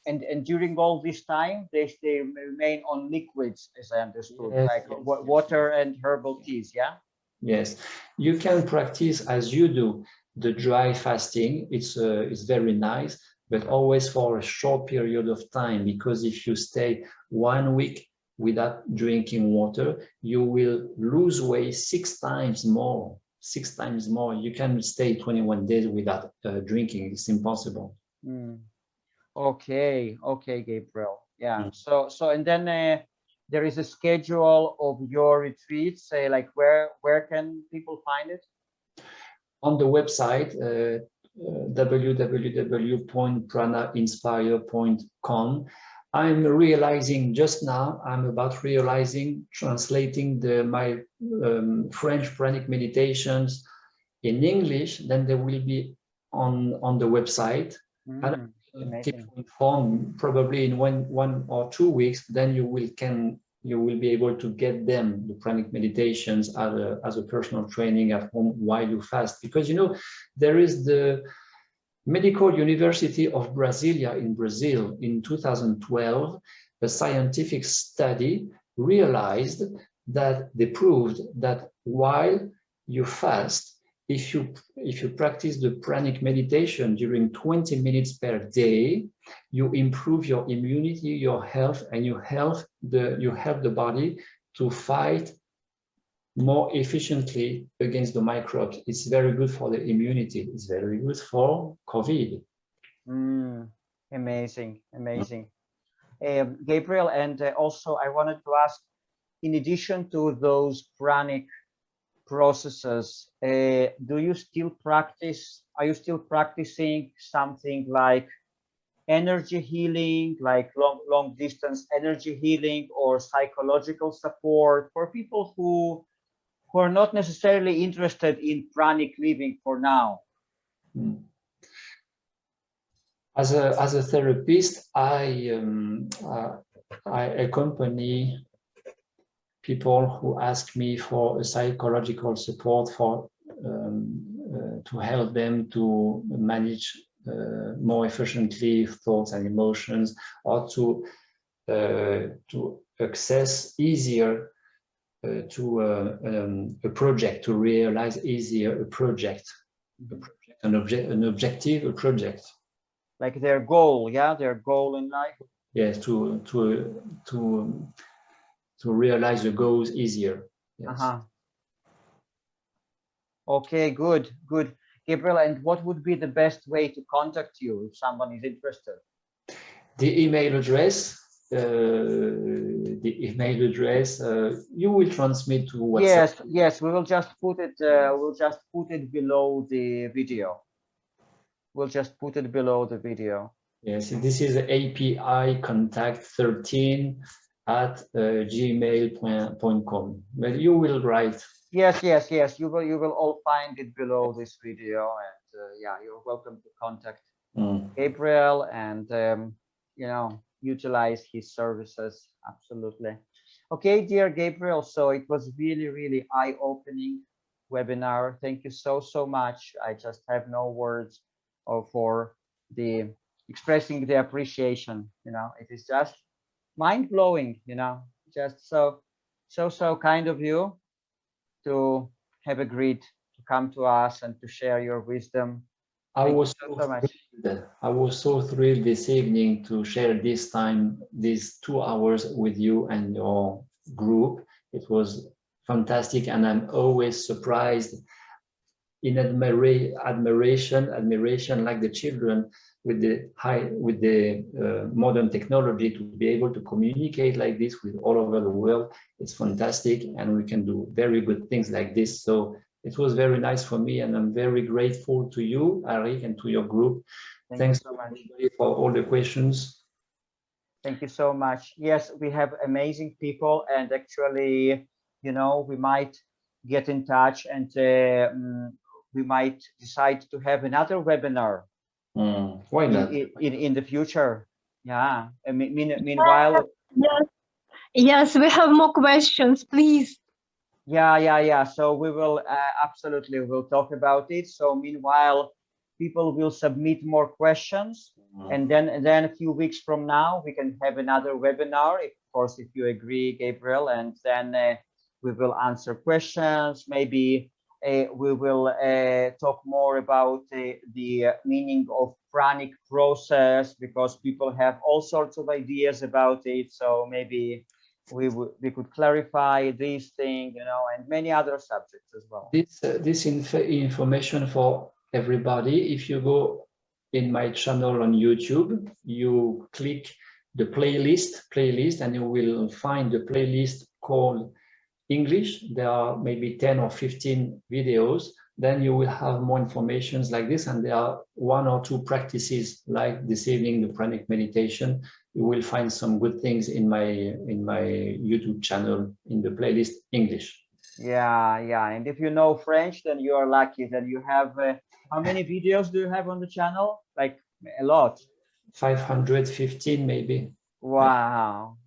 And during all this time, they remain on liquids, as I understood, Yes, like yes, water and herbal teas, yeah? Yes, you can practice as you do the dry fasting. It's very nice, but always for a short period of time, because if you stay 1 week without drinking water, you will lose weight 6 times more. 6 times more. You can stay 21 days without drinking. It's impossible. Okay, Gabriel. Yeah. So and then there is a schedule of your retreats. Say, like where can people find it? On the website www.pranainspire.com. I'm realizing just now, translating my French pranic meditations in English, then they will be on the website. And keep informed, probably in one or 2 weeks, then you will be able to get them, the pranic meditations, as a personal training at home while you fast. Because, you know, there is the Medical University of Brasilia in Brazil in 2012, a scientific study realized that they proved that while you fast, if you practice the pranic meditation during 20 minutes per day, you improve your immunity, your health, and you help the body to fight more efficiently against the microbes. It's very good for the immunity. It's very good for COVID. Amazing. Gabriel, and also I wanted to ask, in addition to those pranic processes, are you still practicing something like energy healing, like long distance energy healing, or psychological support for people who are not necessarily interested in pranic living for now? As a therapist, I accompany people who ask me for a psychological support to help them to manage more efficiently thoughts and emotions, or to access easier to a project, to realize easier a project, an objective, a project. Like their goal, yeah, their goal in life. Yes, to realize the goals easier. Yes. Okay, good. Gabriel, and what would be the best way to contact you if someone is interested? The email address. You will transmit to WhatsApp. Yes, we will just put it. Below the video. We'll just put it below the video. Yes, this is API contact 13 at gmail.com. But you will write. Yes. You will all find it below this video, and yeah, you're welcome to contact Gabriel and utilize his services. Absolutely. Okay, dear Gabriel. So it was really eye-opening webinar. Thank you so much. I just have no words for the expressing the appreciation. It is just mind-blowing. Just so kind of you to have agreed to come to us and to share your wisdom. I was so thrilled this evening to share this time, these 2 hours with you and your group. It was fantastic, and I'm always surprised in admiration, like the children with the modern technology, to be able to communicate like this with all over the world. It's fantastic, and we can do very good things like this. So it was very nice for me, and I'm very grateful to you, Arik, and to your group. Thanks so much for all the questions. Thank you so much. Yes, we have amazing people, and actually, you know, we might get in touch, and we might decide to have another webinar. Why not? In the future. Yeah. I mean, meanwhile. Yes, we have more questions, please. Yeah. So we will absolutely, we'll talk about it. So meanwhile, people will submit more questions, and then a few weeks from now we can have another webinar, of course, if you agree, Gabriel, and then we will answer questions. Maybe we will talk more about the meaning of pranic process, because people have all sorts of ideas about it. So maybe we could clarify these things, you know, and many other subjects as well. This information for everybody. If you go in my channel on YouTube, you click the playlist, and you will find the playlist called English. There are maybe 10 or 15 videos. Then you will have more informations like this, and there are 1 or 2 practices like this evening, the pranic meditation. You will find some good things in my YouTube channel in the playlist English. Yeah. And if you know French, then you are lucky. Then you have how many videos do you have on the channel? Like a lot. 515 maybe. Wow.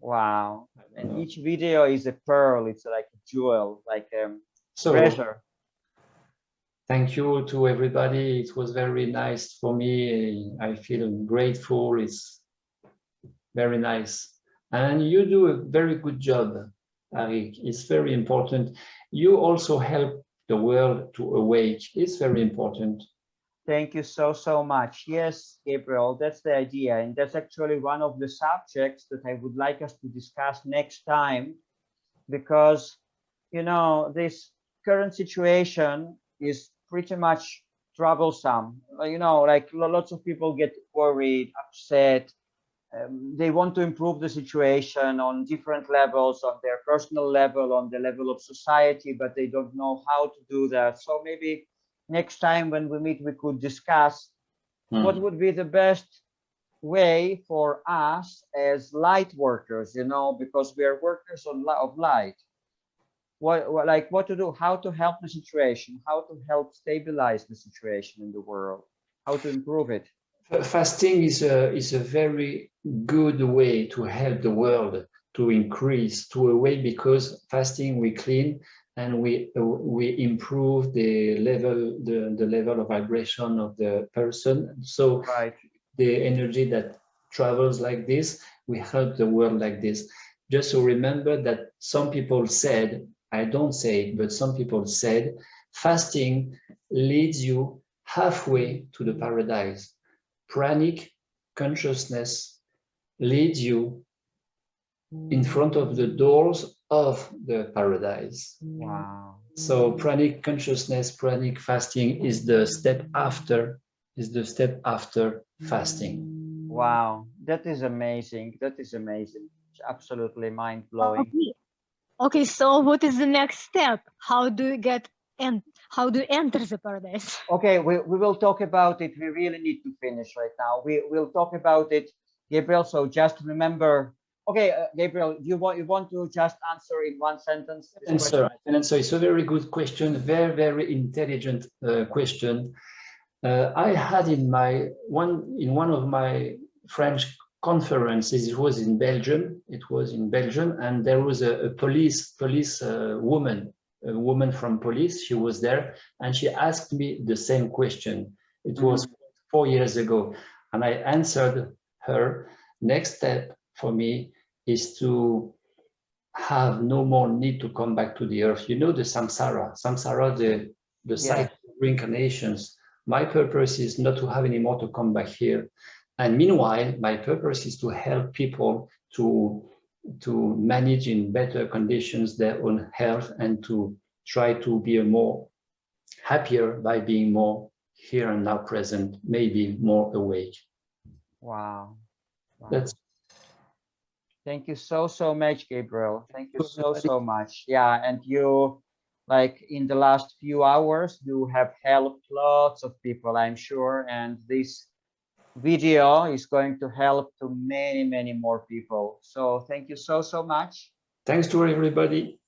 And each video is a pearl. It's like a jewel, like treasure. Thank you to everybody. It was very nice for me. I feel grateful. It's very nice. And you do a very good job, Arik. It's very important. You also help the world to awake. It's very important. Thank you so much. Yes, Gabriel, that's the idea. And that's actually one of the subjects that I would like us to discuss next time, because, you know, this current situation is pretty much troublesome. You know, like lots of people get worried, upset. They want to improve the situation on different levels, on their personal level, on the level of society, but they don't know how to do that. So maybe next time when we meet, we could discuss what would be the best way for us as light workers, you know, because we are workers of light. What to do, how to help the situation, how to help stabilize the situation in the world, how to improve it. Fasting is a very good way to help the world to increase, to awake, because fasting we clean and we improve the level of vibration of the person. So the energy that travels like this, we help the world like this. Just to remember that some people said, I don't say it, but some people said, fasting leads you halfway to the paradise. Pranic consciousness leads you in front of the doors of the paradise. Wow. So pranic consciousness, pranic fasting is the step after fasting. Wow, that is amazing. That is amazing. It's absolutely mind-blowing. Okay, so what is the next step? How do you enter the paradise? Okay, we will talk about it. We really need to finish right now. We'll talk about it, Gabriel. So just remember. Okay, Gabriel, you want to just answer in one sentence? I can answer. It's a very good question. Very intelligent question. I had in one of my French conferences. It was in Belgium. And there was a police woman. A woman from police, she was there, and she asked me the same question. It was 4 years ago, and I answered her. Next step for me is to have no more need to come back to the earth. You know, the samsara, the cycle of reincarnations. My purpose is not to have any more to come back here. And meanwhile, my purpose is to help people to manage in better conditions their own health, and to try to be a more happier by being more here and now present, maybe more awake. Wow. Wow. That's Thank you so much, Gabriel. Thank you so much. Yeah, and you, like in the last few hours, you have helped lots of people, I'm sure, and this video is going to help to many more people. So thank you so much. thanks to everybody.